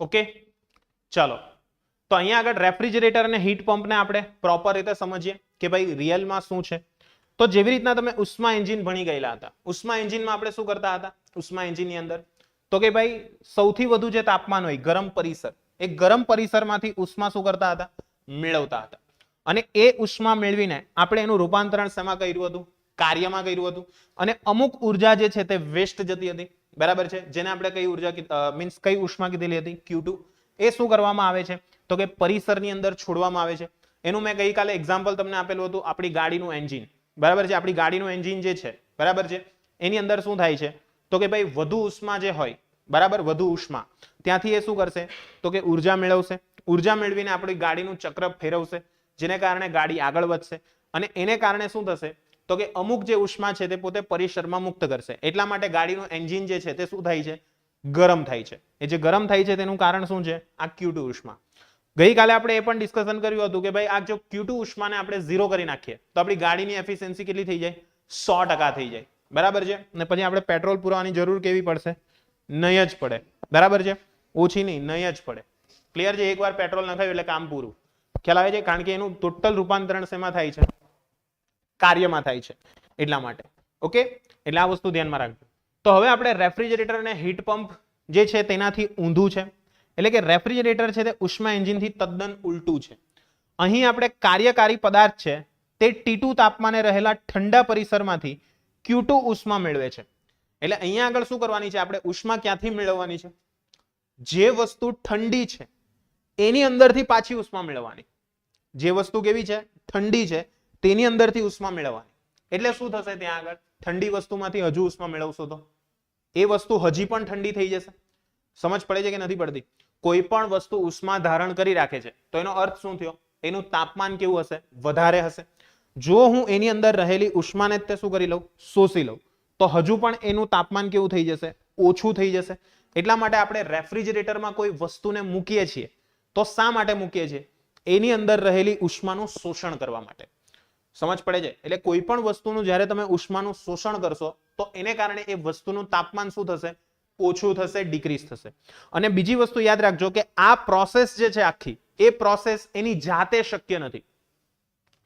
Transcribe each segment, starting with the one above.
Okay, ચાલો તો અહીંયા આગળ રેફ્રિજરેટર અને હીટ પંપને આપણે પ્રોપર રીતે સમજીએ કે ભાઈ રિયલમાં શું છે. તો જેવી રીતના તમે ઉષ્મા એન્જિન ભણી ગયેલા હતા, ઉષ્મા એન્જિનમાં આપણે શું કરતા હતા ઉષ્મા એન્જિનની અંદર, તો કે ભાઈ સૌથી વધુ જે તાપમાન હોય ગરમ પરિસર, એ ગરમ પરિસરમાંથી ઉષ્મા શું કરતા હતા મેળવતા હતા. અને એ ઉષ્મા મેળવીને આપણે એનું રૂપાંતરણ શેમાં કર્યું હતું કાર્યમાં કર્યું હતું. અને અમુક ઉર્જા જે છે તે વેસ્ટ જતી હતી, બરાબર છે, જેને આપણે કઈ ઉર્જા મીન્સ કઈ ઉષ્મા કીધેલી હતી Q2. એ શું કરવામાં આવે છે તો કે પરિસરની અંદર છોડવામાં આવે છે. એનું મેં ગઈકાલે એક્ઝામ્પલ તમને આપેલું હતું આપણી ગાડીનું એન્જિન, બરાબર છે. આપણી ગાડીનું એન્જિન જે છે બરાબર છે એની અંદર શું થાય છે તો કે ભાઈ વધુ ઉષ્મા જે હોય બરાબર, વધુ ઉષ્મા ત્યાંથી એ શું કરશે તો કે ઉર્જા મેળવશે. ઉર્જા મેળવીને આપણી ગાડીનું ચક્ર ફેરવશે, જેને કારણે ગાડી આગળ વધશે. અને એને કારણે શું થશે તો કે અમુક જે ઉષ્મા છે તે પોતે પરિસરમાં મુક્ત કરશે. એટલા માટે ગાડીનું એન્જિન જે છે તે શું થાય છે ગરમ થાય છે. એ જે ગરમ થાય છે તેનું કારણ શું છે આ Q2 ઉષ્મા. ગઈકાલે આપણે એ પણ ડિસ્કશન કર્યું હતું કે ભાઈ આ જો Q2 ઉષ્માને આપણે 0 કરી નાખીએ તો આપણી ગાડીની એફિશિયન્સી કેટલી થઈ જાય 100% થઈ જાય, બરાબર છે. અને પછી આપણે પેટ્રોલ પુરાવાની જરૂર કેવી પડશે નહીં જ પડે, બરાબર છે, ઓછી નહીં નહીં જ પડે. ક્લિયર છે. એકવાર પેટ્રોલ નખાયું એટલે કામ પૂરું, ખ્યાલ આવે છે, કારણ કે એનું ટોટલ રૂપાંતરણ શેમાં થાય છે કાર્યમાં થાય છે એટલા માટે. ઓકે, એટલે આ વસ્તુ ધ્યાનમાં રાખજો. તો હવે આપણે રેફ્રિજરેટર અને હીટ પંપ જે છે તેનાથી ઊંધું છે, એટલે કે રેફ્રિજરેટર છે તે ઉષ્મા એન્જિનથી તદ્દન ઉલટું છે. અહીં આપણે કાર્યકારી પદાર્થ છે તે T2 તાપમાને રહેલા ઠંડા પરિસરમાંથી Q2 ઉષ્મા મેળવે છે. એટલે અહીંયા આગળ શું કરવાની છે આપણે ઉષ્મા ક્યાંથી મેળવવાની છે, જે વસ્તુ ઠંડી છે એની અંદરથી પાછી ઉષ્મા મેળવવાની. જે વસ્તુ કેવી છે ઠંડી છે તેની અંદરથી ઉષ્મા મેળવવાની. એટલે શું થશે ત્યાં આગળ ઠંડી વસ્તુમાંથી હજુ ઉષ્મા મેળવશો તો એ વસ્તુ હજી પણ ઠંડી થઈ જશે. સમજ પડે છે કે નથી પડતી? કોઈ પણ વસ્તુ ઉષ્મા ધારણ કરી રાખે છે તો એનો અર્થ શું થયો, એનું તાપમાન કેવું હશે વધારે હશે. જો હું એની અંદર રહેલી ઉષ્માને તે શું કરી લઉં શોષી લઉં તો હજુ પણ એનું તાપમાન કેવું થઈ જશે ઓછું થઈ જશે. એટલા માટે આપણે રેફ્રિજરેટરમાં કોઈ વસ્તુને મૂકીએ છીએ તો શા માટે મૂકીએ છીએ એની અંદર રહેલી ઉષ્માનું શોષણ કરવા માટે. સમજ પડે છે? એટલે કોઈ પણ વસ્તુનું જ્યારે તમે ઉષ્માનું શોષણ કરશો તો એને કારણે એ વસ્તુનું તાપમાન શું થશે ઓછું થશે, ડિક્રીઝ થશે. અને બીજી વસ્તુ યાદ રાખજો કે આ પ્રોસેસ જે છે આખી એ પ્રોસેસ એની જાતે શક્ય નથી,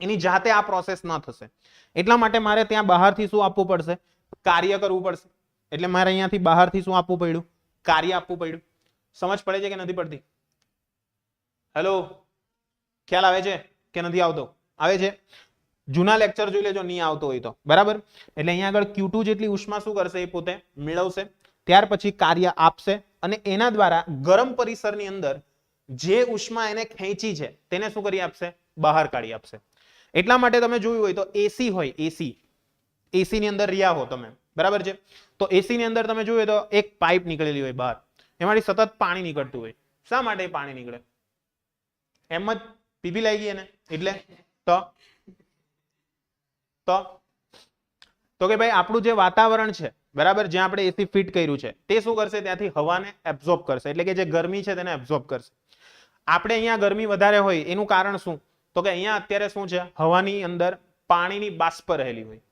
એની જાતે આ પ્રોસેસ ન થશે. એટલા માટે મારે ત્યાં બહારથી શું આપવું પડશે કાર્ય કરવું પડશે. એટલે મારે અહીંયાથી બહારથી શું આપવું પડ્યું કાર્ય આપવું પડ્યું. સમજ પડે છે કે નથી પડતી? હેલો, ખ્યાલ આવે છે કે નથી આવતો? આવે છે? જૂના લેક્ચર જોઈ લેજો નહીં આવતો હોય તો, બરાબર. એટલે અહીંયા આગળ Q2 જેટલી ઉષ્મા શું કરશે એ પોતે મેળવશે, ત્યાર પછી કાર્ય આપશે અને એના દ્વારા ગરમ પરિસરની અંદર જે ઉષ્મા એને ખેંચી છે તેને શું કરી આપશે બહાર કાઢી આપશે. એટલા માટે તમે જોયું હોય તો એસી હોય, એસી ની અંદર રહ્યા હો તમે, બરાબર છે, તો એસી ની અંદર તમે જોયું તો એક પાઇપ નીકળેલી હોય બહાર, એમાંથી સતત પાણી નીકળતું હોય. શા માટે પાણી નીકળે? એમ જ પીપી લાગી ગઈ એને એટલે તો કે ભાઈ આપણું જે વાતાવરણ છે બરાબર, જ્યાં આપણે એસી ફિટ કર્યું છે તે શું કરશે ત્યાંથી હવાને એબ્ઝોર્બ કરશે, એટલે કે જે ગરમી છે તેને એબ્ઝોર્બ કરશે. આપણે અહીંયા ગરમી વધારે હોય એનું કારણ શું તો કે અહીંયા અત્યારે શું છે હવાની અંદર પાણીની બાષ્પ રહેલી હોય.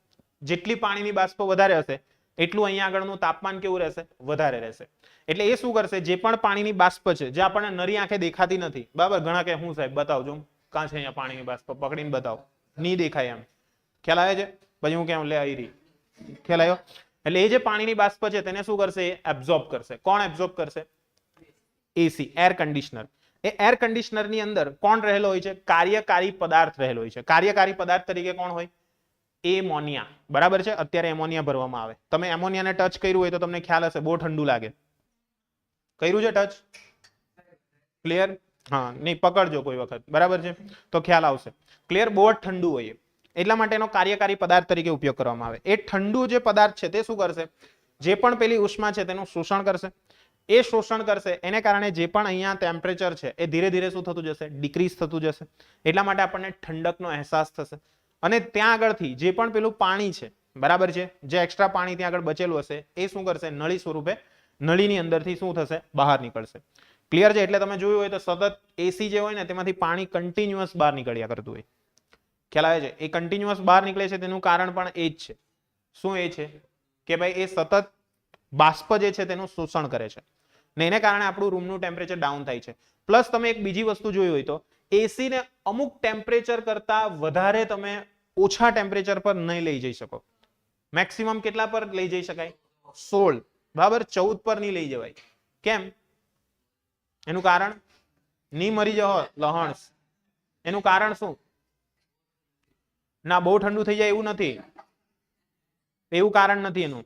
જેટલી પાણીની બાષ્પ વધારે હશે એટલું અહીંયા આગળનું તાપમાન કેવું રહેશે વધારે રહેશે. એટલે એ શું કરશે જે પણ પાણીની બાષ્પ છે જે આપણને નરી આંખે દેખાતી નથી, બરાબર, ઘણા કે હું સાહેબ બતાવજો કાં છે અહીંયા પાણીની બાષ્પ પકડીને બતાવો, નહીં દેખાય એમ, ખ્યાલ આવે છે? પછી હું કેમ લે આવી રહી, ખ્યાલ આવ્યો? એટલે એ જે પાણીની બાષ્પ છે તેને શું કરશે એબ્ઝોર્બ કરશે. કોણ એબ્ઝોર્બ કરશે? એસી, એર કન્ડિશનર. એ એર કન્ડિશનર ની અંદર કોણ રહેલો હોય છે કાર્યકારી પદાર્થ રહેલો હોય છે. કાર્યકારી પદાર્થ તરીકે કોણ હોય એમોનિયા, બરાબર છે. અત્યારે એમોનિયા ભરવામાં આવે. તમે એમોનિયાને ટચ કર્યું હોય તો તમને ખ્યાલ હશે બહુ ઠંડુ લાગે. કર્યું છે ટચ? ક્લિયર? હા, નહીં પકડજો કોઈ વખત, બરાબર છે, તો ખ્યાલ આવશે. ક્લિયર? બહુ જ ઠંડુ હોય એટલા માટે એનો કાર્યકારી પદાર્થ તરીકે ઉપયોગ કરવામાં આવે. એ ઠંડુ જે પદાર્થ છે તે શું કરશે જે પણ પેલી ઉષ્મા છે તેનું શોષણ કરશે. એ શોષણ કરશે એને કારણે જે પણ અહીંયા ટેમ્પરેચર છે એ ધીરે ધીરે શું થતું જશે ડિક્રીઝ થતું જશે. એટલા માટે આપણને ઠંડકનો અહેસાસ થશે. અને ત્યાં આગળથી જે પણ પેલું પાણી છે બરાબર છે, જે એક્સ્ટ્રા પાણી ત્યાં આગળ બચેલું હશે એ શું કરશે નળી સ્વરૂપે નળીની અંદરથી શું થશે બહાર નીકળશે. ક્લિયર છે? એટલે તમે જોયું હોય તો સતત એસી જે હોય ને તેમાંથી પાણી કન્ટિન્યુઅસ બહાર નીકળ્યા કરતું હોય. ખ્યાલ આવે છે? એ કન્ટિન્યુઅસ બહાર નીકળે છે તેનું કારણ પણ એ જ છે. શું એ છે કે ભાઈ એ સતત બાષ્પ જે છે તેનું શોષણ કરે છે. ને એને કારણે આપણું રૂમનું ટેમ્પરેચર ડાઉન થાય છે. પ્લસ તમે એક બીજી વસ્તુ જોઈ હોય તો એસી ને અમુક ટેમ્પરેચર કરતા વધારે તમે ઓછા ટેમ્પરેચર પર નહીં લઈ જઈ શકો. મેક્સિમમ કેટલા પર લઈ જઈ શકાય? 16, બરાબર, 14 પર નહીં લઈ જવાય. કેમ? એનું કારણ નહીં મરી જાઓ લહણ. એનું કારણ શું? ના બહુ ઠંડુ થઈ જાય એવું નથી, એવું કારણ નથી એનું.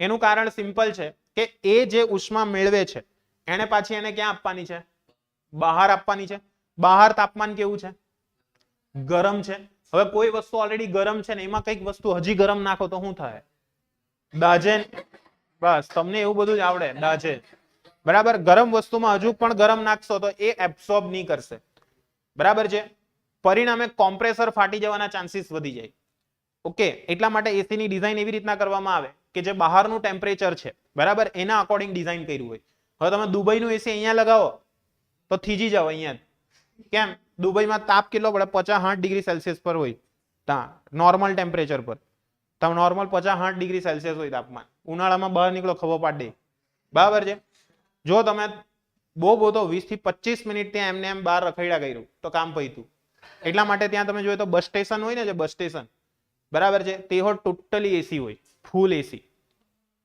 એનું કારણ સિમ્પલ છે કે એ જે ઉષ્મા મેળવે છે એને પાછી એને ક્યાં આપવાની છે? બહાર આપવાની છે. બહાર તાપમાન કેવું છે? ગરમ છે. હવે કોઈ વસ્તુ ઓલરેડી ગરમ છે ને એમાં કઈક વસ્તુ હજી ગરમ નાખો તો શું થાય? દાજે. બસ તમને એવું બધું જ આવડે, દાજે. બરાબર, ગરમ વસ્તુમાં હજુ પણ ગરમ નાખશો તો એ એબ્સોર્બ નહીં કરશે. બરાબર છે, પરિણામે કોમ્પ્રેસર ફાટી જવાના ચાન્સીસ વધી જાય. ઓકે, એટલા માટે એસી ની ડિઝાઇન એવી રીતના કરવામાં આવે કે જે બહારનું ટેમ્પરેચર છે, બરાબર, એના અકોર્ડિંગ ડિઝાઇન કર્યું હોય. હવે તમે દુબઈનું એસી અહીંયા લગાવો તો થીજી જાવ અહીંયા. કેમ? દુબઈમાં તાપ કેટલો પડે? 50-60 ડિગ્રી સેલ્સિયસ પર હોય. ત્યાં નોર્મલ ટેમ્પરેચર પર તમે નોર્મલ 50-60 ડિગ્રી સેલ્સિયસ હોય તાપમાન. ઉનાળામાં બહાર નીકળો ખબર પાડી દે. બરાબર છે, જો તમે બહુ તો 20 થી 25 મિનિટ ત્યાં એમને એમ બહાર રખડ્યા કર્યું તો કામ પૈતું. એટલા માટે ત્યાં તમે જોયું તો બસ સ્ટેશન હોય ને, જે બસ સ્ટેશન, બરાબર છે, તે હો ટોટલી એસી હોય, ફૂલ એસી.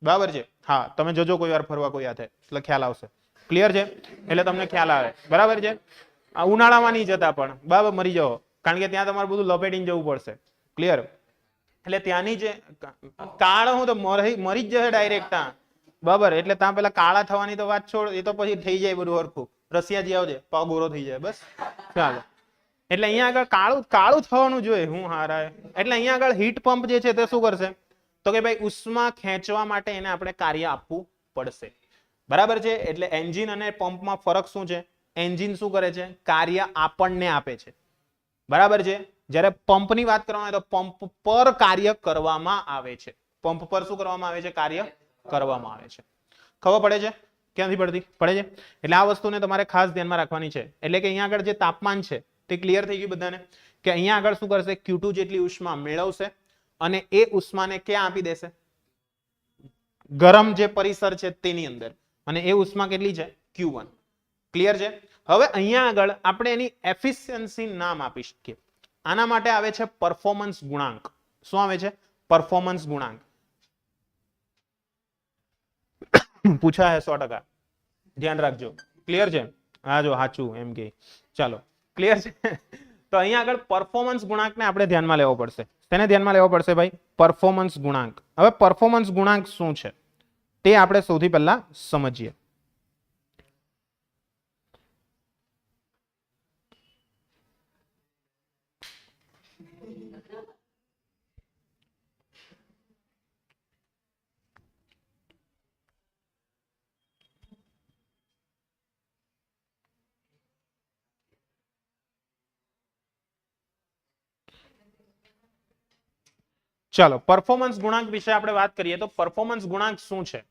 બરાબર છે, હા, તમે જજો કોઈ વાર ફરવા કોઈ હાથે એટલે ખ્યાલ આવશે. ક્લિયર છે? એટલે તમને ખ્યાલ આવે. બરાબર છે, ઉનાળામાં નહીં જતા પણ, બરાબર, મરી જાઓ, કારણ કે ત્યાં તમારે બધું લપેટીને જવું પડશે. ક્લિયર? એટલે ત્યાંની જે કાળ હું તો મરી જ જશે ડાયરેક્ટ ત્યાં. બરાબર, એટલે ત્યાં પેલા કાળા થવાની તો વાત છોડ, એ તો પછી થઈ જાય બધું હરખું. રશિયા જે આવજે પાવ ગોરો થઈ જાય. બસ ચાલો. એટલે અહીંયા આગળ કાળું કાળું થવાનું જોઈએ. હું હારા એટલે અહીંયા આગળ હીટ પંપ જે છે તે શું કરશે? તો કે ભાઈ ઉષ્મા ખેંચવા માટે એને આપણે કાર્ય આપવું પડશે. બરાબર છે, એટલે એન્જિન અને પંપમાં ફરક શું છે? એન્જિન શું કરે છે? કાર્ય આપણને આપે છે. બરાબર છે, જ્યારે પંપની વાત કરવામાં આવે તો પંપ પર કાર્ય કરવામાં આવે છે. પંપ પર શું કરવામાં આવે છે? કાર્ય કરવામાં આવે છે. ખબર પડે છે? ક્યાંથી પડતી? પડે છે. એટલે આ વસ્તુને તમારે ખાસ ધ્યાનમાં રાખવાની છે. એટલે કે અહીંયા આગળ જે તાપમાન છે તે ક્લિયર થઈ ગયું બધાને કે અહીંયા આગળ શું કરશે? Q2 જેટલી ઉષ્મા મેળવશે અને એ ઉષ્માને ક્યાં આપી દેશે? ગરમ જે પરિસર છે તેની અંદર. અને એ ઉષ્મા કેટલી છે? Q1. ક્લિયર છે? હવે અહીંયા આગળ આપણે એની એફિશિયન્સી નામ આપી શકીએ. આના માટે આવે છે પરફોર્મન્સ ગુણાંક. શું આવે છે? પરફોર્મન્સ ગુણાંક. પૂછાય 100%, ધ્યાન રાખજો. ક્લિયર છે? હા, જો સાચું એમ કે. ચાલો, ક્લિયર છે? તો અહીંયા આગળ પરફોર્મન્સ ગુણાંકને આપણે ધ્યાનમાં લેવો પડશે. તેને ધ્યાનમાં લેવો પડશે ભાઈ, પરફોર્મન્સ ગુણાંક. હવે પરફોર્મન્સ ગુણાંક શું છે તે આપણે સૌથી પહેલા સમજીએ. ચાલો, પરફોર્મન્સ ગુણાંક વિશે આપણે વાત કરીએ તો પરફોર્મન્સ ગુણાંક શું છે?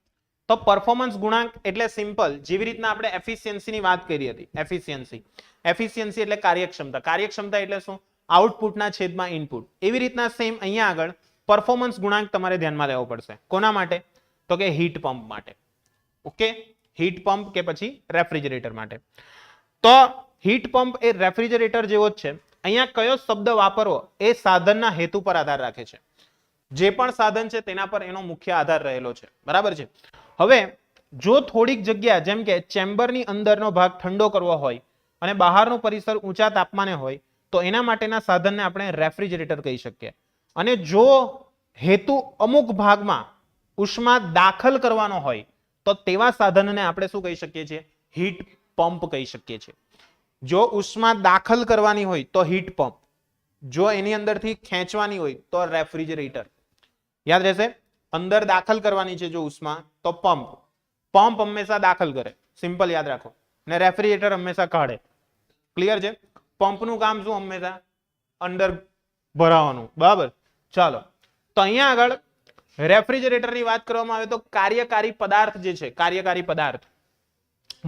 તો પરફોર્મન્સ ગુણાંક એટલે સિમ્પલ, જેવી રીતના આપણે એફિશિયન્સીની વાત કરી હતી. એફિશિયન્સી એટલે કાર્યક્ષમતા. કાર્યક્ષમતા એટલે શું? આઉટપુટના છેદમાં ઇનપુટ. એવી રીતના સેમ અહીંયા આગળ પરફોર્મન્સ ગુણાંક તમારે ધ્યાનમાં લેવો પડશે. કોના માટે? તો કે હીટ પંપ માટે. ઓકે, હીટ પંપ કે પછી રેફ્રિજરેટર માટે. તો હીટ પંપ એ રેફ્રિજરેટર જેવો જ છે. અહીંયા કયો શબ્દ વાપરવો એ સાધનના હેતુ પર આધાર રાખે છે. જે પણ સાધન છે તેના પર એનો મુખ્ય આધાર રહેલો છે. બરાબર છે. હવે જો થોડીક જગ્યા જેમ કે ચેમ્બરની અંદરનો ભાગ ઠંડો કરવો હોય અને બહારનું પરિસર ઊંચા તાપમાને હોય તો એના માટેના સાધનને આપણે રેફ્રિજરેટર કહી શકીએ. અને જો હેતુ અમુક ભાગમાં ઉષ્મા દાખલ કરવાનો હોય તો તેવા સાધનને આપણે શું કહી શકીએ છીએ? હીટ પંપ કહી શકીએ છીએ. જો ઉષ્મા દાખલ કરવાની હોય તો હીટ પંપ, જો એની અંદરથી ખેંચવાની હોય તો રેફ્રિજરેટર. યાદ રહેશે, અંદર દાખલ કરવાની છે જો ઉષ્મા તો પંપ. પંપ હંમેશા દાખલ કરે, સિમ્પલ યાદ રાખો, ને રેફ્રિજરેટર હંમેશા કાઢે. ક્લિયર છે? પંપનું કામ શું? હંમેશા અંદર ભરાવાનું. બરાબર, ચાલો. તો અહીંયા આગળ રેફ્રિજરેટરની વાત કરવામાં આવે તો કાર્યકારી પદાર્થ જે છે, કાર્યકારી પદાર્થ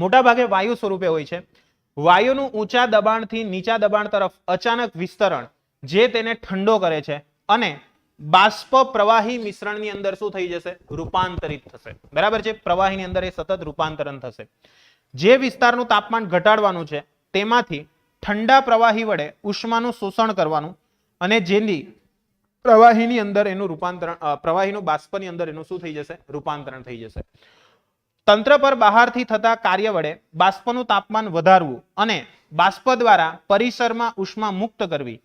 મોટા ભાગે વાયુ સ્વરૂપે હોય છે. વાયુનું ઊંચા દબાણથી નીચા દબાણ તરફ અચાનક વિસ્તરણ જે તેને ઠંડો કરે છે અને બાષ્પ પ્રવાહી મિશ્રણની અંદર શું થઈ જશે? રૂપાંતરિત થશે. બરાબર છે? પ્રવાહીની અંદર એ સતત રૂપાંતરણ થશે. જે વિસ્તારનું તાપમાન ઘટાડવાનું છે તેમાંથી ઠંડા પ્રવાહી વડે ઉષ્માનું શોષણ કરવાનું અને જેની પ્રવાહીની અંદર એનું રૂપાંતરણ પ્રવાહીનું બાષ્પની અંદર એનું શું થઈ જશે? રૂપાંતરણ થઈ જશે. તંત્ર પર બહારથી થતા કાર્ય વડે બાષ્પનું તાપમાન વધારવું અને બાષ્પ દ્વારા પરિસરમાં ઉષ્મા મુક્ત કરવી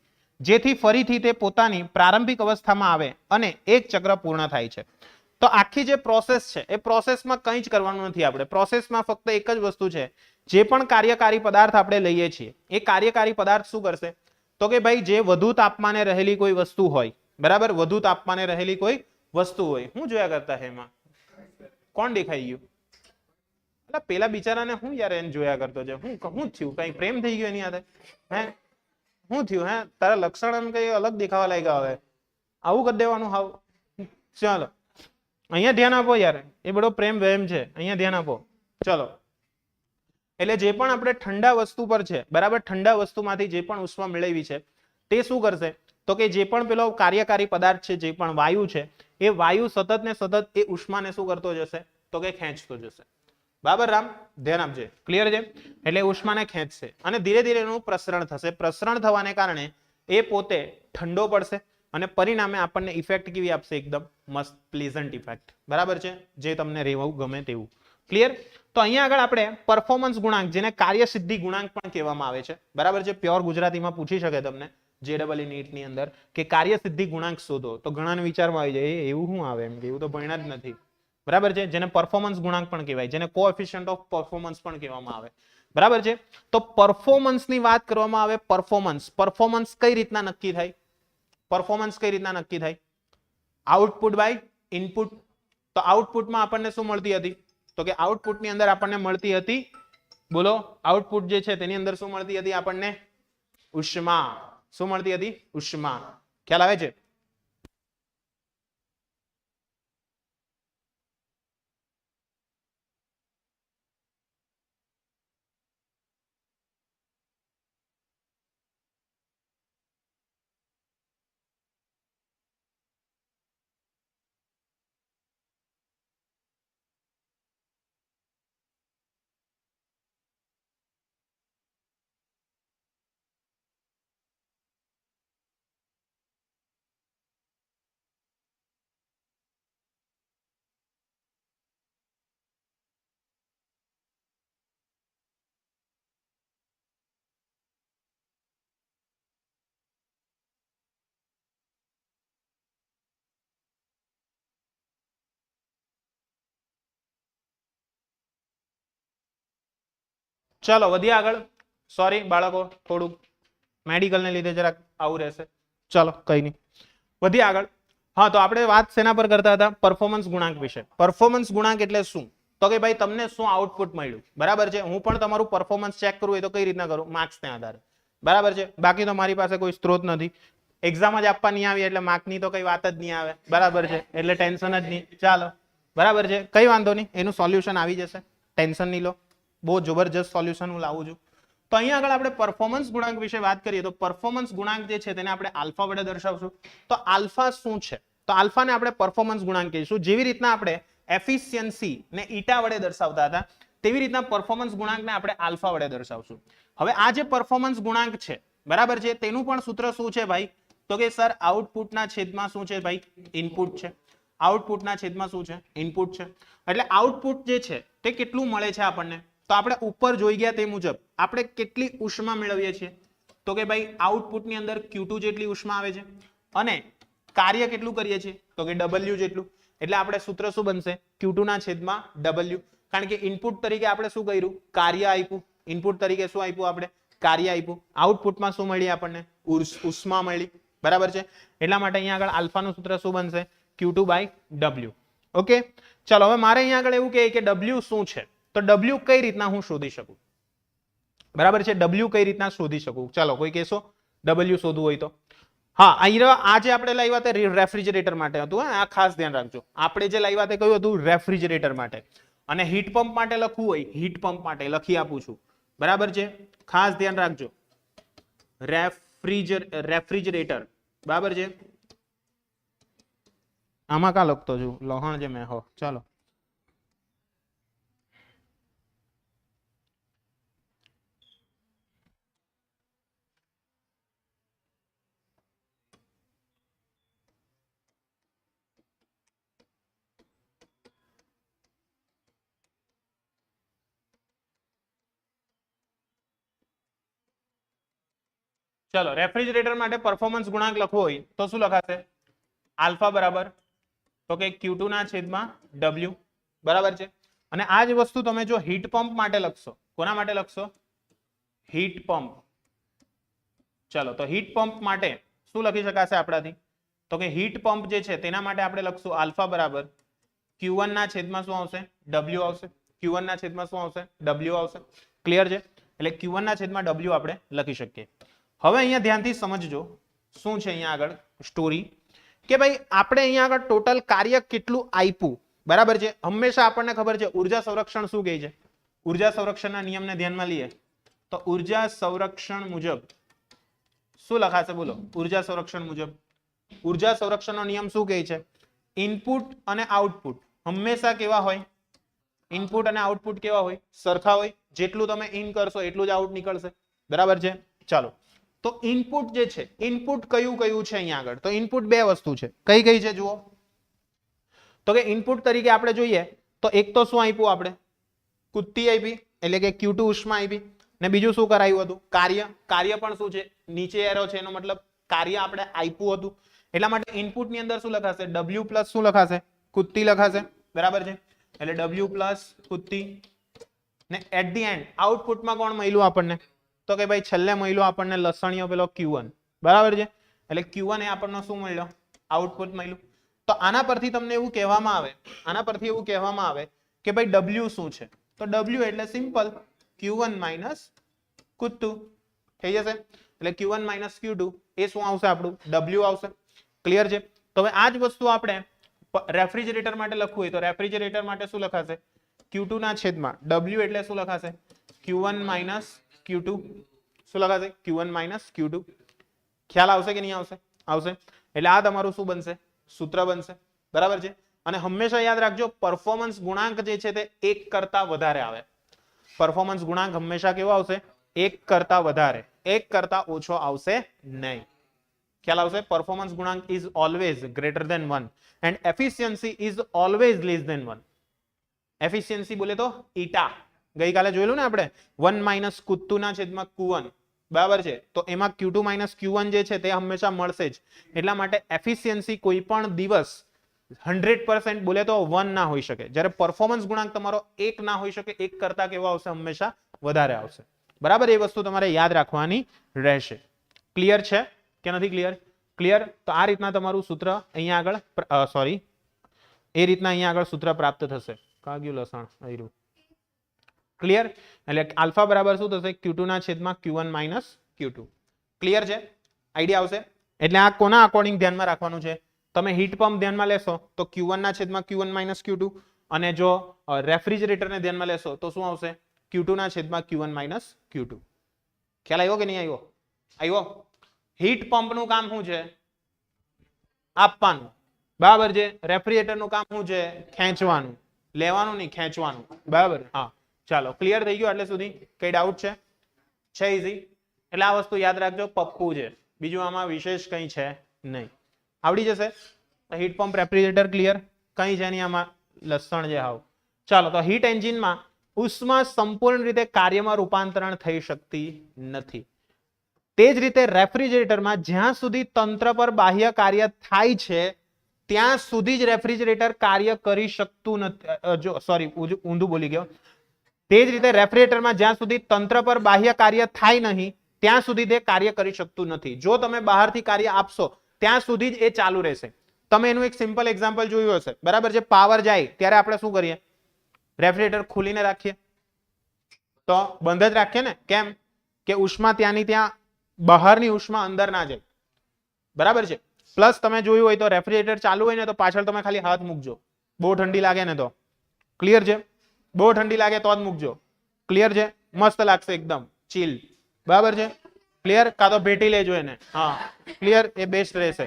જેથી ફરીથી તે પોતાની પ્રારંભિક અવસ્થામાં આવે અને એક ચક્ર પૂર્ણ થાય છે. તો આખી જે પ્રોસેસ છે એ પ્રોસેસમાં કંઈ જ કરવાનું નથી. આપણે પ્રોસેસમાં ફક્ત એક જ વસ્તુ છે, જે પણ કાર્યકારી પદાર્થ આપણે લઈએ છીએ એ કાર્યકારી પદાર્થ શું કરશે? તો કે ભાઈ જે વધુ તાપમાને રહેલી કોઈ વસ્તુ હોય, બરાબર, વધુ તાપમાને રહેલી કોઈ વસ્તુ હોય, હું જોયા કરતા હે એમાં કોણ દેખાઈ ગયું? એટલે પેલા બિચારાને હું યાર એને જોયા કરતો છે, હું થયું? કઈ પ્રેમ થઈ ગયો એની સાથે? હે શું થયું? હે તારા લક્ષણ એમ કઈ અલગ દેખાવા લાગ્યા? હવે આવું કરી દેવાનું હાવ? ચાલો અહીંયા ધ્યાન આપો યાર, એ બધો પ્રેમ વહેમ છે, અહીંયા ધ્યાન આપો. ચલો, એટલે જે પણ આપણે ઠંડા વસ્તુ પર છે, બરાબર, ઠંડા વસ્તુમાંથી જે પણ ઉષ્મા મેળવી છે તે શું કરશે? તો કે જે પણ પેલો કાર્યકારી પદાર્થ છે, જે પણ વાયુ છે, એ વાયુ સતત ને સતત એ ઉષ્માને શું કરતો જશે? તો કે ખેંચતો જશે. બરાબર રામ? ધ્યાન આપજે. ક્લિયર છે? એટલે ઉષ્માને ખેંચશે અને ધીરે ધીરે એનું પ્રસરણ થશે. પ્રસરણ થવાને કારણે એ પોતે ઠંડો પડશે અને પરિણામે આપણને ઇફેક્ટ કેવી આપશે? એકદમ મસ્ત પ્લેઝન્ટ ઇફેક્ટ. બરાબર છે? જે તમને રહેવું ગમે તેવું. ક્લિયર? તો અહીંયા આગળ આપણે પરફોર્મન્સ ગુણાંક, જેને કાર્યસિદ્ધિ ગુણાંક પણ કહેવામાં આવે છે, બરાબર છે, પ્યોર ગુજરાતીમાં પૂછી શકે તમને JEE નીટની અંદર કે કાર્યસિદ્ધિ ગુણાંક શોધો, તો ઘણાને વિચારમાં આવી જાય એવું શું આવે, એમ કે એવું તો ભણ્યા જ નથી. બરાબર છે? જેને પરફોર્મન્સ ગુણાંક પણ કહેવાય, જેને કોએફિશિયન્ટ ઓફ પરફોર્મન્સ પણ કહેવામાં આવે. બરાબર છે? તો પરફોર્મન્સની વાત કરવામાં આવે. પરફોર્મન્સ કઈ રીતના નક્કી થાય? પરફોર્મન્સ કઈ રીતના નક્કી થાય? Output by input. તો આઉટપુટમાં આપણને શું મળતી હતી? તો કે આઉટપુટની અંદર આપણને મળતી હતી, બોલો, આઉટપુટ જે છે તેની અંદર શું મળતી હતી આપણને? ઉષ્મા. શું મળતી હતી? ઉષ્મા. ખ્યાલ આવે છે? ચાલો વધીએ આગળ. સોરી બાળકો, થોડુંક મેડિકલ ને લીધે જરાક આવું રહેશે. ચાલો કઈ નહીં, વધીએ આગળ. હા, તો આપણે વાત શેના પર કરતા હતા? પરફોર્મન્સ ગુણાંક વિશે. પરફોર્મન્સ ગુણાંક એટલે શું? તો કે ભાઈ તમને શું આઉટપુટ મળ્યું. બરાબર છે? હું પણ તમારું પરફોર્મન્સ ચેક કરવું હોય તો કઈ રીતના કરું? માર્ક્સને આધારે. બરાબર છે? બાકી તો મારી પાસે કોઈ સ્ત્રોત નથી. એક્ઝામ જ આપવા નહીં આવી એટલે માર્કની તો કઈ વાત જ નહીં આવે. બરાબર છે? એટલે ટેન્શન જ નહીં. ચાલો, બરાબર છે, કઈ વાંધો નહીં, એનું સોલ્યુશન આવી જશે, ટેન્શન નહીં લો. બહુ જબરજસ્ત સોલ્યુશન હું લાવું છું. તો અહીંયા આગળ આપણે પરફોર્મન્સ ગુણાંક વિશે વાત કરીએ તો પરફોર્મન્સ ગુણાંક જે છે તેને આપણે આલ્ફા વડે દર્શાવશું. તો આલ્ફા શું છે? તો આલ્ફાને આપણે પરફોર્મન્સ ગુણાંક કહીશું. જેવી રીતના આપણે એફિશિયન્સી ને ઈટા વડે દર્શાવતા હતા તેવી રીતના પરફોર્મન્સ ગુણાંકને આપણે આલ્ફા વડે દર્શાવશું. હવે આ જે પરફોર્મન્સ ગુણાંક છે, બરાબર છે, તેનું પણ સૂત્ર શું છે ભાઈ? તો કે સર આઉટપુટના છેદમાં શું છે ભાઈ? ઇનપુટ છે. આઉટપુટના છેદમાં શું છે? ઇનપુટ છે. એટલે આઉટપુટ જે છે તે કેટલું મળે છે આપણને? તો આપણે ઉપર જોઈ ગયા તે મુજબ આપણે કેટલી ઉષ્મા મેળવીએ છીએ? તો કે ભાઈ આઉટપુટની અંદર Q2 જેટલી ઉષ્મા આવે છે અને કાર્ય કેટલું કરીએ છીએ? તો કે W જેટલું. એટલે આપણે સૂત્ર શું બનશે? Q2 ના છેદમાં W. કારણ કે ઇનપુટ તરીકે આપણે શું કર્યું? કાર્ય આપ્યું. ઇનપુટ તરીકે શું આપ્યું આપણે? કાર્ય આપ્યું. આઉટપુટમાં શું મળી આપણને? ઉષ્મા મળી. બરાબર છે? એટલા માટે અહીંયા આગળ આલ્ફાનું સૂત્ર શું બનશે? Q2 by W. ઓકે, ચાલો હવે મારે અહીંયા આગળ એવું કહે કે W શું છે? તો W કઈ રીતના હું શોધી શકું? બરાબર છે? W કઈ રીતના શોધી શકું? ચાલો કોઈ કહેશો W શોધવું હોય તો? હા, આ જે આપણે લાવ્યા તે રેફ્રિજરેટર માટે હતું. આ ખાસ ધ્યાન રાખજો. આપણે જે લાવ્યા તે કયું હતું? રેફ્રિજરેટર માટે. અને હીટ પંપ માટે લખવું હોય, હીટ પંપ માટે લખી આપું છું. બરાબર છે? ખાસ ધ્યાન રાખજો. રેફ્રિજરેટર. બરાબર છે? આમાં કા લખતો છું લહણ જે મેં હો ચાલો ચલો રેફ્રિજરેટર માટે પરફોર્મન્સ ગુણાંક લખવો હોય તો શું લખાશે આલ્ફા બરાબર તો કે Q2 ના છેદમાં W બરાબર છે અને આ જ વસ્તુ તમે જો હીટ પંપ માટે લખશો કોના માટે લખશો હીટ પંપ ચલો તો હીટ પંપ માટે શું લખી શકાશે આપણાથી તો કે હીટ પંપ જે છે તેના માટે આપણે લખશું આલ્ફા બરાબર Q1 ના છેદમાં શું આવશે W આવશે Q1 ના છેદમાં શું આવશે W આવશે ક્લિયર છે એટલે Q1 ના છેદમાં W આપણે લખી શકીએ હવે અહીંયા ધ્યાનથી સમજજો શું છે અહીંયા આગળ સ્ટોરી કે ભાઈ આપણે અહીંયા આગળ ટોટલ કાર્ય કેટલું આપ્યું બરાબર છે હંમેશા આપણને ખબર છે ઉર્જા સંરક્ષણ શું કહે છે ઉર્જા સંરક્ષણના નિયમને ધ્યાનમાં લઈએ તો ઉર્જા સંરક્ષણ મુજબ શું લખાશે બોલો ઉર્જા સંરક્ષણ મુજબ ઉર્જા સંરક્ષણનો નિયમ શું કહે છે ઇનપુટ અને આઉટપુટ હંમેશા કેવા હોય ઇનપુટ અને આઉટપુટ કેવા હોય સરખા હોય જેટલું તમે ઇન કરશો એટલું જ આઉટ નીકળશે બરાબર છે ચાલો તો ઇનપુટ જે છે ઇનપુટ કયું કયું છે અહીંયા આગળ તો ઇનપુટ બે વસ્તુ છે કઈ કઈ છે જુઓ તો કે ઇનપુટ તરીકે આપણે જોઈએ તો એક તો શું આપ્યું આપણે કુત્તી આપી એટલે કે Q2 ઉષ્મા આપી ને બીજું શું કરાયું હતું કાર્ય પણ શું છે નીચે એરો છે એનો મતલબ કાર્ય આપણે આપ્યું હતું એટલા માટે ઇનપુટ ની અંદર શું લખાશે W પ્લસ શું લખાશે કુત્તી લખાશે બરાબર છે એટલે W પ્લસ કુત્તી ને એટ ધી એન્ડ આઉટપુટમાં કોણ મળ્યું આપણને તો કે ભાઈ છેલ્લે મળ્યો આપણને લસણીયો પેલો Q1 બરાબર છે એટલે Q1 એ આપણને શું મળ્યો આઉટપુટ મળ્યું તો આના પરથી તમને એવું કહેવામાં આવે કે ભાઈ W શું છે તો W એટલે સિમ્પલ Q1 માઇનસ Q2 થઈ જશે એટલે Q1 માઇનસ Q2 એ શું આવશે આપણું W આવશે ક્લિયર છે તો હવે આ જ વસ્તુ આપણે રેફ્રિજરેટર માટે લખવું હોય તો રેફ્રિજરેટર માટે શું લખાશે Q2 ના છેદમાં W એટલે શું લખાશે Q1 માઇનસ Q2 શું લખાશે Q1 માઇનસ Q2 ખ્યાલ આવશે કે નહીં આવશે એટલે આ તમારું શું બનશે સૂત્ર બનશે બરાબર છે અને હંમેશા યાદ રાખજો પરફોર્મન્સ ગુણાંક જે છે તે 1 કરતા વધારે આવે પરફોર્મન્સ ગુણાંક હંમેશા કેવો આવશે 1 કરતા વધારે 1 કરતા ઓછો આવશે નહીં ખ્યાલ આવશે પરફોર્મન્સ ગુણાંક is always greater than 1 and efficiency is always less than 1 efficiency બોલે તો ઈટા ગઈકાલે જોયેલું ને આપણે 1 માઇનસ Q2 ના છેદમાં Q1 બરાબર છે તો એમાં Q2 માઇનસ Q1 જે છે તે હંમેશા મળશે જ એટલા માટે એફિશિયન્સી કોઈ પણ દિવસ 100% બોલે તો 1 ના હોઈ શકે જ્યારે પરફોર્મન્સ ગુણાંક તમારો 1 ના હોઈ શકે 1 કરતા કેવો આવશે હંમેશા વધારે આવશે બરાબર એ વસ્તુ તમારે યાદ રાખવાની રહેશે ક્લિયર છે કે નથી ક્લિયર તો આ રીતના તમારું સૂત્ર અહીંયા આગળ એ રીતના અહીંયા આગળ સૂત્ર પ્રાપ્ત થશે કાગ્યું લસણ આયરું ક્લિયર એટલે આલ્ફા બરાબર શું થશે Q2 ના છેદમાં Q1 માઇનસ Q2 ક્લિયર છે આઈડિયા આવશે એટલે આ કોના અકોર્ડિંગ ધ્યાનમાં રાખવાનું છે તમે હીટ પંપ ધ્યાનમાં લેશો તો Q1 ના છેદમાં Q1 માઇનસ Q2 અને જો રેફ્રિજરેટરને ધ્યાનમાં લેશો તો શું આવશે Q2 ના છેદમાં Q1 માઇનસ Q2 ખ્યાલ આવ્યો કે નહીં આવ્યો હીટ પંપનું કામ શું છે આપવાનું બરાબર છે રેફ્રિજરેટરનું કામ શું છે ખેંચવાનું લેવાનું નહીં ખેંચવાનું બરાબર હા ચાલો ક્લિયર થઈ ગયું એટલે સુધી કઈ ડાઉટ છે ઈઝી એટલે આ વસ્તુ યાદ રાખજો પપ્પુ છે બીજું આમાં વિશેષ કંઈ છે નહીં આવડી જશે હીટ પંપ રેફ્રિજરેટર ક્લિયર કંઈ છે નહીં આમાં લસણ જે હાવ ચાલો તો હીટ એન્જિનમાં ઉષ્મા સંપૂર્ણ રીતે કાર્યમાં રૂપાંતરણ થઈ શકતી નથી તે જ રીતે રેફ્રિજરેટરમાં જ્યાં સુધી તંત્ર પર બાહ્ય કાર્ય થાય છે ત્યાં સુધી જ રેફ્રિજરેટર કાર્ય કરી શકતું નથી ઊંધું બોલી ગયો તે જ રીતે રેફ્રિજરેટરમાં જ્યાં સુધી તંત્ર પર બાહ્ય કાર્ય થાય નહીં ત્યાં સુધી તે કાર્ય કરી શકતું નથી જો તમે બહારથી કાર્ય આપશો ત્યાં સુધી જ એ ચાલુ રહેશે તમે એનું એક સિમ્પલ એક્ઝામ્પલ જોયું હશે બરાબર છે પાવર જાય ત્યારે આપણે શું કરીએ રેફ્રિજરેટર ખોલીને રાખીએ તો બંધ જ રાખીએ ને કેમ કે ઉષ્મા ત્યાંની ત્યાં બહારની ઉષ્મા અંદર ના જાય બરાબર છે પ્લસ તમે જોયું હોય તો રેફ્રિજરેટર ચાલુ હોય ને તો પાછળ તમે ખાલી હાથ મૂકજો બહુ ઠંડી લાગે ને તો ક્લિયર છે બહુ ઠંડી લાગે તો જ મૂકજો ક્લિયર છે મસ્ત લાગશે એકદમ ચીલ બરાબર છે ક્લિયર કા તો ભેટી લેજો એને હા ક્લિયર એ બેસ્ટ રહેશે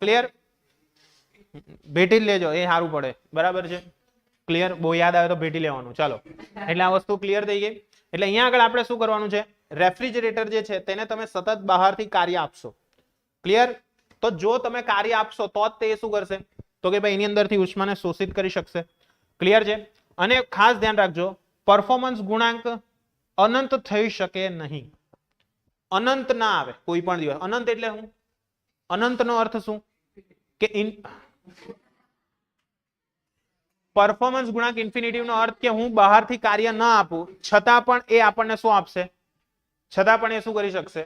ક્લિયર ભેટી જ લેજો, એ સારું પડે, બરાબર છે, ક્લિયર? બહુ યાદ આવે તો ભેટી લેવાનું. ચાલો, એટલે આ વસ્તુ ક્લિયર થઈ ગઈ. એટલે અહીંયા આગળ આપણે શું કરવાનું છે, રેફ્રિજરેટર જે છે તેને તમે સતત બહારથી કાર્ય આપશો. ક્લિયર? તો જો તમે કાર્ય આપશો તો જ તે શું કરશે, તો કે ભાઈ એની અંદરથી ઉષ્માને શોષિત કરી શકશે. ક્લિયર છે? અને ખાસ ધ્યાન રાખજો, પરફોર્મન્સ ગુણાંક અનંત થઈ શકે નહીં. અનંત ના આવે કોઈ પણ દિવસ. અનંત એટલે શું? અનંતનો અર્થ શું? કે પરફોર્મન્સ ગુણાંક ઇન્ફિનિટી નો અર્થ કે હું બહારથી કાર્ય ન આપું છતાં પણ એ આપણને શું આપશે, છતાં પણ એ શું કરી શકશે,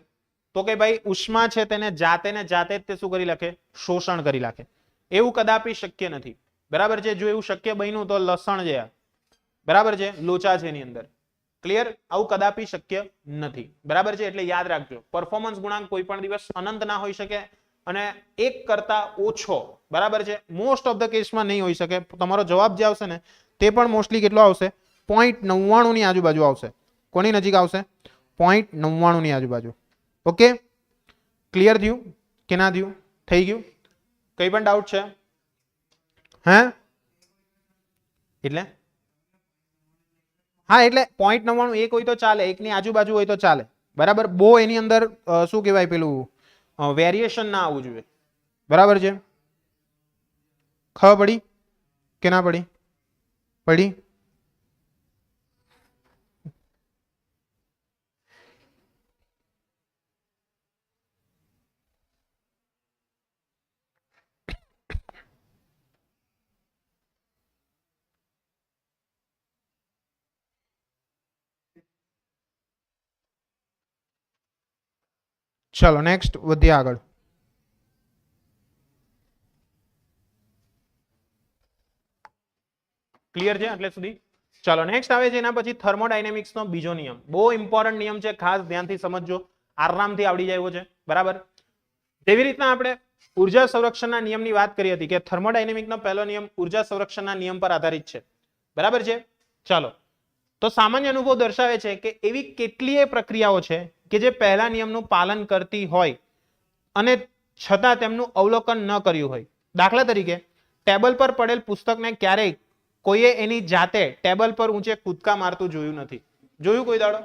તો કે ભાઈ ઉષ્મા છે તેને જાતે ને જાતે જ તે શું કરી નાખે, શોષણ કરી નાખે. એવું કદાપી શક્ય નથી. બરાબર છે? જો એવું શક્ય બન્યું તો લસણ છે, બરાબર છે, લોચા છે એની અંદર. ક્લિયર? આવું કદાપી શક્ય નથી. બરાબર છે? એટલે યાદ રાખજો, પરફોર્મન્સ ગુણાંક કોઈ પણ દિવસ અનંત ના હોઈ શકે અને એક કરતા ઓછો, બરાબર છે, મોસ્ટ ઓફ ધ કેસમાં નહીં હોઈ શકે. તમારો જવાબ જે આવશે ને તે પણ મોસ્ટલી કેટલો આવશે, 0.99 ની આજુબાજુ આવશે. કોની નજીક આવશે? 0.99 ની આજુબાજુ. ઓકે, ક્લિયર થયું કે ના થયું? થઈ ગયું? કઈ પણ ડાઉટ છે? હે? એટલે હા, એટલે 0.99 એક હોય તો ચાલે, એકની આજુબાજુ હોય તો ચાલે. બરાબર? બહુ એની અંદર શું કહેવાય, પેલું વેરિએશન ના આવવું જોઈએ. બરાબર છે? ખબર પડી કે ના પડી? પડી? ચલો નેક્સ્ટ વધીએ આગળ. ક્લિયર છે એટલે સુધી? ચાલો નેક્સ્ટ આવે છે એના પછી થર્મોડાયનેમિક્સ નો બીજો નિયમ. બહુ ઇમ્પોર્ટન્ટ નિયમ છે, ખાસ ધ્યાનથી સમજજો, આરામથી આવડી જાય એવો છે. બરાબર? તેવી રીતના આપણે ઉર્જા સંરક્ષણના નિયમની વાત કરી હતી કે થર્મોડાયનેમિકનો પહેલો નિયમ ઉર્જા સંરક્ષણના નિયમ પર આધારિત છે. બરાબર છે? ચાલો, તો સામાન્ય અનુભવ દર્શાવે છે કે એવી કેટલીય પ્રક્રિયાઓ છે કે જે પહેલા નિયમનું પાલન કરતી હોય અને છતાં તેમનું અવલોકન ન કર્યું હોય. દાખલા તરીકે ટેબલ પર પડેલ પુસ્તકને ક્યારેય કોઈએ એની જાતે ટેબલ પર ઊંચે કૂદકા મારતું જોયું નથી. જોયું કોઈ દાડો?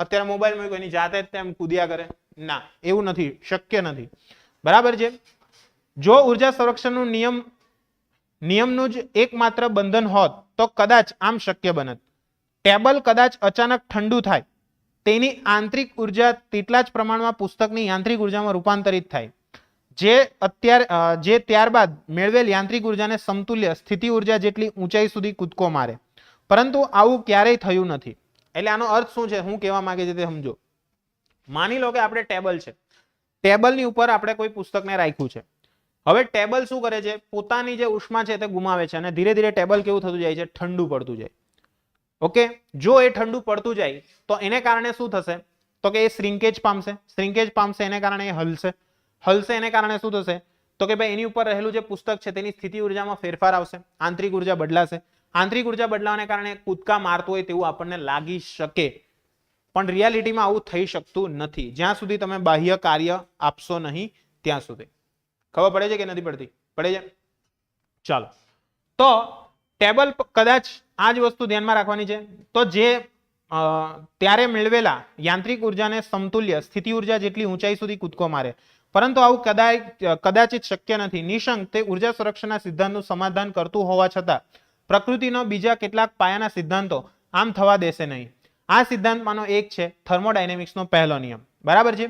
અત્યારે મોબાઈલમાં કોઈની જાતે જ તેમ કૂદ્યા કરે? ના, એવું નથી, શક્ય નથી. બરાબર છે? જો ઉર્જા સંરક્ષણનું નિયમનું જ એકમાત્ર બંધન હોત તો કદાચ આમ શક્ય બનત. ટેબલ કદાચ અચાનક ઠંડુ થાય, તેની આંતરિક ઉર્જા તેટલા જ પ્રમાણમાં પુસ્તકની યાંત્રિક ઉર્જામાં રૂપાંતરિત થાય, જે ત્યારબાદ મેળવેલ યાંત્રિક ઉર્જાને સમતુલ્ય સ્થિતિ ઉર્જા જેટલી ઊંચાઈ સુધી કૂદકો મારે. પરંતુ આવું ક્યારેય થયું નથી. એટલે આનો અર્થ શું છે, હું કહેવા માંગે છે તે સમજો. માની લો કે આપણે ટેબલ છે, ટેબલની ઉપર આપણે કોઈ પુસ્તકને રાખ્યું છે. હવે ટેબલ શું કરે છે, પોતાની જે ઉષ્મા છે તે ગુમાવે છે અને ધીરે ધીરે ટેબલ કેવું થતું જાય છે, ઠંડુ પડતું જાય. ઓકે, જો એ ઠંડુ પડતું જાય તો એને કારણે શું થશે, તો કે એ શ્રિંકેજ પામશે. શ્રિંકેજ પામશે એને કારણે એ હલશે. હલશે એને કારણે શું થશે, તો કે ભાઈ એની ઉપર રહેલું જે પુસ્તક છે તેની સ્થિતિ ઉર્જામાં ફેરફાર આવશે, આંતરિક ઉર્જા બદલાશે. આંતરિક ઉર્જા બદલાવાને કારણે કૂદકા મારતું હોય તેવું આપણને લાગી શકે, પણ રિયાલિટીમાં આવું થઈ શકતું નથી જ્યાં સુધી તમે બાહ્ય કાર્ય આપશો નહીં ત્યાં સુધી. ખબર પડે છે કે નથી પડતી? પડે છે? ચાલો, તો ટેબલ કદાચ આ જ વસ્તુ ધ્યાનમાં રાખવાની છે. તો જે ત્યારે મેળવેલા યાંત્રિક ઉર્જાને સમતુલ્ય સ્થિતિ ઉર્જા જેટલી ઊંચાઈ સુધી કૂદકો મારે, પરંતુ આવું કદાચિત શક્ય નથી. નિશંક તે ઉર્જા સંરક્ષણના સિદ્ધાંતનું સમાધાન કરતું હોવા છતાં પ્રકૃતિનો બીજા કેટલાક પાયાના સિદ્ધાંતો આમ થવા દેશે નહીં. આ સિદ્ધાંતમાંનો એક છે થર્મોડાયનેમિક્સનો પહેલો નિયમ. બરાબર છે?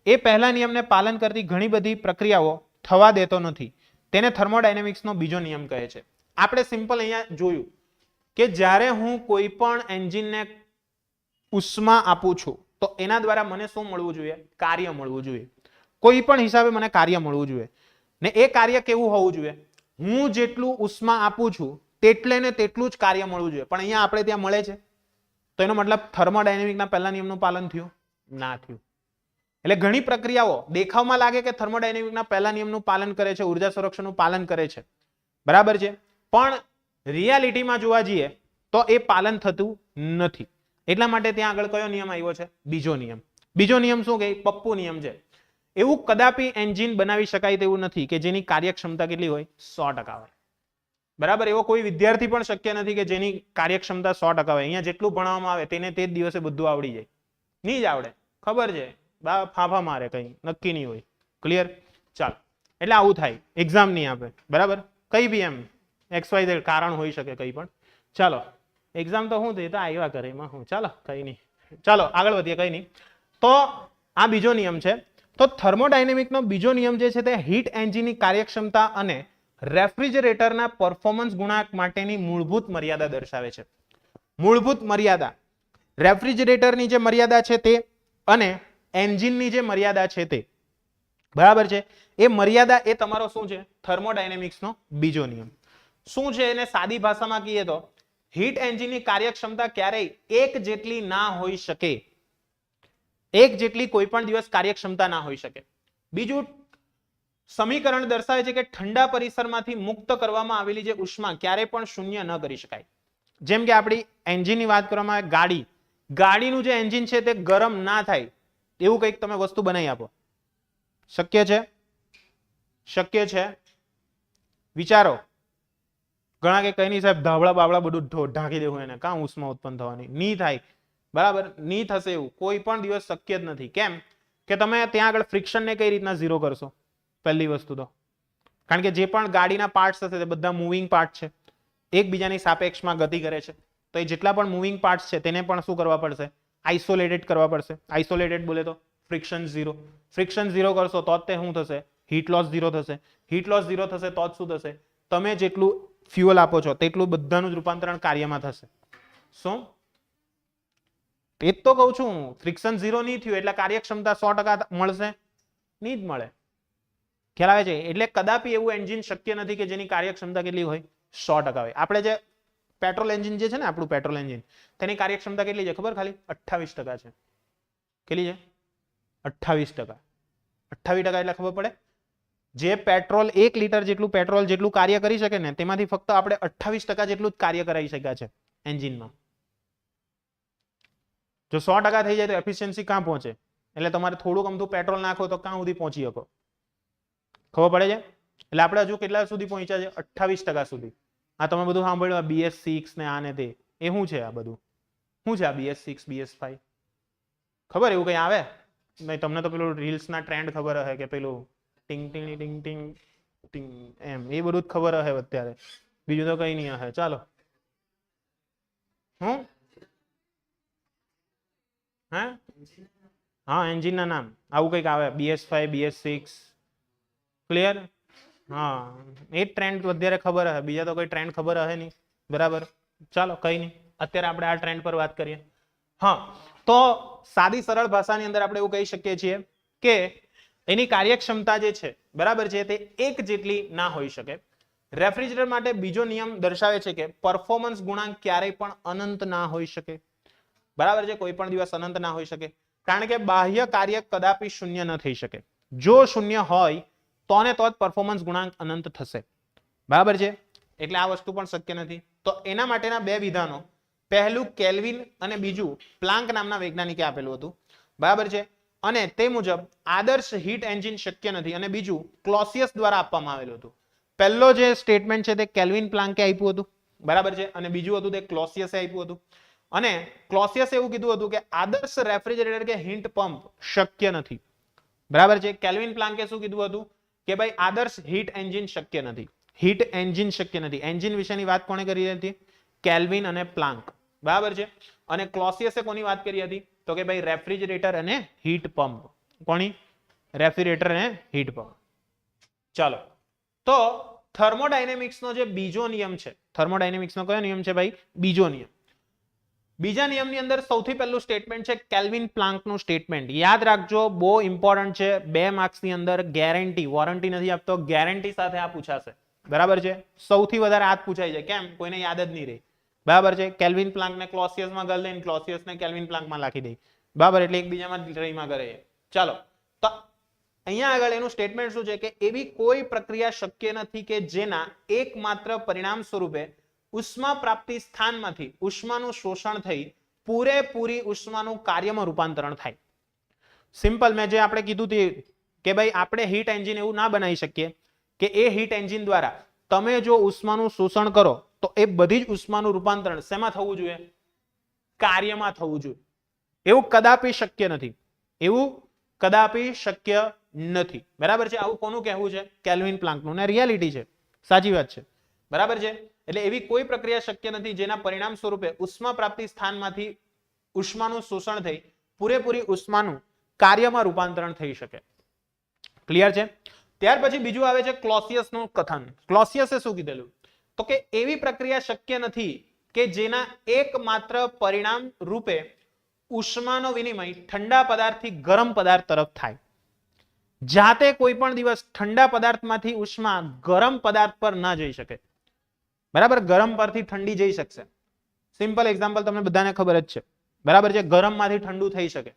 એ પહેલા નિયમને પાલન કરતી ઘણી બધી પ્રક્રિયાઓ થવા દેતો નથી. તેને થર્મોડાયનેમિક્સનો બીજો નિયમ કહે છે. આપણે સિમ્પલ અહીંયા જોયું કે જ્યારે હું કોઈ પણ એન્જિનને ઉષ્મા આપું છું તો એના દ્વારા મને શું મળવું જોઈએ? કાર્ય મળવું જોઈએ. કોઈ પણ હિસાબે મને કાર્ય મળવું જોઈએ ને એ કાર્ય કેવું હોવું જોઈએ? હું જેટલું ઉષ્મા આપું છું તેટલે ને તેટલું જ કાર્ય મળવું જોઈએ. પણ અહીંયા આપણે ત્યાં મળે છે, તો એનો મતલબ થર્મોડાયનેમિકના પહેલા નિયમનું પાલન થયું? ના થયું. એટલે ઘણી પ્રક્રિયાઓ દેખાવમાં લાગે કે થર્મોડાયનેમિકના પહેલા નિયમનું પાલન કરે છે, ઉર્જા સંરક્ષણનું પાલન કરે છે. બરાબર છે? પણ રિયાલિટીમાં જોવા જઈએ તો એ પાલન થતું નથી. એટલા માટે ત્યાં આગળ કયો નિયમ આવ્યો છે? બીજો નિયમ. બીજો નિયમ શું કહે? પપ્પુ નિયમ છે. એવું કદાપી એન્જિન બનાવી શકાય તેવું નથી કે જેની કાર્યક્ષમતા કેટલી હોય 100% હોય. બરાબર, એવો કોઈ વિદ્યાર્થી પણ શક્ય નથી કે જેની કાર્યક્ષમતા 100% હોય. અહીંયા જેટલું ભણાવવામાં આવે તેને તે જ દિવસે બધું આવડી જાય, નહીં જ આવડે, ખબર છે, ફાફા મારે, કઈ નક્કી નહીં હોય. ક્લિયર? ચાલો, એટલે આવું થાય, એક્ઝામ નહીં આપે. બરાબર, કઈ બી એમ XYZ કારણ હોઈ શકે કઈ પણ. ચાલો, એક્ઝામ તો શું થઈ તો આવ્યા કરે એમાં હું, ચાલો કઈ નહીં. ચાલો આગળ વધીએ, કઈ નહીં. તો આ બીજો નિયમ છે. તો થર્મોડાયનેમિકનો બીજો નિયમ જે છે તે હીટ એન્જિનની કાર્યક્ષમતા અને રેફ્રિજરેટરના પરફોર્મન્સ ગુણાંક માટેની મૂળભૂત મર્યાદા દર્શાવે છે. મૂળભૂત મર્યાદા, રેફ્રિજરેટરની જે મર્યાદા છે તે અને એન્જિનની જે મર્યાદા છે તે, બરાબર છે, એ મર્યાદા એ તમારો શું છે? થર્મોડાયનેમિક્સનો બીજો નિયમ. શું છે એને સાદી ભાષામાં કહીએ તો હીટ એન્જિનની કાર્યક્ષમતા ક્યારેય એક જેટલી ના હોઈ શકે. એક જેટલી કોઈ પણ દિવસ કાર્યક્ષમતા ના હોઈ શકે. બીજું સમીકરણ દર્શાવે છે કે ઠંડા પરિસરમાંથી મુક્ત કરવામાં આવેલી જે ઉષ્મા ક્યારેય પણ શૂન્ય ન કરી શકાય. જેમ કે આપણી એન્જિનની વાત કરવામાં આવે, ગાડીનું જે એન્જિન છે તે ગરમ ના થાય એવું કંઈક તમે વસ્તુ બનાવી આપો, શક્ય છે? શક્ય છે? વિચારો. ઘણા કે કઈ નહીં સાહેબ, ધાબળા બાબળા બધું ઢાંકી દેવું એને, કાં ઉષ્મા ઉત્પન્ન થવાની? નહીં થાય. બરાબર, નહીં થશે, એવું કોઈ પણ દિવસ શક્ય જ નથી. કેમ કે તમે ત્યાં આગળ ફ્રિક્શનને કઈ રીતના ઝીરો કરશો? પહેલી વસ્તુ તો કારણ કે જે પણ ગાડીના પાર્ટ્સ હશે તે બધા મૂવિંગ પાર્ટ છે, એકબીજાની સાપેક્ષમાં ગતિ કરે છે. તો એ જેટલા પણ મૂવિંગ પાર્ટ્સ છે તેને પણ શું કરવા પડશે? આઇસોલેટેડ કરવા પડશે. આઇસોલેટેડ બોલે તો ફ્રિક્શન ઝીરો. ફ્રિક્શન ઝીરો કરશો તો જ તે શું થશે? હીટ લોસ ઝીરો થશે. હીટ લોસ ઝીરો થશે તો જ શું થશે? તમે જેટલું ફ્યુઅલ આપો છો તેટલું બધાનું જ રૂપાંતરણ કાર્યમાં થશે. શું? એ જ તો કહું છું, ફ્રિક્શન ઝીરો નહીં થયું એટલે કાર્યક્ષમતા 100% મળશે? નહીં જ મળે. ખ્યાલ આવે છે? એટલે કદાપી એવું એન્જિન શક્ય નથી કે જેની કાર્યક્ષમતા કેટલી હોય? 100% હોય. આપણે જે પેટ્રોલ એન્જિન જે છે ને, આપણું પેટ્રોલ એન્જિન, તેની કાર્યક્ષમતા કેટલી છે ખબર? ખાલી 28% છે. કેટલી છે? 28%. 28% એટલે ખબર પડે, જે પેટ્રોલ 1 લીટર જેટલું પેટ્રોલ જેટલું કાર્ય કરી શકે ને તેમાંથી ફક્ત આપણે 28% જેટલું જ કાર્ય કરાવી શક્યા છે એન્જિનમાં. જો 100% થઈ જાય તો એફિશિયન્સી ક્યાં પહોંચે? એટલે તમારે થોડુંક અમથું પેટ્રોલ નાખો તો ક્યાં સુધી પહોંચી શકો? ખબર પડે છે? એટલે આપણે હજુ કેટલા સુધી પહોંચ્યા છે? 28% સુધી. આ તમે બધું સાંભળ્યું, BS6 ને આ ને તે, એ શું છે? આ બધું શું છે? આ BS6 BS5 ખબર એવું કઈ આવે? નહીં, તમને તો પેલું રીલ્સના ટ્રેન્ડ ખબર હશે કે પેલું ટિંગ ટિંગ ટિંગ ટિંગ ટિંગ એમ, એ બધું જ ખબર હશે અત્યારે, બીજું તો કઈ નહીં હશે. ચાલો, હું હા એન્જિન ના નામ આવું કંઈક આવે, BS5 BS6. ક્લિયર? હા, એ ટ્રેન્ડ અત્યારે ખબર હશે, બીજા તો કોઈ ટ્રેન્ડ ખબર હશે નહીં. બરાબર, ચાલો કઈ નહીં, અત્યારે આપણે આ ટ્રેન્ડ પર વાત કરીએ. હા, તો સાદી સરળ ભાષાની અંદર આપણે એવું કહી શકીએ છીએ કે એની કાર્યક્ષમતા જે છે, બરાબર છે, તે એક જેટલી ના હોઈ શકે. રેફ્રિજરેટર માટે બીજો નિયમ દર્શાવે છે કે પરફોર્મન્સ ગુણાંક ક્યારેય પણ અનંત ના હોઈ શકે. બરાબર છે, કોઈ પણ દિવસ અનંત ના હોઈ શકે, કારણ કે બાહ્ય કાર્ય કદાપી શૂન્ય ન થઈ શકે. જો શૂન્ય હોય તો ને તો જ પરફોર્મન્સ ગુણાંક અનંત થશે. બરાબર છે, એટલે આ વસ્તુ પણ શક્ય નથી. તો એના માટેના બે વિધાનો, પહેલું કેલ્વિન અને બીજું પ્લાન્ક નામના વૈજ્ઞાનિકે આપેલું હતું. બરાબર છે, અને તે મુજબ આદર્શ હીટ એન્જિન શક્ય નથી, અને બીજું ક્લોસિયસ દ્વારા આપવામાં આવેલું હતું. પહેલો જે સ્ટેટમેન્ટ છે તે કેલ્વિન પ્લાન્કે આપ્યું હતું, બરાબર છે, અને બીજું હતું તે ક્લોસિયસે આપ્યું હતું. અને ક્લોસિયસે એવું કીધું હતું કે આદર્શ રેફ્રિજરેટર કે હીટ પંપ શક્ય નથી. બરાબર છે, કેલ્વિન પ્લાન્કે શું કીધું હતું કે ભાઈ આદર્શ હીટ એન્જિન શક્ય નથી. હીટ એન્જિન શક્ય નથી. એન્જિન વિશેની વાત કોણે કરી હતી? કેલ્વિન અને પ્લાન્ક. બરાબર છે, અને ક્લોસિયસે કોની વાત કરી હતી? તો કે ભાઈ રેફ્રિજરેટર અને હીટ પંપ. કોની? રેફ્રિજરેટર અને હીટ પંપ. ચાલો, તો થર્મોડાયનેમિક્સનો જે બીજો નિયમ છે, થર્મોડાયનેમિક્સનો કયો નિયમ છે ભાઈ? બીજો નિયમ. બીજા નિયમની અંદર સૌથી પહેલું સ્ટેટમેન્ટ છે કેલ્વિન પ્લાન્કનું સ્ટેટમેન્ટ. યાદ રાખજો, બહુ ઇમ્પોર્ટન્ટ છે. 2 માર્ક્સની અંદર ગેરંટી, વોરંટી નથી આપતો, ગેરંટી સાથે આ પૂછાશે. બરાબર છે, સૌથી વધારે આ પૂછાય છે. કેમ? કોઈને યાદ જ નહીં રહે. બરાબર છે, કેલ્વિન પ્લાન્કને ક્લોસિયસમાં ગળ લઈને ક્લોસિયસને કેલ્વિન પ્લાન્કમાં લખી દે. બરાબર, એટલે એકબીજામાં રહીમાં કરે. ચાલો, તો અહીંયા આગળ એનું સ્ટેટમેન્ટ શું છે કે એવી કોઈ પ્રક્રિયા શક્ય નથી કે જેના એકમાત્ર પરિણામ સ્વરૂપે ઉષ્મા પ્રાપ્તિ સ્થાનમાંથી ઉષ્માનું શોષણ થઈ પૂરેપૂરી ઉષ્માનું કાર્યમાં રૂપાંતરણ થાય. સિમ્પલ, મેં જે આપણે કીધું તે કે ભાઈ આપણે હીટ એન્જિન એવું ના બનાવી શકીએ કે એ હીટ એન્જિન દ્વારા તમે જો ઉષ્માનું શોષણ કરો તો એ બધી જ ઉષ્માનું રૂપાંતરણ શેમાં થવું જોઈએ? કાર્યમાં થવું જોઈએ. એવું કદાપી શક્ય નથી. એવું કદાપી શક્ય નથી. બરાબર છે? આવું કોનું કહેવું છે? કેલ્વિન પ્લાન્કનું. ને રિયાલિટી છે, સાચી વાત છે. બરાબર છે? એટલે એવી કોઈ પ્રક્રિયા શક્ય નથી જેના પરિણામ સ્વરૂપે ઉષ્મા પ્રાપ્તિ સ્થાનમાંથી ઉષ્માનું શોષણ થઈ પૂરેપૂરી ઉષ્માનું કાર્યમાં રૂપાંતરણ થઈ શકે. ક્લિયર છે? ત્યાર પછી બીજું આવે છે ક્લોસિયસનું કથન. ક્લોસિયસે શું કીધેલું? તો કે એવી પ્રક્રિયા શક્ય નથી કે જેના એકમાત્ર પરિણામ રૂપે ઉષ્માનો વિનિમય ઠંડા પદાર્થથી ગરમ પદાર્થ તરફ થાય. જાતે કોઈ પણ દિવસ ઠંડા પદાર્થમાંથી ઉષ્મા ગરમ પદાર્થ પર ના જઈ શકે. બરાબર? ગરમ પરથી ઠંડી જઈ શકશે. સિમ્પલ એક્ઝામ્પલ તમને બધાને ખબર જ છે. બરાબર છે? ગરમમાંથી ઠંડુ થઈ શકે.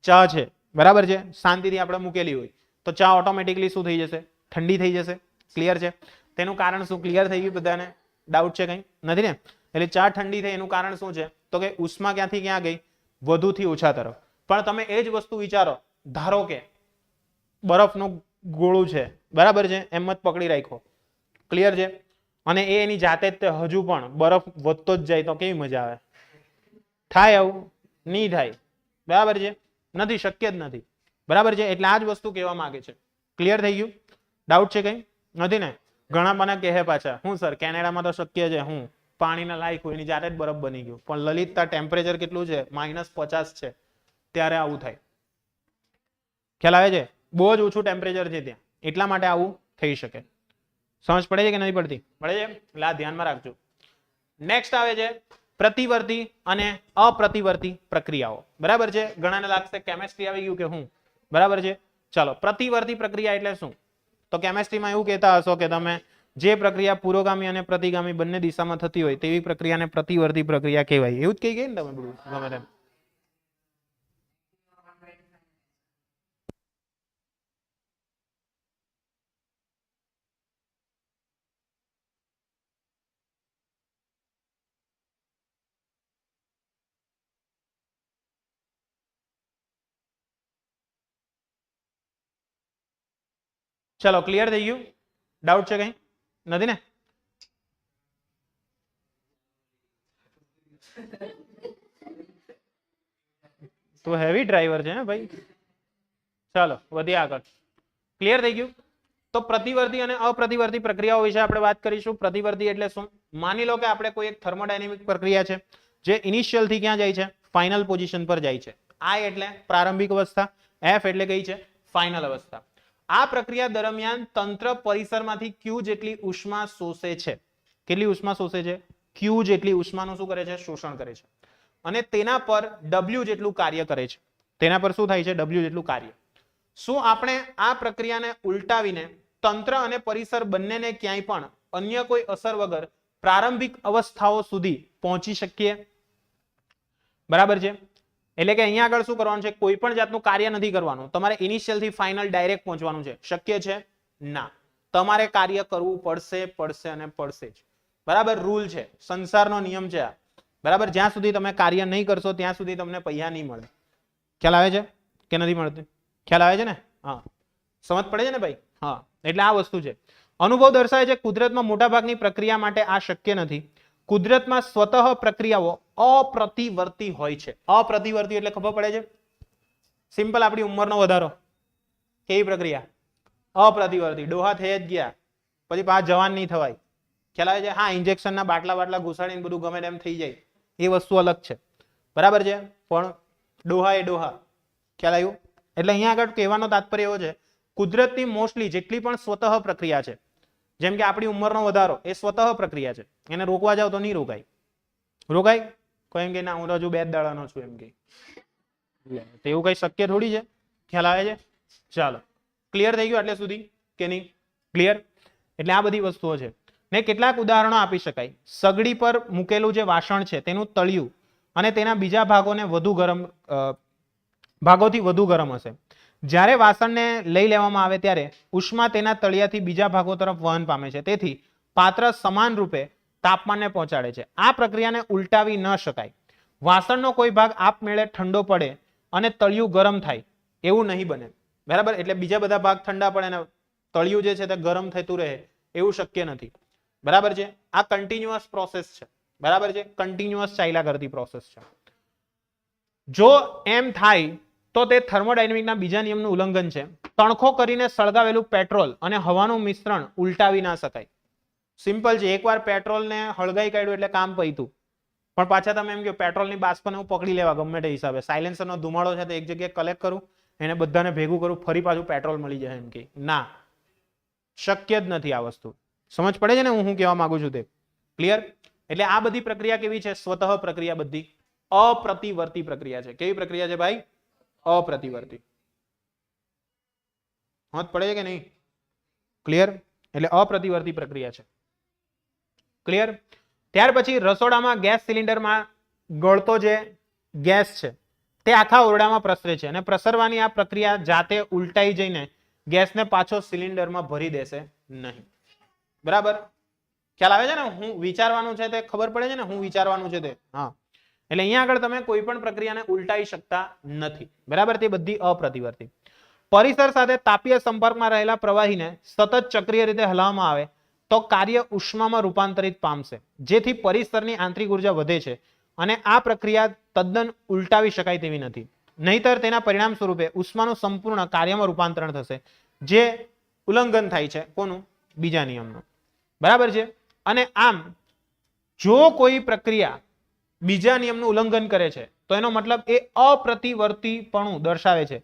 ચા છે, બરાબર છે, શાંતિથી આપણે મૂકેલી હોય તો ચા ઓટોમેટિકલી શું થઈ જશે? ઠંડી થઈ જશે. ક્લિયર છે? તેનું કારણ શું? ક્લિયર થઈ ગયું બધાને? ડાઉટ છે કંઈ? નથી ને? એટલે ચા ઠંડી થઈ એનું કારણ શું છે? તો કે ઉષ્મા ક્યાંથી ક્યાં ગઈ? વધુથી ઓછા તરફ. પણ તમે એ જ વસ્તુ વિચારો, ધારો કે બરફનું ગોળું છે, બરાબર છે, એમ જ પકડી રાખ્યો. ક્લિયર છે? અને એ એની જાતે જ હજુ પણ બરફ વધતો જ જાય તો કેવી મજા આવે? થાય આવું? નહીં થાય. બરાબર છે? નથી, શક્ય જ નથી. બરાબર છે? એટલે આ જ વસ્તુ કહેવા માંગે છે. ક્લિયર થઈ ગયું? ડાઉટ છે કઈ? નથી ને? ઘણા મને કહે પાછા, હું સર કેનેડામાં તો શક્ય છે, હું પાણીના લાયક હોય એની જાતે જ બરફ બની ગયું. પણ લલિતતા ટેમ્પરેચર કેટલું છે? -50 છે. ત્યારે આવું થાય. ખ્યાલ આવે છે? બહુ જ ઓછું ટેમ્પરેચર છે ત્યાં, એટલા માટે આવું થઈ શકે. સમજ પડે છે કે નથી પડતી? પડે છે? એટલે આ ધ્યાનમાં રાખજો. નેક્સ્ટ આવે છે પ્રતિવર્તી અને અપ્રતિવર્તી પ્રક્રિયાઓ. બરાબર છે? ઘણાને લાગશે કેમેસ્ટ્રી આવી ગયું કે હું. બરાબર છે? ચાલો, પ્રતિવર્તી પ્રક્રિયા એટલે શું? તો કેમેસ્ટ્રીમાં એવું કહેતા હશો કે તમે જે પ્રક્રિયા પુરોગામી અને પ્રતિગામી બંને દિશામાં થતી હોય તેવી પ્રક્રિયાને પ્રતિવર્તી પ્રક્રિયા કહેવાય. એવું જ કહી ગઈ ને તમે બધું ગમે તેમ. ચલો, ક્લિયર થઈ ગયું? ડાઉટ છે કઈ? નથી ને? તો હેવી ડ્રાઈવર છે ભાઈ. ચાલો વધીએ આગળ. ક્લિયર થઈ ગયું? તો પ્રતિવર્તી અને અપ્રતિવર્તી પ્રક્રિયાઓ વિશે આપણે વાત કરીશું. પ્રતિવર્તી એટલે શું? માની લો કે આપણે કોઈ એક થર્મોડાયનેમિક પ્રક્રિયા છે જે ઇનિશિયલ થી ક્યાં જાય છે? ફાઇનલ પોઝિશન પર જાય છે. I એટલે પ્રારંભિક અવસ્થા, F એટલે કઈ છે? ફાઇનલ અવસ્થા. આ પ્રક્રિયા દરમિયાન તંત્ર પરિસરમાંથી Q જેટલી ઉષ્મા શોષે છે. કેટલી ઉષ્મા શોષે છે? Q જેટલી ઉષ્માનું શું કરે છે? શોષણ કરે છે. અને તેના પર W જેટલું કાર્ય કરે છે. તેના પર શું થાય છે? W જેટલું કાર્ય. શું આપણે આ પ્રક્રિયાને ઉલટાવીને તંત્ર અને પરિસર બંનેને ક્યાંય પણ અન્ય કોઈ અસર વગર પ્રારંભિક અવસ્થાઓ સુધી પહોંચી શકીએ? બરાબર છે? એટલે કે અહીંયા આગળ શું કરવાનું છે? કોઈ પણ જાતનું કાર્ય નથી કરવાનું. તમારે ઇનિશિયલ થી ફાઇનલ ડાયરેક્ટ પહોંચવાનું છે. શક્ય છે? ના. તમારે કાર્ય કરવું પડશે અને પડશે જ. બરાબર? રૂલ છે, સંસારનો નિયમ છે આ. બરાબર? જ્યાં સુધી તમે કાર્ય નહીં કરશો ત્યાં સુધી તમને પૈસા નહીં મળે. ખ્યાલ આવે છે કે નથી મળતું? ખ્યાલ આવે છે ને? હા, સમજ પડે છે ને ભાઈ? હા, એટલે આ વસ્તુ છે. અનુભવ દર્શાવે છે કુદરતમાં મોટાભાગની પ્રક્રિયા માટે આ શક્ય નથી. કુદરતમાં સ્વતઃ પ્રક્રિયાઓ અપ્રતિવર્તી હોય છે. અપ્રતિવર્તી એટલે ખબર પડે છે? સિમ્પલ, આપણી ઉંમરનો વધારો. કેવી પ્રક્રિયા? અપ્રતિવર્તી. ડોહા થઈ જ ગયા પછી પાછા જવાન નહીં થવાય. ખ્યાલ આવે છે? હા, ઇન્જેક્શનના બાટલા ઘુસાડીને બધું ગમે તેમ થઈ જાય, એ વસ્તુ અલગ છે. બરાબર છે? પણ ડોહા એ ડોહા. ખ્યાલ આવ્યું? એટલે અહીંયા આગળ કહેવાનો તાત્પર્ય એવો છે, કુદરતની મોસ્ટલી જેટલી પણ સ્વતઃ પ્રક્રિયા છે, જેમ કે આપણી ઉંમરનો વધારો, એ સ્વતઃ પ્રક્રિયા છે. એને રોકવા જાવ તો નહીં રોકાય. રોકાય? કોઈ એમ કે ના, હું તો હજુ 2 જ દાડાનો છું એમ કે. એવું કઈ શક્ય થોડી છે. ખ્યાલ આવે છે? ચાલો, ક્લિયર થઈ ગયું એટલે સુધી કે નહીં? ક્લિયર? એટલે આ બધી વસ્તુઓ છે. ને કેટલાક ઉદાહરણો આપી શકાય. સગડી પર મૂકેલું જે વાસણ છે તેનું તળિયું અને તેના બીજા ભાગોથી વધુ ગરમ હશે. જ્યારે વાસણને લઈ લેવામાં આવે ત્યારે ઉષ્મા તેના તળિયાથી બીજા ભાગો તરફ વહન પામે છે. તેથી પાત્ર સમાન રૂપે તાપમાનને પહોંચાડે છે. આ પ્રક્રિયાને ઉલટાવી ન શકાય. વાસણનો કોઈ ભાગ આપમેળે ઠંડો પડે અને તળિયું ગરમ થાય એવું નહીં બને. બરાબર, એટલે બીજા બધા ભાગ ઠંડા પડે અને તળિયું જે છે તે ગરમ થતું રહે એવું શક્ય નથી. બરાબર છે, આ કન્ટિન્યુઅસ પ્રોસેસ છે. બરાબર છે, કન્ટિન્યુઅસ ચાલ્યા કરતી પ્રોસેસ છે. જો એમ થાય તો તે થર્મોડાયનેમિકના બીજા નિયમનું ઉલ્લંઘન છે. તણખો કરીને સળગાવેલું પેટ્રોલ અને હવાનું મિશ્રણ ઉલટાવી ના શકાય. સિમ્પલ છે, એકવાર પેટ્રોલને હળગાઈ કાઢ્યું એટલે કામ પૈતું. પણ પાછા તમે એમ કહો પેટ્રોલની બાષ્પને હું પકડી લેવા ગમે તે હિસાબે, સાયલેન્સરનો ધુમાડો છે તે એક જગ્યાએ કલેક્ટ કરું, એને બધાને ભેગું કરું, ફરી પાછું પેટ્રોલ મળી જાય એમ કે ના, શક્ય જ નથી આ વસ્તુ. સમજ પડે છે ને હું શું કહેવા માંગુ છું તે? ક્લિયર? એટલે આ બધી પ્રક્રિયા કેવી છે? સ્વતઃ પ્રક્રિયા, બધી અપ્રતિવર્તી પ્રક્રિયા છે. કેવી પ્રક્રિયા છે ભાઈ? અપ્રતિવર્તી. સમજ પડે છે કે નહીં? ક્લિયર? એટલે અપ્રતિવર્તી પ્રક્રિયા છે. ક્લિયર? ત્યાર પછી રસોડામાં ગેસ સિલિન્ડરમાં ગળતો જે ગેસ છે તે આખા ઓરડામાં પ્રસરે છે અને પ્રસરવાની આ પ્રક્રિયા જાતે ઉલટાઈ જઈને ગેસને પાછો સિલિન્ડરમાં ભરી દેશે નહીં. બરાબર? ખ્યાલ આવે છે ને? હું વિચારવાનું છે તે ખબર પડે છે ને? હું વિચારવાનું છે તે. હા, એટલે અહીંયા આગળ તમે કોઈ પણ પ્રક્રિયાને ઉલટાઈ શકતા નથી. બરાબર? તે બધી અપ્રતિવર્તી. પરિસર સાથે તાપીય સંપર્કમાં રહેલા પ્રવાહીને સતત ચક્રીય રીતે હલાવવામાં આવે તો કાર્ય ઉષ્મામાં રૂપાંતરિત પામશે, જેથી પરિસરની આંતરિક ઉર્જા વધે છે અને આ પ્રક્રિયા તદ્દન ઉલટાવી શકાય તેવી નથી. નહીતર તેના પરિણામ સ્વરૂપે ઉષ્માનું સંપૂર્ણ કાર્યમાં રૂપાંતરણ થશે, જે ઉલ્લંઘન થાય છે કોનું? બીજા નિયમનું. બરાબર છે? અને આમ જો કોઈ પ્રક્રિયા બીજા નિયમનું ઉલ્લંઘન કરે છે તો એનો મતલબ એ અપ્રતિવર્તીપણું દર્શાવે છે.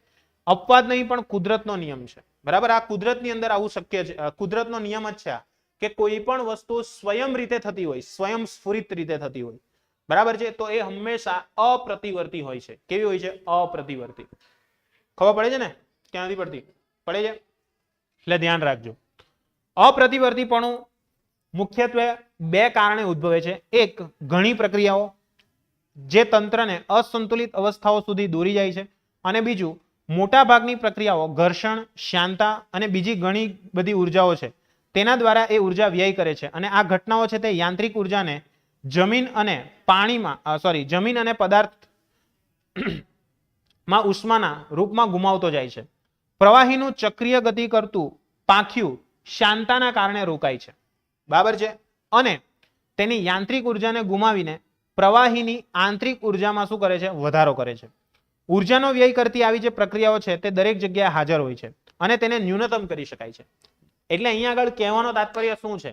અપવાદ નહીં પણ કુદરતનો નિયમ છે. બરાબર? આ કુદરતની અંદર આવું શક્ય છે. કુદરતનો નિયમ જ છે આ, કે કોઈ પણ વસ્તુ સ્વયં રીતે થતી હોય, સ્વયં સ્ફુરિત રીતે થતી હોય, બરાબર છે, તો એ હંમેશા અપ્રતિવર્તી હોય છે. કેવી હોય છે? અપ્રતિવર્તી. ખબર પડે છે ને? ક્યાં નથી પડતી? પડે છે? એટલે ધ્યાન રાખજો. અપ્રતિવર્તીપણું મુખ્યત્વે બે કારણે ઉદ્ભવે છે. એક, ઘણી પ્રક્રિયાઓ જે તંત્રને અસંતુલિત અવસ્થાઓ સુધી દોરી જાય છે, અને બીજું, મોટા ભાગની પ્રક્રિયાઓ ઘર્ષણ, શ્યાનતા અને બીજી ઘણી બધી ઉર્જાઓ છે તેના દ્વારા એ ઉર્જા વ્યય કરે છે, અને આ ઘટનાઓ છે તે યાંત્રિક ઉર્જાને જમીન અને જમીન અને પદાર્થ માં ઉષ્માના રૂપમાં ગુમાવતો જાય છે. પ્રવાહીનું ચક્રીય ગતિ કરતું પાંખિયું શાંતાના કારણે રોકાય છે. બરાબર છે? અને તેની યાંત્રિક ઉર્જાને ગુમાવીને પ્રવાહીની આંતરિક ઉર્જામાં શું કરે છે? વધારો કરે છે. ઉર્જાનો વ્યય કરતી આવી જે પ્રક્રિયાઓ છે તે દરેક જગ્યાએ હાજર હોય છે અને તેને ન્યૂનતમ કરી શકાય છે. એટલે અહીંયા આગળ કહેવાનો તાત્પર્ય શું છે?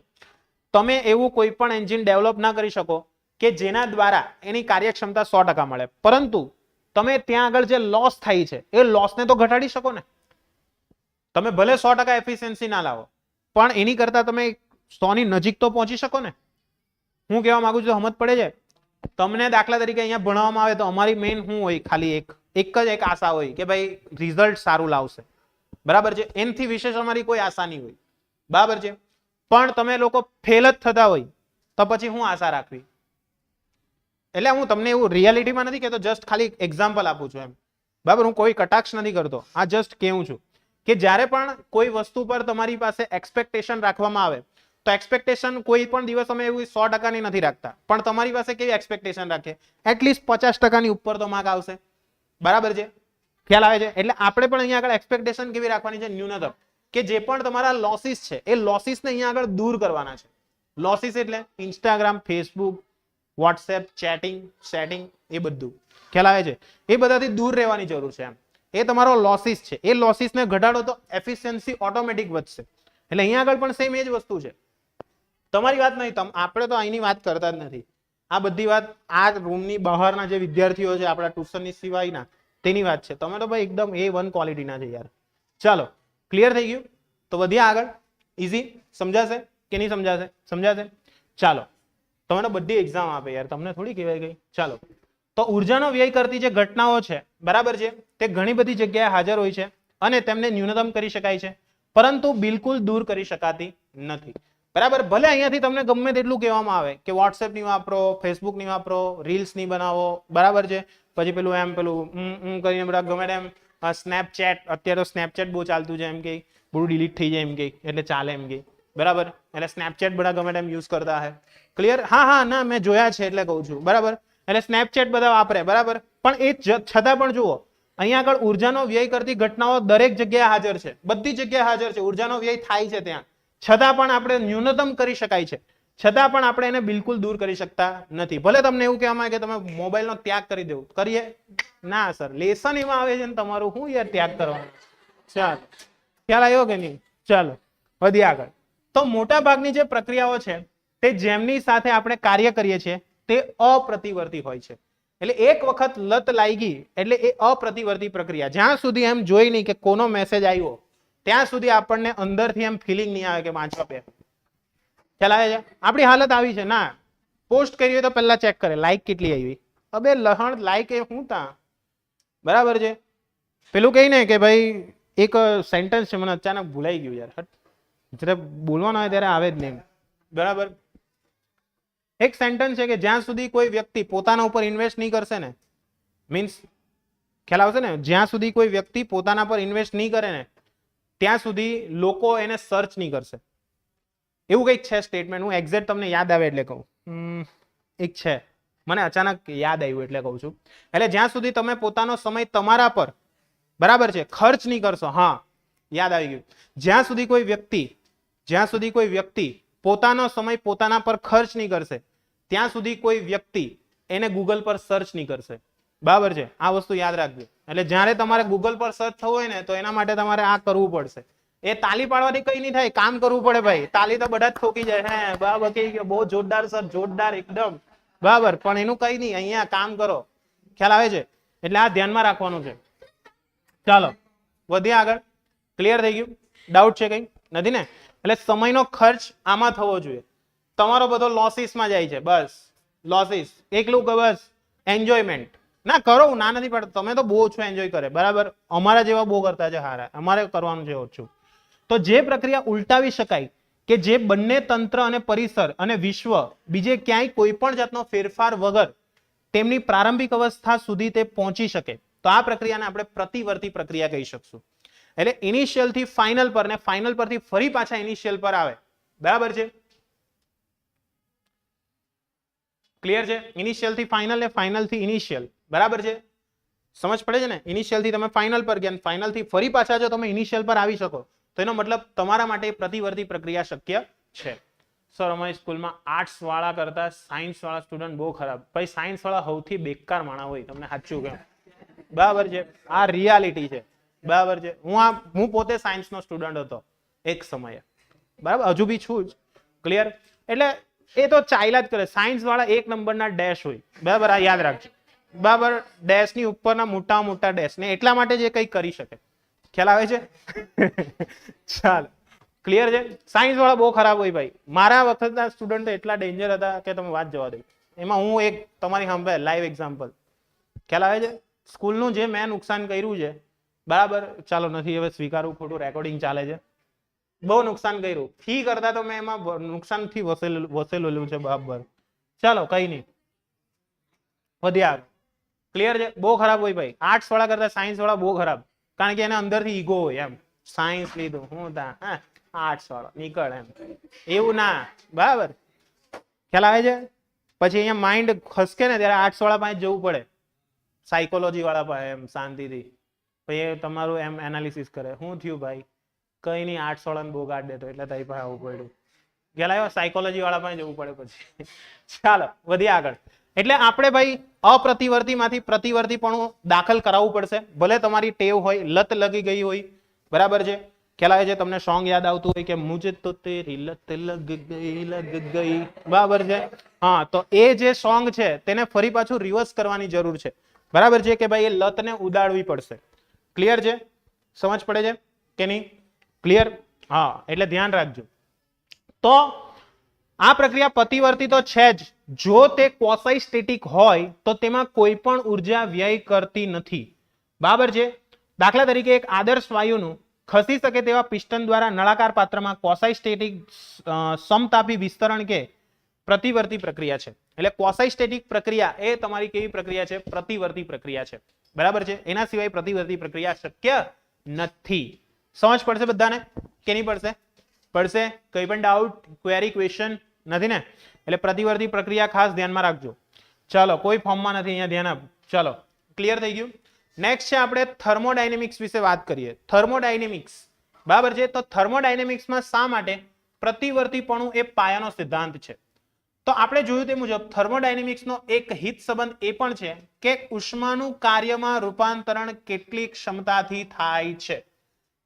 તમે એવું કોઈ પણ એન્જિન ડેવલપ ના કરી શકો કે જેના દ્વારા એની કાર્યક્ષમતા 100% મળે, પરંતુ તમે ત્યાં આગળ જે લોસ થાય છે એ લોસને તો ઘટાડી શકો ને. તમે ભલે 100% એફિશિયન્સી ના લાવો, પણ એની કરતા તમે 100 ની નજીક તો પહોંચી શકો ને. હું કહેવા માંગુ છું, સમજ પડે છે? તમને દાખલા તરીકે અહીંયા ભણવામાં આવે તો અમારી મેઇન શું હોય? ખાલી એક જ આશા હોય કે ભાઈ રિઝલ્ટ સારું લાવશે. બરાબર છે? એનાથી વિશેષ અમારી કોઈ આશા નહીં હોય. બરાબર છે? પણ તમે લોકો ફેલ જ થતા હોય તો પછી હું આશા રાખવી? એટલે હું તમને એવું રિયાલિટીમાં નથી કહેતો, જસ્ટ ખાલી એક્ઝામ્પલ આપું છું એમ. બરાબર? હું કોઈ કટાક્ષ નથી કરતો, આ જસ્ટ કહું છું કે જ્યારે પણ કોઈ વસ્તુ પર તમારી પાસે એક્સપેક્ટેશન રાખવામાં આવે તો એક્સપેક્ટેશન કોઈ પણ દિવસ અમે એવું 100% ની નથી રાખતા, પણ તમારી પાસે કેવી એક્સપેક્ટેશન રાખે? એટલીસ્ટ 50% ની ઉપર તો માર્ક આવશે. બરાબર છે? ખ્યાલ આવે છે? એટલે આપણે પણ અહીંયા આગળ એક્સપેક્ટેશન કેવી રાખવાની છે? ન્યૂનતમ. કે જે પણ તમારા લોસીસ છે એ લોસીસને અહીંયા આગળ દૂર કરવાના છે. લોસીસ એટલે Instagram, Facebook, WhatsApp, chatting, setting, એ બધું. ખ્યાલ આવે છે? એ બધાથી દૂર રહેવાની જરૂર છે એમ. એ તમારો લોસીસ છે. એ લોસીસને ઘટાડો તો એફિશિયન્સી ઓટોમેટિક વધશે. એટલે અહીંયા આગળ પણ સેમ એ જ વસ્તુ છે. તમારી વાત નહીં, આપણે તો અહીંની વાત કરતા જ નથી. આ બધી વાત આ રૂમની બહારના જે વિદ્યાર્થીઓ છે આપણા ટ્યુશનની સિવાયના, તેની વાત છે. તમે તો ભાઈ એકદમ A1 ક્વોલિટીના છે યાર. ચાલો, ક્લિયર થઈ ગયું? તો વધ્યા આગળ. ઇઝી સમજાશે કે નહીં સમજાશે? સમજાશે? ચાલો, તમે તો બધી એક્ઝામ આપે યાર, તમને થોડી કહેવાય ગઈ. ચાલો, તો ઉર્જાનો વ્યય કરતી જે ઘટનાઓ છે, બરાબર છે, તે ઘણી બધી જગ્યાએ હાજર હોય છે અને તેમને ન્યૂનતમ કરી શકાય છે, પરંતુ બિલકુલ દૂર કરી શકાતી નથી. બરાબર? ભલે અહીંયાથી તમને ગમે તેટલું કહેવામાં આવે કે વોટ્સએપ નહીં વાપરો, ફેસબુક નહીં વાપરો, રીલ્સ નહીં બનાવો, બરાબર છે, પછી પેલું કરીને બધા ગમે તેમ સ્નેપચેટ, અત્યારે તો સ્નેપચેટ બહુ ચાલતું છે એમ કે બધું ડિલીટ થઈ જાય એમ કે, એટલે ચાલે એમ કે. બરાબર? એટલે સ્નેપચેટ બધા ગમે તેમ યુઝ કરતા હે. ક્લિયર? હા, ના, મેં જોયા છે એટલે કહું છું. બરાબર? એટલે સ્નેપચેટ બધા વાપરે. બરાબર? પણ એ છતાં પણ જુઓ, અહીંયા આગળ ઉર્જાનો વ્યય કરતી ઘટનાઓ દરેક જગ્યાએ હાજર છે, બધી જગ્યાએ હાજર છે, ઉર્જાનો વ્યય થાય છે ત્યાં, છતાં પણ આપણે ન્યૂનતમ કરી શકાય છે, છતાં પણ આપણે એને બિલકુલ દૂર કરી શકતા નથી. ભલે તમને એવું કહેવામાં આવે કે તમે મોબાઈલનો ત્યાગ કરી દેવું, કરીએ ના સર, લેસન એમાં આવે છે ને તમારું શું યાર ત્યાગ કરવાનું. ચાલો ખ્યાલ આવ્યો કે નહીં? ચાલો વધીએ આગળ. તો મોટા ભાગની જે પ્રક્રિયાઓ છે તે જેમની સાથે આપણે કાર્ય કરીએ છીએ તે અપ્રતિવર્તી હોય છે. એટલે એક વખત લત લાગી એટલે એ અપ્રતિવર્તી પ્રક્રિયા, જ્યાં સુધી એમ જોઈ નહીં કે કોનો મેસેજ આવ્યો ત્યાં સુધી આપણને અંદરથી એમ ફિલિંગ નહીં આવે કે વાંચવા બે. ખ્યાલ આવે છે? આપણી હાલત આવી છે ના, પોસ્ટ કરી હોય તો પહેલા ચેક કરે લાઈક કેટલી આવી. અબે લહણ લાઈક એ હું તા, બરાબર છે? પેલું કઈ ને કે ભાઈ એક સેન્ટેન્સ છે, મને અચાનક ભૂલાઈ ગયું યાર, જ્યારે બોલવાનું હોય ત્યારે આવે જ નહીં, બરાબર? એક સેન્ટેન્સ છે કે જ્યાં સુધી કોઈ વ્યક્તિ પોતાના ઉપર ઇન્વેસ્ટ નહીં કરશે ને, મીન્સ ખ્યાલ આવશે ને, જ્યાં સુધી કોઈ વ્યક્તિ પોતાના પર ઇન્વેસ્ટ નહીં કરે ને ત્યાં સુધી લોકો એને સર્ચ નહીં કરશે. એવું કંઈક છે સ્ટેટમેન્ટ, હું એક્ઝેક્ટ તમને યાદ આવે એટલે કહું. એક છે, મને અચાનક યાદ આવ્યું એટલે કહું છું. એટલે જ્યાં સુધી તમે પોતાનો સમય તમારા પર, બરાબર છે, ખર્ચ નહીં કરશો, હા યાદ આવી ગયું, જ્યાં સુધી કોઈ વ્યક્તિ પોતાનો સમય પોતાના પર ખર્ચ નહીં કરશે ત્યાં સુધી કોઈ વ્યક્તિ એને ગૂગલ પર સર્ચ નહીં કરશે. બરાબર છે? આ વસ્તુ યાદ રાખજો. એટલે જ્યારે તમારે ગૂગલ પર સર્ચ થવું હોય ને તો એના માટે તમારે આ કરવું પડશે. એ તાલી પાડવાથી કઈ નહીં થાય, કામ કરવું પડે ભાઈ. તાલી તો બધા જ ઠોકી જાય, હે બરાબર, કે બહુ જોરદાર સર, જોરદાર એકદમ, બરાબર, પણ એનું કઈ નહીં, અહીંયા કામ કરો. ખ્યાલ આવે છે? એટલે આ ધ્યાનમાં રાખવાનું છે. ચાલો વધીએ આગળ. ક્લિયર થઈ ગયું? ડાઉટ છે કઈ? નથી ને? એટલે સમયનો ખર્ચ આમાં થવો જોઈએ. તમારો બધો લોસીસમાં જાય છે, બસ લોસીસ. એકલું કે બસ એન્જોયમેન્ટ ના કરો, ના નથી પડતો, તમે તો બહુ ઓછું એન્જોય કરે, બરાબર? અમારા જેવા બહુ કરતા છે હારા, અમારે કરવાનું છે ઓછું. તો જે પ્રક્રિયા ઉલટાવી શકાય કે જે બંને તંત્ર અને પરિસર અને વિશ્વ બીજે ક્યાંય કોઈ પણ જાતનો ફેરફાર વગર તેમની પ્રારંભિક અવસ્થા સુધી તે પહોંચી શકે, તો આ પ્રક્રિયાને આપણે પ્રતિવર્તી પ્રક્રિયા કહી શકશું. એટલે ઇનિશિયલ થી ફાઇનલ પર ને ફાઇનલ પરથી ફરી પાછા ઇનિશિયલ પર આવે, બરાબર છે? ક્લિયર છે? ઇનિશિયલ થી ફાઇનલ ને ફાઇનલ થી ઇનિશિયલ, બરાબર છે? સમજ પડે છે ને? ઇનિશિયલ થી તમે ફાઇનલ પર ગયા, ફાઇનલ થી ફરી પાછા જો તમે ઇનિશિયલ પર આવી શકો તો એનો મતલબ તમારા માટે પ્રતિવર્તી પ્રક્રિયા શક્ય છે. સર અમારી સ્કૂલમાં આર્ટ્સ વાળા કરતા સાયન્સ વાળા સ્ટુડન્ટ બહુ ખરાબ. ભાઈ સાયન્સ વાળા સૌથી બેકાર માણસ હોય, તમને સાચું કહું, બરાબર છે? આ રિયાલિટી છે, બરાબર છે? હું પોતે સાયન્સ નો સ્ટુડન્ટ હતો એક સમયે, બરાબર, હજુ બી છું જ. ક્લિયર? એટલે એ તો ચાલ્યા જ કરે. સાયન્સ વાળા એક નંબરના ડેશ હોય, બરાબર? આ યાદ રાખજો, બરાબર? ડેશ ની ઉપરના મોટા મોટા ડેશ ને એટલા માટે જે કંઈ કરી શકે. ખ્યાલ આવે છે? ચાલો ક્લિયર છે? સાયન્સ વાળા બહુ ખરાબ હોય ભાઈ. મારા વખતના સ્ટુડન્ટ એટલા ડેન્જર હતા કે તમે વાત જવા દો. એમાં હું એક તમારી સામે લાઈવ એક્ઝામ્પલ. ખ્યાલ આવે છે? સ્કૂલનું જે મેં નુકસાન કર્યું છે, બરાબર, ચાલો નથી હવે સ્વીકારવું, ખોટું રેકોર્ડિંગ ચાલે છે, બહુ નુકસાન કર્યું. ફી કરતા તો મેં એમાં નુકસાનથી વસેલેલું છે, બરાબર. ચાલો કઈ નહીં, વધ્યા. ક્લિયર છે? બહુ ખરાબ હોય ભાઈ. આર્ટ્સ વાળા કરતા સાયન્સ વાળા બહુ ખરાબ, કારણ કે એને અંદરથી ઈગો હોય એમ. સાયન્સ લીધું હું તા, આર્ટ્સ વાળો નીકળ એમ, એવું ના, બરાબર? ખ્યાલ આવે છે? પછી અહીંયા માઇન્ડ ખસકે ને ત્યારે આર્ટ્સ વાળા પાસે જવું પડે, સાયકોલોજી વાળા પાસે, એમ શાંતિથી. પછી એ તમારું એમ એનાલિસિસ કરે, શું થયું ભાઈ? કઈ નહીં, આર્ટ્સ વાળાને બહુ ગાઢ દેતો એટલે તારી પાસે આવવું પડ્યું. ખ્યાલ આવ્યો? સાયકોલોજી વાળા પાસે જવું પડે પછી. ચાલો વધીએ આગળ. એટલે આપણે ભાઈ અપ્રતિવર્તીમાંથી પ્રતિવર્તીપણું દાખલ કરાવવું પડશે. ભલે તમારી ટેવ હોય, લત લગી ગઈ હોય, બરાબર છે? ખ્યાલ આવે છે? તમને સોંગ યાદ આવતું હોય કે મુझे तो तेरी लत लग गई, બરાબર છે? હા, તો એ જે સોંગ છે તેને ફરી પાછું રિવર્સ કરવાની જરૂર છે, બરાબર છે? કે ભાઈ એ લતને ઉડાડવી પડશે. ક્લિયર છે? સમજ પડે છે કે નહીં? ક્લિયર? હા, એટલે ધ્યાન રાખજો. તો આ પ્રક્રિયા પ્રતિવર્તી તો છે જ. જો તે ક્વોસાઈ સ્ટેટિક હોય તો તેમાં કોઈ પણ ઉર્જા વ્યય કરતી નથી, બરાબર છે? દાખલા તરીકે એક આદર્શ વાયુનું ખસી શકે તેવા પિસ્ટન દ્વારા નળાકાર પાત્રમાં ક્વોસાઈ સ્ટેટિક સમતાપી વિસ્તરણ કે પ્રતિવર્તી પ્રક્રિયા છે. એટલે ક્વોસાઈ સ્ટેટિક પ્રક્રિયા એ તમારી કેવી પ્રક્રિયા છે? પ્રતિવર્તી પ્રક્રિયા છે, બરાબર છે? એના સિવાય પ્રતિવર્તી પ્રક્રિયા શક્ય નથી. સમજ પડશે બધાને કે નહીં પડશે? પડશે. કઈ પણ ડાઉટ, ક્વેરી, ક્વેશ્ચન નથી ને? એટલે પ્રતિવર્તી પ્રક્રિયા ખાસ ધ્યાનમાં રાખજો. ચાલો કોઈ ફોર્મમાં નથી, અહીંયા ધ્યાન આપ. ચાલો ક્લિયર થઈ ગયું? નેક્સ્ટ છે આપણે થર્મોડાયનેમિક્સ વિશે વાત કરીએ. થર્મોડાયનેમિક્સ બરાબર છે. તો થર્મોડાયનેમિક્સમાં શા માટે પ્રતિવર્તીપણું એ પાયાનો સિદ્ધાંત છે. તો આપણે જોયું તે મુજબ થર્મોડાયનેમિક્સનો એક હિત સંબંધ એ પણ છે કે ઉષ્માનું કાર્યમાં રૂપાંતરણ કેટલી ક્ષમતાથી થાય છે.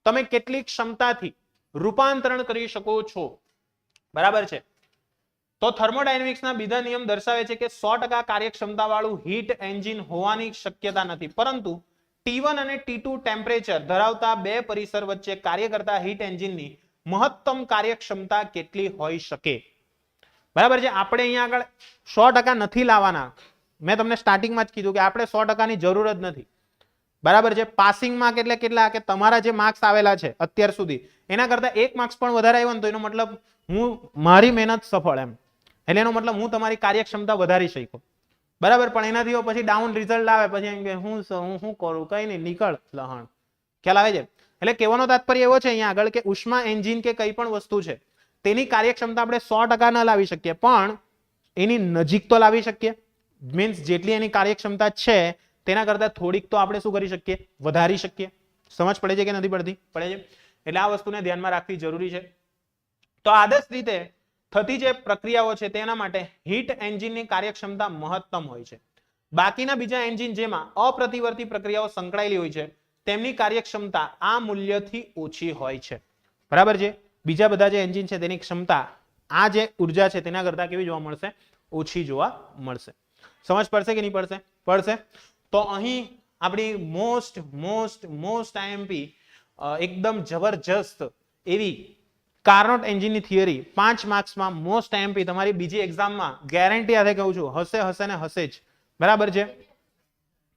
તમે કેટલી ક્ષમતાથી રૂપાંતરણ કરી શકો છો. બરાબર છે. તો થર્મોડાયનેમિક્સના બીજા નિયમ દર્શાવે છે કે 100% કાર્યક્ષમતા વાળું હીટ એન્જિન હોવાની શક્યતા નથી, પરંતુ T1 અને T2 ટેમ્પરેચર ધરાવતા બે પરિસર વચ્ચે કાર્ય કરતા હીટ એન્જિનની મહત્તમ કાર્યક્ષમતા કેટલી હોઈ શકે. બરાબર છે. આપણે અહીંયા આગળ 100% નથી લાવવાના. મેં તમને સ્ટાર્ટિંગમાં જ કીધું કે આપણે 100%ની જરૂર જ નથી. બરાબર છે. પાસિંગ માર્ક એટલે કેટલા કે તમારા જે માર્ક્સ આવેલા છે અત્યાર સુધી એના કરતા 1 માર્ક્સ પણ વધારે આવ્યો ને તો એનો મતલબ હું મારી મહેનત સફળ એમ. એટલે એનો મતલબ હું તમારી કાર્યક્ષમતા વધારી શક્યો. બરાબર. પણ એનાથી પછી ડાઉન રિઝલ્ટ આવે પછી એમ કે હું શું કરું, કઈ નહીં, નીકળ લહણ. ખ્યાલ આવે છે. એટલે કહેવાનો તાત્પર્ય એવો છે અહીંયા આગળ કે ઉષ્મા એન્જિન કે કઈ પણ વસ્તુ છે તેની કાર્યક્ષમતા આપણે 100% ન લાવી શકીએ, પણ એની નજીક તો લાવી શકીએ. મીન્સ જેટલી એની કાર્યક્ષમતા છે તેના કરતા થોડીક તો આપણે શું કરી શકીએ, વધારી શકીએ. સમજ પડે છે કે નથી પડતી? પડે છે. એટલે આ વસ્તુને ધ્યાનમાં રાખવી જરૂરી છે. તો આદર્શ રીતે થતી જે પ્રક્રિયાઓ છે તેના માટે હીટ એન્જિનની કાર્યક્ષમતા મહત્તમ હોય છે. બાકીના બીજા એન્જિન જેમાં અપ્રતિવર્તી પ્રક્રિયાઓ સંકળાયેલી હોય છે તેમની કાર્યક્ષમતા આ મૂલ્યથી ઓછી હોય છે. બરાબર છે. બીજા બધા જે એન્જિન છે તેની ક્ષમતા આ જે ઉર્જા છે તેના કરતા કેવી જોવા મળશે, ઓછી જોવા મળશે. સમજ પડશે કે નહીં પડશે? પડશે. તો અહીં આપણી મોસ્ટ આઈએમપી એકદમ જબરજસ્ત એવી કાર્નોટ એન્જિનની થિયરી 5 માર્ક્સમાં મોસ્ટ આઈએમપી તમારી બીજી એક્ઝામમાં ગેરંટી સાથે કહું છું હશે ને હશે જ. બરાબર છે.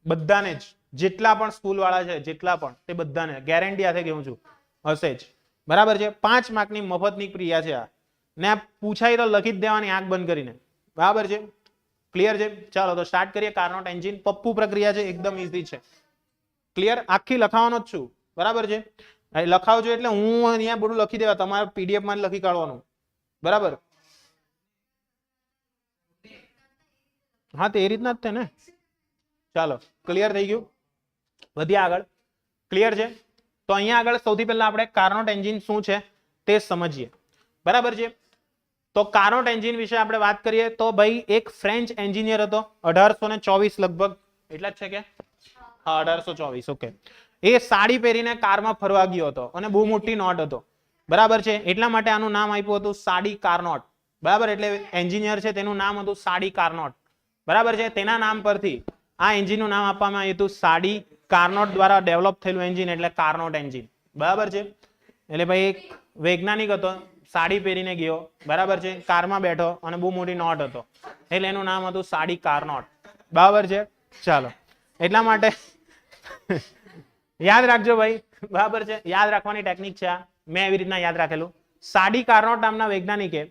બધાને જ, જેટલા પણ સ્કૂલ વાળા છે જેટલા પણ, તે બધાને ગેરંટી સાથે કહું છું હશે જ. બરાબર છે. 5 માર્કની મફતની ક્રિયા છે આ, ને આ પૂછાય તો લખી જ દેવાની આંખ બંધ કરીને. બરાબર છે. ક્લિયર છે. ચાલો તો સ્ટાર્ટ કરીએ. કાર્નોટ એન્જિન પપ્પુ પ્રક્રિયા છે, એકદમ ઈઝી છે. ક્લિયર. આખી લખાવાનો જ છું. બરાબર છે. લખાવજો એટલે હું અહીંયા બધું લખી દેવા, તમારે પીડીએફ માં લખી કાઢવાનું. બરાબર. હા તો એ રીતના જ છે ને. ચાલો ક્લિયર થઈ ગયું. વધીએ આગળ. ક્લિયર છે. તો અહીંયા આગળ સૌથી પહેલા આપણે કાર્નોટ એન્જિન શું છે તે સમજીએ. બરાબર છે. તો કાર્નોટ એન્જિન વિશે આપણે વાત કરીએ તો ભાઈ એક ફ્રેન્ચ એન્જિનિયર હતો 1824 લગભગ, એટલા જ છે કે હા 1824. ઓકે. એ સાડી પહેરીને કારમાં ફરવા ગયો હતો અને બહુ મોટી નોટ હતો. બરાબર છે. એટલા માટે આનું નામ આપ્યું હતું સાડી કાર્નોટ. બરાબર. એટલે એન્જિનિયર છે તેનું નામ હતું સાડી કાર્નોટ. બરાબર છે. તેના નામ પરથી આ એન્જિનનું નામ આપવામાં આવ્યું હતું સાડી કાર્નોટ દ્વારા ડેવલપ થયેલું એન્જિન એટલે કાર્નોટ એન્જિન. બરાબર છે. એટલે ભાઈ એક વૈજ્ઞાનિક હતો, સાડી પહેરીને ગયો. બરાબર છે. કારમાં બેઠો અને બહુ મોટી નોટ હતો એટલે એનું નામ હતું સાડી કાર્નોટ. બરાબર છે. ચાલો એટલા માટે યાદ રાખજો ભાઈ. બરાબર છે. યાદ રાખવાની ટેકનિક છે આ. મેં એવી રીતના યાદ રાખેલું. સાડી કાર્નોટ નામના વૈજ્ઞાનિકે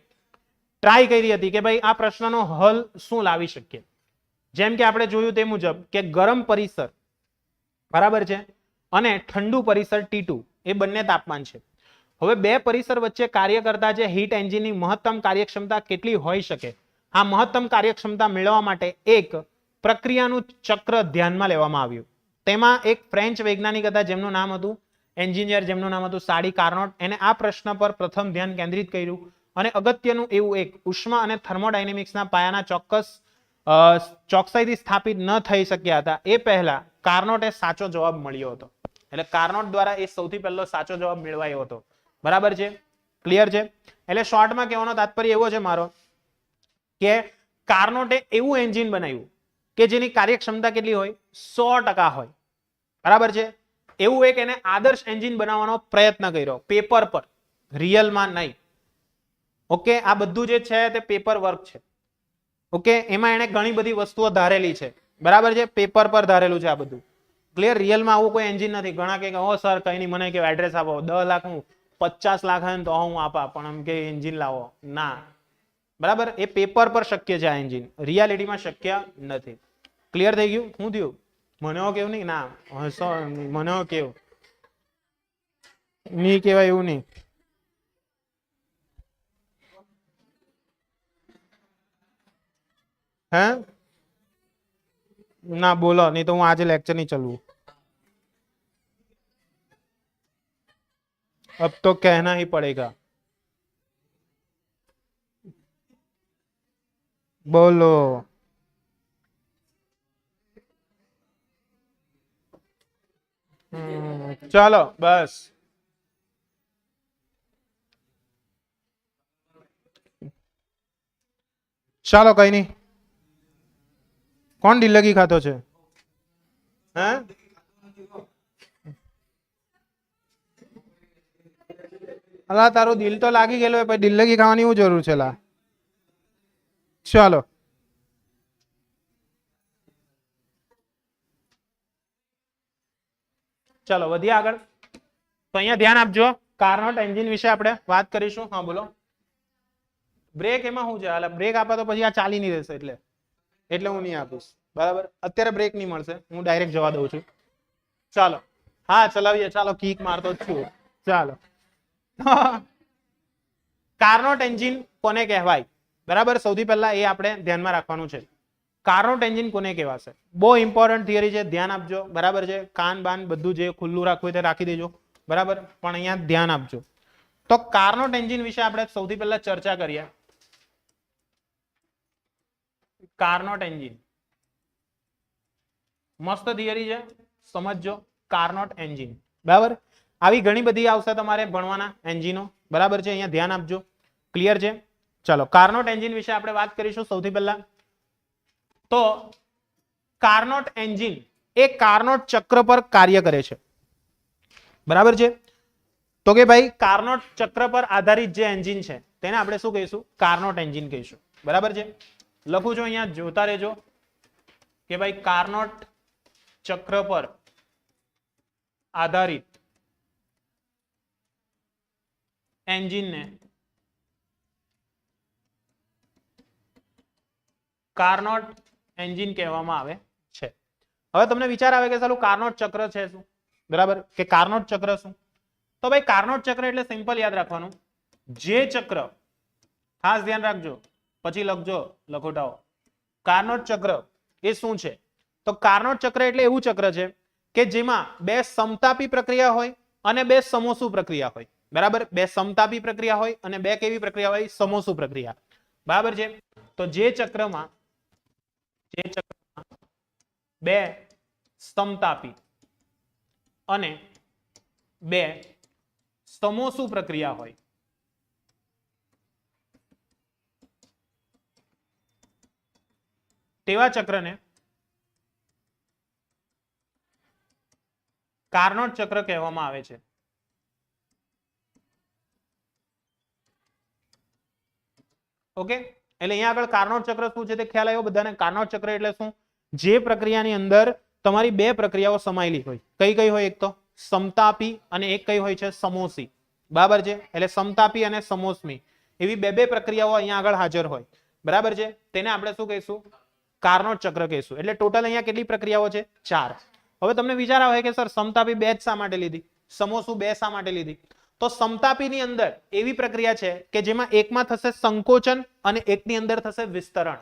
ટ્રાય કરી હતી કે ભાઈ આ પ્રશ્નનો હલ શું લાવી શકીએ. જેમ કે આપણે જોયું તે મુજબ કે ગરમ પરિસર બરાબર છે અને ઠંડુ પરિસર T2 એ બંને તાપમાન છે. હવે બે પરિસર વચ્ચે કાર્ય કરતા જે હીટ એન્જિનની મહત્તમ કાર્યક્ષમતા કેટલી હોઈ શકે, આ મહત્તમ કાર્યક્ષમતા મેળવવા માટે એક પ્રક્રિયાનું ચક્ર ધ્યાનમાં લેવામાં આવ્યું. તેમાં એક ફ્રેન્ચ વૈજ્ઞાનિક હતા જેમનું નામ હતું એન્જિનિયર, જેમનું નામ હતું સાડી કાર્નોટ. એને આ પ્રશ્ન પર પ્રથમ ધ્યાન કેન્દ્રિત કર્યું અને અગત્યનું એવું એક ઉષ્મા અને થર્મોડાયનેમિક્સના પાયાના ચોકસાઈથી સ્થાપિત ન થઈ શક્યા હતા એ પહેલા કાર્નોટે સાચો જવાબ મળ્યો હતો. એટલે કાર્નોટ દ્વારા એ સૌથી પહેલો સાચો જવાબ મેળવાયો હતો. બરાબર છે. ક્લિયર છે. એટલે શોર્ટમાં કહેવાનો તાત્પર્ય એવો છે મારો કે કાર્નોટે એવું એન્જિન બનાવ્યું કે જેની કાર્યક્ષમતા કેટલી હોય, 100% હોય. બરાબર છે. એવું એક એને આદર્શ એન્જિન બનાવવાનો પ્રયત્ન કર્યો પેપર પર, રિયલમાં નહીં. ઓકે. આ બધું જે છે તે પેપર વર્ક છે. ઓકે. એમાં એને ઘણી બધી વસ્તુઓ ધારેલી છે. બરાબર છે. પેપર પર ધારેલું છે આ બધું. ક્લિયર. રિયલમાં આવું કોઈ એન્જિન નથી. ઘણા કે ઓ સર કઈ નહીં, મને કે એડ્રેસ આપો, 10 લાખ હું 50 લાખ આવે તો હું આપા, પણ એમ કે એન્જિન લાવો ના. બરાબર. એ પેપર પર શક્ય છે આ એન્જિન, રિયાલિટીમાં શક્ય નથી. ક્લિયર થઈ ગયું? શું થયું? મને કેવું નહીં ના, મને કેવું નહીં કેવાય એવું નહીં. હે ના બોલો, નહીં તો હું આજે લેક્ચર નહીં ચલવું. अब तो कहना ही पड़ेगा। बोलो। चलो बस। ચાલો કઈ નહીં. કોણ ડિલ્લગી ખાતો છે? હે અલા તારું દિલ તો લાગી ગયેલું હોય, પછી ડિલ્લગી ખાવાની શું જરૂર છે લા? ચાલો ચાલો વધીએ આગળ. તો અહીંયા ધ્યાન આપજો, કાર્નોટ એન્જિન વિશે આપણે વાત કરીશું. હા બોલો. બ્રેક એમાં શું છે? હાલ બ્રેક આપે તો પછી આ ચાલી નહીં રહેશે, એટલે હું નહીં આપીશ. બરાબર, અત્યારે બ્રેક નહીં મળશે, હું ડાયરેક્ટ જવા દઉં છું. ચાલો હા ચલાવીએ. ચાલો કીક મારતો જ છું. ચાલો કાર્નોટ એન્જિન કોને કહેવાય? બરાબર, સૌથી પહેલા એ આપણે ધ્યાનમાં રાખવાનું છે. કાર્નોટ એન્જિન કોને કહેવાશે? બહુ ઇમ્પોર્ટન્ટ થિયરી છે, ધ્યાન આપજો. બરાબર છે, કાન બાન બધું જે ખુલ્લું રાખવું હોય તે રાખી દેજો. બરાબર, પણ અહીંયા ધ્યાન આપજો. તો કાર્નોટ એન્જિન વિશે આપણે સૌથી પહેલા ચર્ચા કરીએ. કાર્નોટ એન્જિન મસ્ત થિયરી છે, સમજજો. કાર્નોટ એન્જિન બરાબર, આવી ઘણી બધી આવશે તમારે ભણવાના એન્જિનો. બરાબર છે, અહીંયા ધ્યાન આપજો. ક્લિયર છે? ચાલો કાર્નોટ એન્જિન વિશે આપણે વાત કરીશું સૌથી પહેલા. તો કાર્નોટ એન્જિન એ કાર્નોટ ચક્ર પર કાર્ય કરે છે. બરાબર છે, તો કે ભાઈ કાર્નોટ ચક્ર પર આધારિત જે એન્જિન છે તેને આપણે શું કહીશું? કાર્નોટ એન્જિન કહીશું. બરાબર છે, લખું છું અહીંયા, જોતા રહેજો કે ભાઈ કાર્નોટ ચક્ર પર આધારિત એન્જિનને કાર્નોટ એન્જિન કહેવામાં આવે છે. હવે તમને વિચાર આવે કે ચાલો કાર્નોટ ચક્ર છે શું? બરાબર, કે કાર્નોટ ચક્ર શું? તો ભાઈ કાર્નોટ ચક્ર એટલે સિમ્પલ યાદ રાખવાનું, જે ચક્ર, ખાસ ધ્યાન રાખજો, પછી લખજો લખોટાઓ. કાર્નોટ ચક્ર એ શું છે? તો કાર્નોટ ચક્ર એટલે એવું ચક્ર છે કે જેમાં બે સમતાપી પ્રક્રિયા હોય અને બે સમોસુ પ્રક્રિયા હોય. બરાબર, બે સમતાપી પ્રક્રિયા હોય અને બે કેવી પ્રક્રિયા હોય? સમોસુ પ્રક્રિયા. બરાબર છે, તો જે ચક્રમાં બે સમતાપી અને બે સમોસુ પ્રક્રિયા હોય તેવા ચક્રને કાર્નોટ ચક્ર કહેવામાં આવે છે. ઓકે, એટલે અહીંયા આગળ કાર્નોટ ચક્ર શું છે તે ખ્યાલ આવ્યો બધાને? કાર્નોટ ચક્ર એટલે શું? જે પ્રક્રિયાની અંદર તમારી બે પ્રક્રિયાઓ સમાયેલી હોય. કઈ કઈ હોય? એક તો સમતાપી અને એક કઈ હોય છે? સમોસી. બરાબર છે, એટલે સમતાપી અને સમોસ્મી એવી બે બે પ્રક્રિયાઓ અહીંયા આગળ હાજર હોય. બરાબર છે, તેને આપણે શું કહીશું? કાર્નોટ ચક્ર કહીશું. એટલે ટોટલ અહીંયા કેટલી પ્રક્રિયાઓ છે? 4. હવે તમને વિચાર આવે કે સર સમતાપી 2 જ શા માટે લીધી, સમોસુ 2 શા માટે લીધી? તો સમતાપીની અંદર એવી પ્રક્રિયા છે કે જેમાં એકમાં થશે સંકોચન અને એકની અંદર થશે વિસ્તરણ.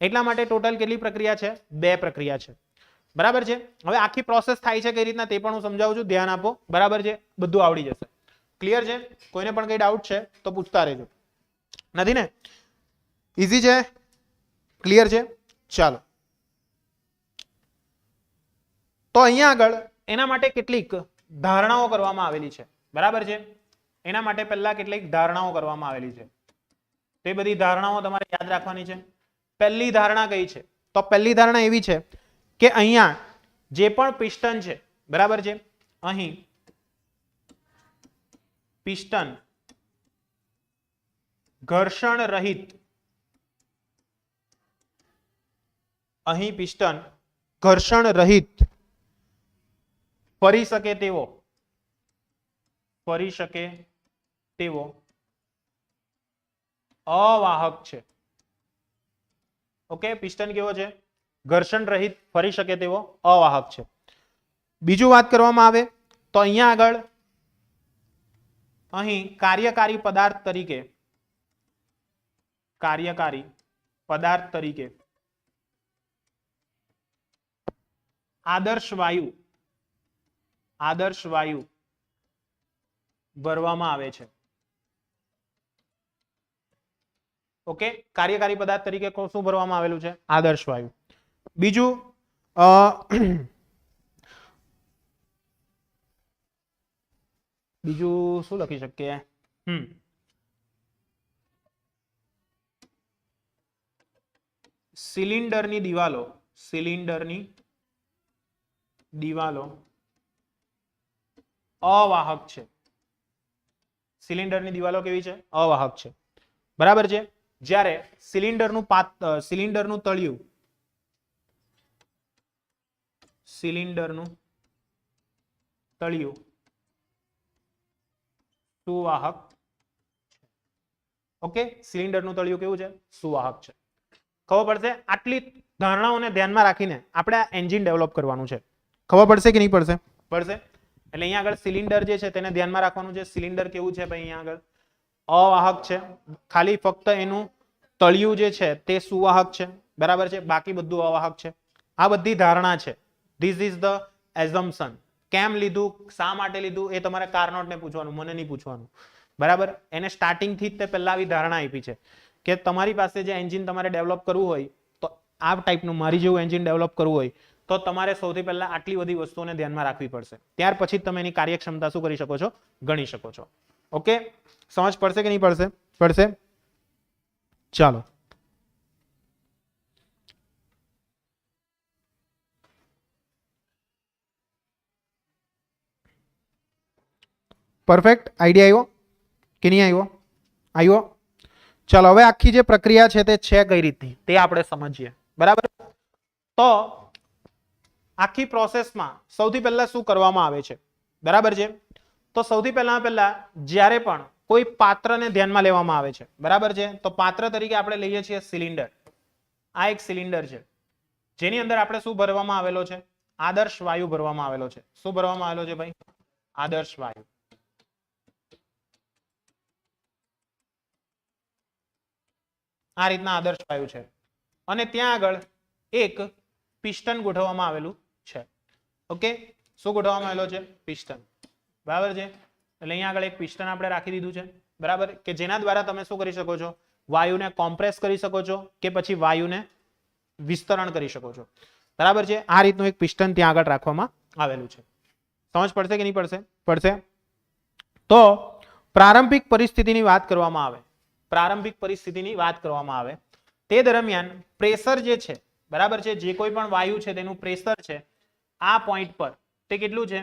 એટલા માટે ટોટલ કેટલી પ્રક્રિયા છે? 2 પ્રક્રિયા છે. બરાબર છે, હવે આખી પ્રોસેસ થાય છે કઈ રીતના તે પણ હું સમજાવું છું, ધ્યાન આપો. બરાબર છે, બધું આવડી જશે. ક્લિયર છે? કોઈને પણ કઈ ડાઉટ છે તો પૂછતા રહેજો. નથી ને? ઈઝી છે? ક્લિયર છે? ચાલો, તો અહીંયા આગળ એના માટે કેટલીક ધારણાઓ કરવામાં આવેલી છે. બરાબર છે, એના માટે પહેલા કેટલીક ધારણાઓ કરવામાં આવેલી છે. તે બધી ધારણાઓ તમારે યાદ રાખવાની છે. પહેલી ધારણા કઈ છે? તો પહેલી ધારણા એવી છે કે અહીંયા જે પણ પિસ્ટન છે, બરાબર છે, અહીં પિસ્ટન ઘર્ષણ રહિત, અહીં પિસ્ટન ઘર્ષણ રહિત ફરી શકે તેવો અવાહક છે. ઓકે, પિસ્ટન કેવો છે? ઘર્ષણ રહિત ફરી શકે તેવો અવાહક છે. બીજું વાત કરવામાં આવે તો અહીંયા આગળ અહીં કાર્યકારી પદાર્થ તરીકે આદર્શ વાયુ ભરવામાં આવે છે. ઓકે, કાર્યકારી પદાર્થ તરીકે શું ભરવામાં આવેલું છે? આદર્શ વાયુ. બીજું બીજું શું લખી શકીએ? સિલિન્ડરની દિવાલો અવાહક છે. સિલિન્ડરની દિવાલો કેવી છે? અવાહક છે. બરાબર છે. જ્યારે સિલિન્ડરનું તળિયું સુવાહક. ઓકે, સિલિન્ડરનું તળિયું કેવું છે? સુવાહક છે. ખબર પડશે? આટલી ધારણાઓને ધ્યાનમાં રાખીને આપણે આ એન્જિન ડેવલપ કરવાનું છે. ખબર પડશે કે નહીં પડશે? પડશે. એટલે અહીંયા આગળ સિલિન્ડર જે છે તેને ધ્યાનમાં રાખવાનું છે. સિલિન્ડર કેવું છે ભાઈ? અહીંયા આગળ અવાહક છે. ખાલી ફક્ત એનું તળિયું જે છે તે સુવાહક છે. બરાબર છે. બાકી બધું અવાહક છે. આ બધી ધારણા છે. This is the assumption. કેમ લીધું, શા માટે લીધું એ તમારે કાર્નોટને પૂછવાનું, મને નહીં પૂછવાનું. બરાબર. એને સ્ટાર્ટિંગ થી જ તે પહેલા આવી ધારણા આપી છે કે તમારી પાસે જે એન્જિન તમારે ડેવલપ કરવું હોય તો આ ટાઈપનું મારી જેવું એન્જિન ડેવલપ કરવું હોય તો તમારે સૌથી પહેલા આટલી બધી વસ્તુઓને ધ્યાનમાં રાખવી પડશે. ત્યાર પછી તમે એની કાર્યક્ષમતા શું કરી શકો છો? ગણી શકો છો. ઓકે, સમજ પડશે કે નહીં પડશે? પડશે. ચાલો, પરફેક્ટ આઈડિયા આવ્યો કે નહીં આવ્યો? આવ્યો. ચાલો, હવે આખી જે પ્રક્રિયા છે તે છે કઈ રીતની તે આપણે સમજીએ. બરાબર. તો આખી પ્રોસેસમાં સૌથી પહેલા શું કરવામાં આવે છે? બરાબર છે. તો સૌથી પહેલા જ્યારે પણ કોઈ પાત્રને ધ્યાનમાં લેવામાં આવે છે, બરાબર છે, તો પાત્ર તરીકે આપણે લઈએ છીએ સિલિન્ડર. આ એક સિલિન્ડર છે જેની અંદર આપણે શું ભરવામાં આવેલો છે? આદર્શ વાયુ ભરવામાં આવેલો છે. શું ભરવામાં આવેલો છે ભાઈ? આદર્શ વાયુ. આ રીતના આદર્શ વાયુ છે અને ત્યાં આગળ એક પિસ્ટન ગોઠવવામાં આવેલું છે. ઓકે, શું ગોઠવવામાં આવેલો છે? પિસ્ટન. બરાબર છે. એટલે અહીંયા આગળ એક પિસ્ટન આપણે રાખી દીધું છે. બરાબર, કે જેના દ્વારા તમે શું કરી શકો છો? વાયુને કોમ્પ્રેસ કરી શકો છો કે પછી વાયુને વિસ્તરણ કરી શકો છો. બરાબર છે. આ રીતનું એક પિસ્ટન ત્યાં આગળ રાખવામાં આવેલું છે. સમજ પડશે કે નહીં પડશે? પડશે. તો પ્રારંભિક પરિસ્થિતિની વાત કરવામાં આવે, તે દરમિયાન પ્રેશર જે છે, બરાબર છે, જે કોઈ પણ વાયુ છે તેનું પ્રેશર છે આ પોઈન્ટ પર તે કેટલું છે?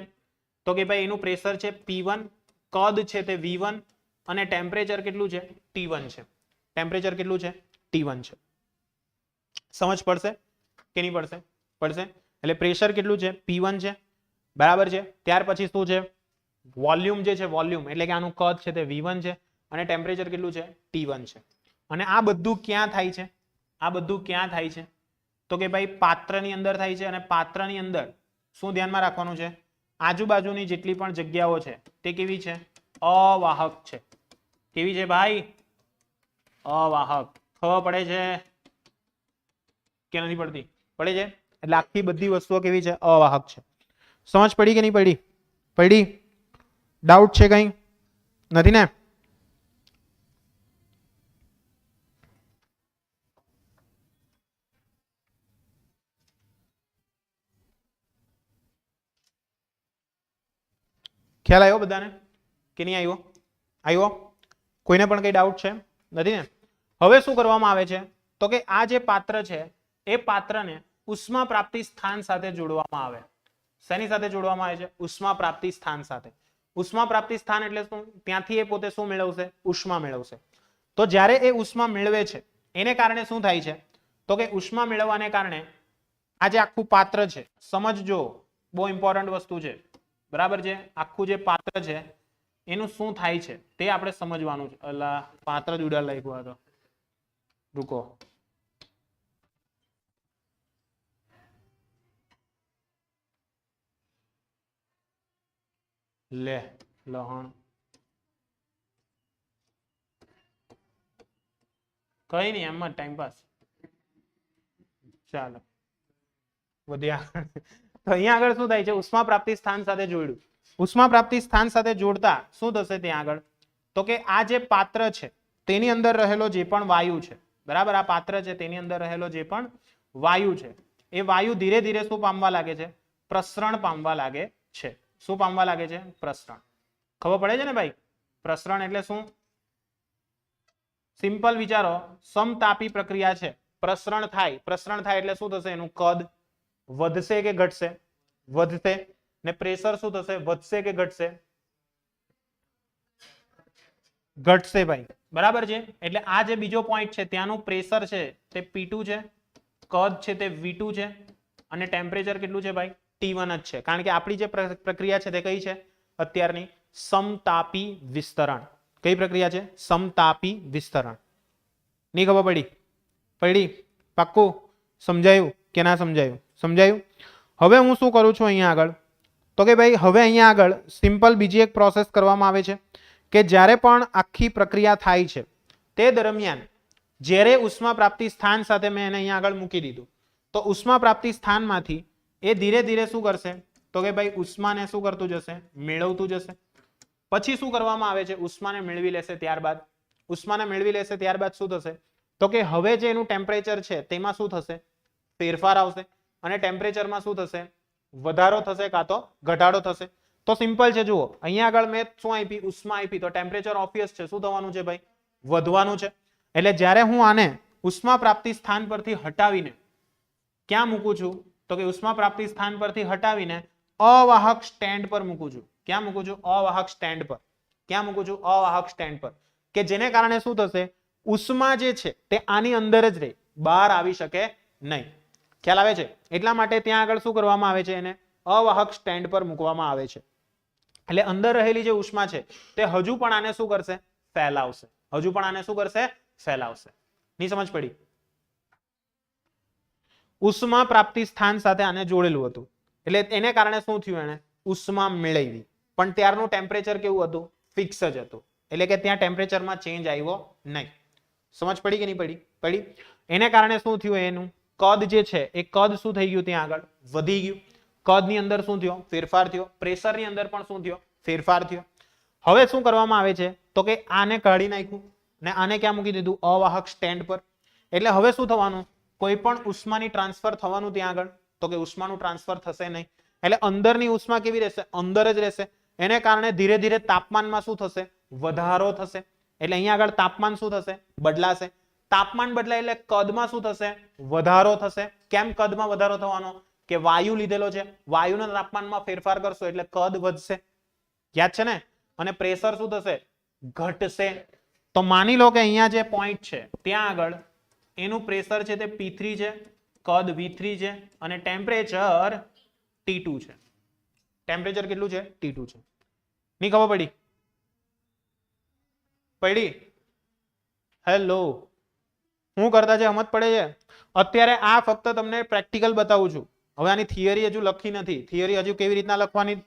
તો કે ભાઈ એનું પ્રેશર છે P1, કદ છે તે V1 અને ટેમ્પરેચર કેટલું છે? T1 છે. ટેમ્પરેચર કેટલું છે? T1 છે. સમજ પડશે કે નહીં પડશે? પડશે. એટલે પ્રેશર કેટલું છે? P1 છે. બરાબર છે. ત્યાર પછી શું છે? વોલ્યુમ જે છે, વોલ્યુમ એટલે કે આનું કદ છે તે V1 છે અને ટેમ્પરેચર કેટલું છે? T1 છે. અને આ બધું ક્યાં થાય છે? આ બધું ક્યાં થાય છે? તો કે ભાઈ પાત્રની અંદર થાય છે. અને પાત્રની અંદર શું ધ્યાનમાં રાખવાનું છે? આજુબાજુની જેટલી પણ જગ્યાઓ છે તે કેવી છે? અવાહક છે. કેવી છે ભાઈ? અવાહક. ખબર પડે છે કે નથી પડતી? પડે છે. એટલે આખી બધી વસ્તુઓ કેવી છે? અવાહક છે. સમજ પડી કે નહીં પડી? પડી? ડાઉટ છે કઈ? નથી ને? ખ્યાલ આવ્યો બધાને કે નહીં આવ્યો? આવ્યો? કોઈને પણ કઈ ડાઉટ છે? નથી ને? હવે શું કરવામાં આવે છે? તો કે આ જે પાત્ર છે એ પાત્રને ઉષ્મા પ્રાપ્તિ સ્થાન સાથે જોડવામાં આવે. શેની સાથે જોડવામાં આવે છે? ઉષ્મા પ્રાપ્તિ સ્થાન સાથે. ઉષ્મા પ્રાપ્તિ સ્થાન એટલે શું? ત્યાંથી એ પોતે શું મેળવશે? ઉષ્મા મેળવશે. તો જ્યારે એ ઉષ્મા મેળવે છે એને કારણે શું થાય છે? તો કે ઉષ્મા મેળવવાને કારણે આ જે આખું પાત્ર છે, સમજજો, બહુ ઇમ્પોર્ટન્ટ વસ્તુ છે. બરાબર છે. આખું જે પાત્ર છે એનું શું થાય છે તે આપણે સમજવાનું છે. અલા, પાત્ર જ ઉડા લખ્યું હતો. રૂકો. લે લહણ કઈ નહીં, એમ જ ટાઈમ પાસ. ચાલો વધ્યા. તો અહીંયા આગળ શું થાય છે? ઉષ્મા પ્રાપ્તિ સ્થાન સાથે જોડ્યું. ઉષ્મા પ્રાપ્તિ સ્થાન સાથે જોડતા શું થશે ત્યાં આગળ? તો કે આ જે પાત્ર છે તેની અંદર રહેલો જે પણ વાયુ છે, બરાબર, આ પાત્ર છે તેની અંદર રહેલો જે પણ વાયુ છે એ વાયુ ધીરે ધીરે શું પામવા લાગે છે? પ્રસરણ પામવા લાગે છે. શું પામવા લાગે છે? પ્રસરણ. ખબર પડે છે ને ભાઈ? પ્રસરણ એટલે શું? સિમ્પલ વિચારો, સમતાપી પ્રક્રિયા છે, પ્રસરણ થાય. પ્રસરણ થાય એટલે શું થશે? એનું કદ વધશે કે ઘટશે? વધશે. ને પ્રેશર શું થશે? વધશે કે ઘટશે? ઘટશે ભાઈ, બરાબર છે. એટલે આ જે બીજો પોઈન્ટ છે ત્યાંનું પ્રેશર છે તે P2 છે, કદ છે તે V2 છે અને ટેમ્પરેચર કેટલું છે ભાઈ? T1 જ છે. કારણ કે આપણી જે પ્રક્રિયા છે તે કઈ છે અત્યારની? સમતાપી વિસ્તરણ. કઈ પ્રક્રિયા છે? સમતાપી વિસ્તરણ. નહીં ખબર પડી? પડી? પાક્કું? સમજાયું કે ના સમજાયું? સમજાયું. હવે હું શું કરું છું અહીંયા આગળ? તો કે ભાઈ હવે અહીંયા આગળ સિમ્પલ બીજી એક પ્રોસેસ કરવામાં આવે છે કે જ્યારે પણ આખી પ્રક્રિયા થાય છે તે દરમિયાન જ્યારે ઉષ્મા પ્રાપ્તિ સ્થાન સાથે મેં એને અહીંયા આગળ મૂકી દીધું તો ઉષ્મા પ્રાપ્તિ સ્થાનમાંથી એ ધીરે ધીરે શું કરશે? તો કે ભાઈ ઉષ્માને શું કરતું જશે? મેળવતું જશે. પછી શું કરવામાં આવે છે? ઉષ્માને મેળવી લેશે. ત્યારબાદ ઉષ્માને મેળવી લેશે ત્યારબાદ શું થશે? તો કે હવે જે એનું ટેમ્પરેચર છે તેમાં શું થશે? ફેરફાર આવશે. અને ટેમ્પરેચરમાં શું થશે? વધારો થશે કાં તો ઘટાડો થશે. તો સિમ્પલ છે, જુઓ અહીંયા આગળ મેં શું આપી? ઉષ્મા આપી. તો ટેમ્પરેચર ઓબ્વિયસ છે, શું થવાનું છે ભાઈ? વધવાનું છે. એટલે જ્યારે હું આને ઉષ્મા પ્રાપ્તિ સ્થાન પરથી હટાવીને ક્યાં મૂકું છું? તો કે ઉષ્મા પ્રાપ્તિ સ્થાન પરથી હટાવીને અવાહક સ્ટેન્ડ પર મૂકું છું. ક્યાં મૂકું છું? અવાહક સ્ટેન્ડ પર. ક્યાં મૂકું છું? અવાહક સ્ટેન્ડ પર. કે જેને કારણે શું થશે? ઉષ્મા જે છે તે આની અંદર જ રહે, બહાર આવી શકે નહીં. ખ્યાલ આવે છે? એટલા માટે ત્યાં આગળ શું કરવામાં આવે છે? એને અવાહક સ્ટેન્ડ પર મૂકવામાં આવે છે. એટલે અંદર રહેલી જે ઉષ્મા છે તે હજુ પણ આને શું કરશે? ફેલાવશે. હજુ પણ આને શું કરશે? ફેલાવશે. ની સમજ પડી? ઉષ્મા પ્રાપ્તિ સ્થાન સાથે આને જોડેલું હતું એટલે એને કારણે શું થયું? એને ઉષ્મા મેળવી. પણ ત્યારનું ટેમ્પરેચર કેવું હતું? ફિક્સ જ હતું. એટલે કે ત્યાં ટેમ્પરેચરમાં ચેન્જ આવ્યો નહીં. સમજ પડી કે નહીં પડી? પડી. એને કારણે શું થયું? એનું કદ જે છે એ કદ શું થઈ ગયું? ત્યાં આગળ વધી ગયું. કદની અંદર શું થયો? ફેરફાર થયો. પ્રેશરની અંદર પણ શું થયો? ફેરફાર થયો. હવે શું કરવામાં આવે છે? તો કે આને કાઢી નાખ્યું ને આને ક્યાં મૂકી દીધું? અવાહક સ્ટેન્ડ પર. એટલે હવે શું થવાનું? કોઈ પણ ઉષ્માની ટ્રાન્સફર થવાનું ત્યાં આગળ? તો કે ઉષ્માનું ટ્રાન્સફર થશે નહીં. એટલે અંદરની ઉષ્મા કેવી રહેશે? અંદર જ રહેશે. એને કારણે ધીરે ધીરે તાપમાનમાં શું થશે? વધારો થશે. એટલે અહીંયા આગળ તાપમાન શું થશે? બદલાશે. તાપમાન બદલાય એટલે કદમાં શું થશે? વધારો થશે. કેમ કદમાં વધારો થવાનો? કે વાયુ લીધેલો છે, વાયુના તાપમાનમાં ફેરફાર કરશો એટલે કદ વધશે. યાદ છે ને? અને પ્રેશર શું થશે? ઘટશે. તો માની લો કે અહીંયા જે પોઈન્ટ છે ત્યાં આગળ એનું પ્રેશર છે તે P3 છે, કદ V3 છે અને ટેમ્પરેચર T2 છે. ટેમ્પરેચર કેટલું છે? T2 છે. ની ખબર પડી? પડી? હેલો, હું કરતા છે સમજ પડે છે? અત્યારે આ ફક્ત તમને પ્રેક્ટિકલ બતાવું છું. હવે આની થિયરી હજુ લખી નથી. થિયરી હજુ કેવી રીતના લખવાની?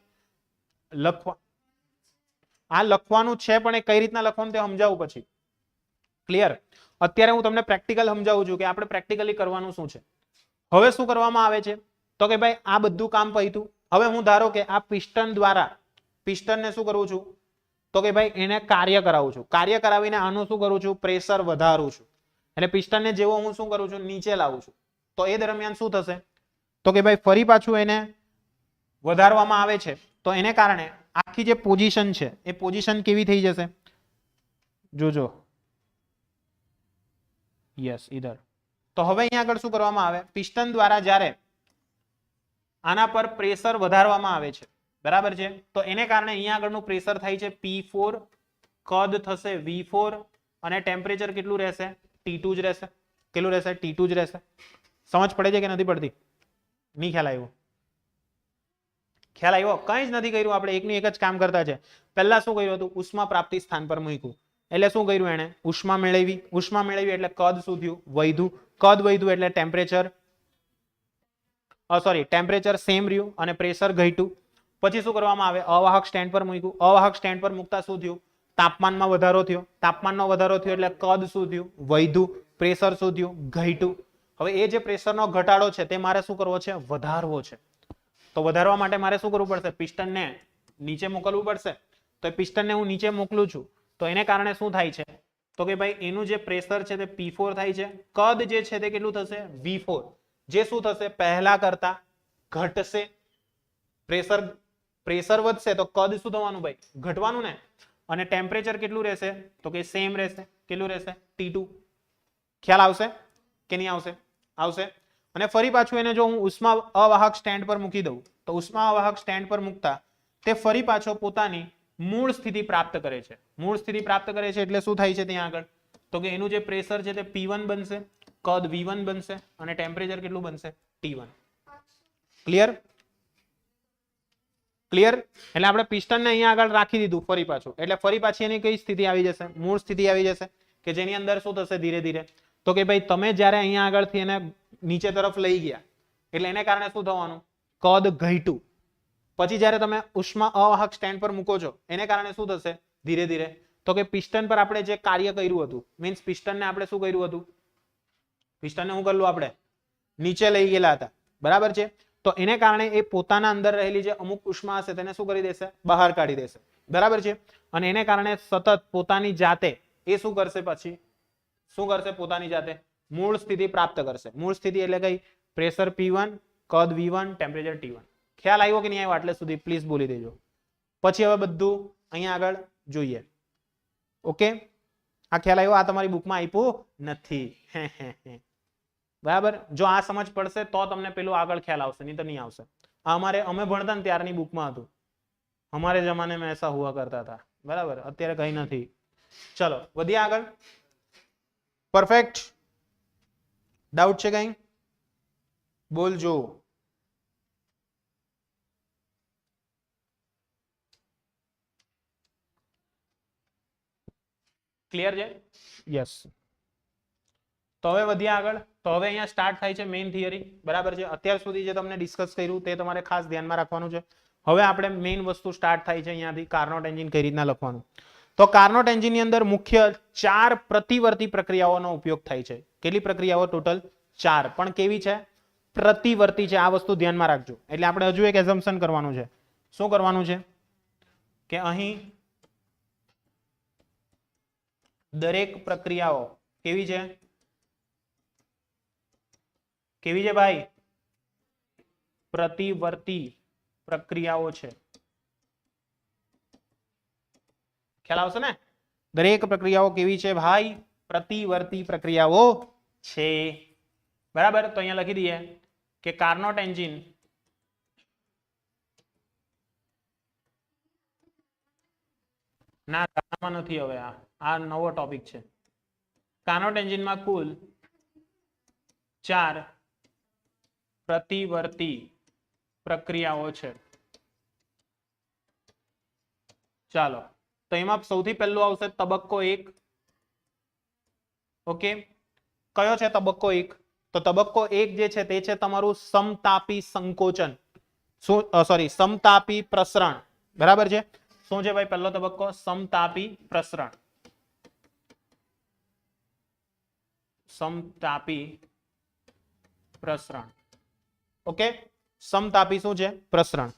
આ લખવાનું છે પણ એ કઈ રીતના લખવાનું તે સમજાવું પછી. ક્લિયર? અત્યારે હું તમને પ્રેક્ટિકલ સમજાવું છું કે આપણે પ્રેક્ટિકલી કરવાનું શું છે. હવે શું કરવામાં આવે છે? તો કે ભાઈ આ બધું કામ પહીતું. હવે હું ધારો કે આ પિસ્ટન દ્વારા પિસ્ટનને શું કરું છું? તો કે ભાઈ એને કાર્ય કરાવું છું. કાર્ય કરાવીને આનું શું કરું છું? પ્રેશર વધારું છું. એટલે પિસ્ટનને જેવો હું શું કરું છું? નીચે લાવું છું. તો એ દરમિયાન શું થશે? તો કે ભાઈ ફરી પાછું એને વધારવામાં આવે છે તો એને કારણે આખી જે પોઝિશન છે એ પોઝિશન કેવી થઈ જશે? જોજો. યસ, ઇધર. તો હવે અહીંયા આગળ શું કરવામાં આવે? પિસ્ટન દ્વારા જ્યારે આના પર પ્રેશર વધારવામાં આવે છે, બરાબર છે, તો એને કારણે અહીંયા આગળનું પ્રેશર થાય છે P4, કદ થશે V4 અને ટેમ્પરેચર કેટલું રહેશે? T2 જ રહેશે. કેટલું રહેશે? T2 જ રહેશે. સમજ પડે છે કે નથી પડતી? નહીં ખ્યાલ આવ્યો? ખ્યાલ આવ્યો? કઈ જ નથી કર્યું આપણે, એકનું એક જ કામ કરતા છે. પહેલા શું કર્યું હતું? ઉષ્મા પ્રાપ્તિ સ્થાન પર મૂક્યું. એટલે શું કર્યું એને? ઉષ્મા મેળવી. ઉષ્મા મેળવી એટલે કદ શું થયું? વધ્યું. કદ વધ્યું એટલે ટેમ્પરેચર ટેમ્પરેચર સેમ રહ્યું અને પ્રેશર ઘટ્યું. પછી શું કરવામાં આવે? અવાહક સ્ટેન્ડ પર મૂક્યું. અવાહક સ્ટેન્ડ પર મૂકતા શું થયું? તાપમાનમાં વધારો થયો. તાપમાનનો વધારો થયો એટલે કદ શું થયું? વધ્યું. પ્રેશર શું થયું? ઘટ્યું. હવે એ જે પ્રેશરનો ઘટાડો છે તે મારે શું કરવો છે? વધારવો છે. તો વધારવા માટે મારે શું કરવું પડશે? પિસ્ટનને નીચે મોકલવું પડશે તો પિસ્ટનને હું નીચે મોકલું છું તો એને કારણે શું થાય છે તો કે ભાઈ એનું જે પ્રેશર છે તે P4 થાય છે, કદ જે છે તે કેટલું થશે V4, જે શું થશે પહેલા કરતા ઘટશે, પ્રેશર વધશે તો કદ શું થવાનું ભાઈ ઘટવાનું ને, અને ટેમ્પરેચર કેટલું રહેશે તો કે સેમ રહેશે, કેટલું રહેશે T2. ખ્યાલ આવશે કે નહીં આવશે? આવશે. અને ફરી પાછું એને જો હું ઉષ્મા અવાહક સ્ટેન્ડ પર મૂકી દઉં તો ઉષ્મા અવાહક સ્ટેન્ડ પર મૂકતા તે ફરી પાછો પોતાની મૂળ સ્થિતિ પ્રાપ્ત કરે છે. મૂળ સ્થિતિ પ્રાપ્ત કરે છે એટલે શું થાય છે ત્યાં આગળ તો કે એનું જે પ્રેશર છે તે P1 બનશે, કદ V1 બનશે અને ટેમ્પરેચર કેટલું બનશે T1. ક્લિયર? ક્લિયર? એટલે આપણે પિસ્ટનને અહીંયા આગળ રાખી દીધું ફરી પાછું, એટલે ફરી પાછી એની કઈ સ્થિતિ આવી જશે મૂળ સ્થિતિ આવી જશે કે જેની અંદર શું થશે ધીરે ધીરે તો કે ભાઈ તમે જ્યારે અહીંયા આગળથી એને નીચે તરફ લઈ ગયા એટલે એને કારણે શું થવાનું કદ ઘટ્યું, પછી જ્યારે તમે ઉષ્મા અવાહક સ્ટેન્ડ પર મૂકો છો એને કારણે શું થશે ધીરે ધીરે તો કે પિસ્ટન પર આપણે જે કાર્ય કર્યું હતું મીન્સ પિસ્ટનને આપણે શું કર્યું હતું, પિસ્ટનને શું કરલું આપણે નીચે લઈ ગયેલા હતા બરાબર છે, તો એને કારણે એ પોતાના અંદર રહેલી જે અમુક ઉષ્મા હશે તેને શું કરી દેશે બહાર કાઢી દેશે બરાબર છે, અને એને કારણે સતત પોતાની જાતે એ શું કરશે પછી શું કરશે પોતાની જાતે મૂળ સ્થિતિ પ્રાપ્ત કરશે. મૂળ સ્થિતિ એટલે કઈ પ્રેશર P1, કદ V1, ટેમ્પરેચર T1. ખ્યાલ આવ્યો કે નહીં આવ્યો આટલે સુધી પ્લીઝ બોલી દેજો. પછી હવે બધું અહીંયા આગળ જોઈએ. ઓકે, આ ખ્યાલ આવ્યો? આ તમારી બુકમાં આપ્યું નથી બરાબર. જો આ સમજ પડશે તો તમને પેલું આગળ ખ્યાલ આવશે, નહીં તો નહીં આવશે. આ અમે ભણતા ને ત્યારની બુકમાં હતું, हमारे जमाने में ऐसा हुआ करता था बराबर, અત્યારે કઈ નથી. ચલો વધીએ આગળ. પરફેક્ટ? ડાઉટ છે કઈ? બોલજો. ક્લિયર છે? યસ. તો હવે વધીએ આગળ. તો હવે અહીંયા સ્ટાર્ટ થાય છે મેઇન થિયરી બરાબર છે. અત્યાર સુધી જે તમને ડિસ્કસ કર્યું તે તમારે ખાસ ધ્યાનમાં રાખવાનું છે. હવે આપણે મેઇન વસ્તુ સ્ટાર્ટ થાય છે અહીંયાથી કાર્નોટ એન્જિન કઈ રીતના લખવાનું. તો કાર્નોટ એન્જિનની અંદર મુખ્ય 4 પ્રતિવર્તી પ્રક્રિયાઓનો ઉપયોગ થાય છે. કેટલી પ્રક્રિયાઓ? ટોટલ 4. પણ કેવી છે? પ્રતિવર્તી છે. આ વસ્તુ ધ્યાનમાં રાખજો. એટલે આપણે હજુ એક એઝમ્પશન કરવાનું છે. શું કરવાનું છે કે અહીં દરેક પ્રક્રિયાઓ કેવી છે? કેવી છે ભાઈ? પ્રતિવર્તી પ્રક્રિયાઓ છે. ખ્યાલ આવશે ને? દરેક પ્રક્રિયાઓ કેવી છે ભાઈ? પ્રતિવર્તી પ્રક્રિયાઓ છે બરાબર. તો અહીંયા લખી દઈએ કે કાર્નોટ એન્જિન ના ધારણામાં નથી. હવે આ નવો ટોપિક છે. કાર્નોટ એન્જિનમાં કુલ 4 પ્રતિવર્તી પ્રક્રિયાઓ છે. ચાલો, તો એમાં સૌથી પહેલું આવશે તબક્કો 1. ઓકે, કયો છે તબક્કો 1? તો તબક્કો 1 જે છે તે છે તમારું સમતાપી સંકોચન, સમતાપી પ્રસરણ બરાબર છે. શું છે ભાઈ પહેલો તબક્કો? સમતાપી પ્રસરણ. સમતાપી પ્રસરણ. ઓકે, સમતાપી શું છે? પ્રસરણ.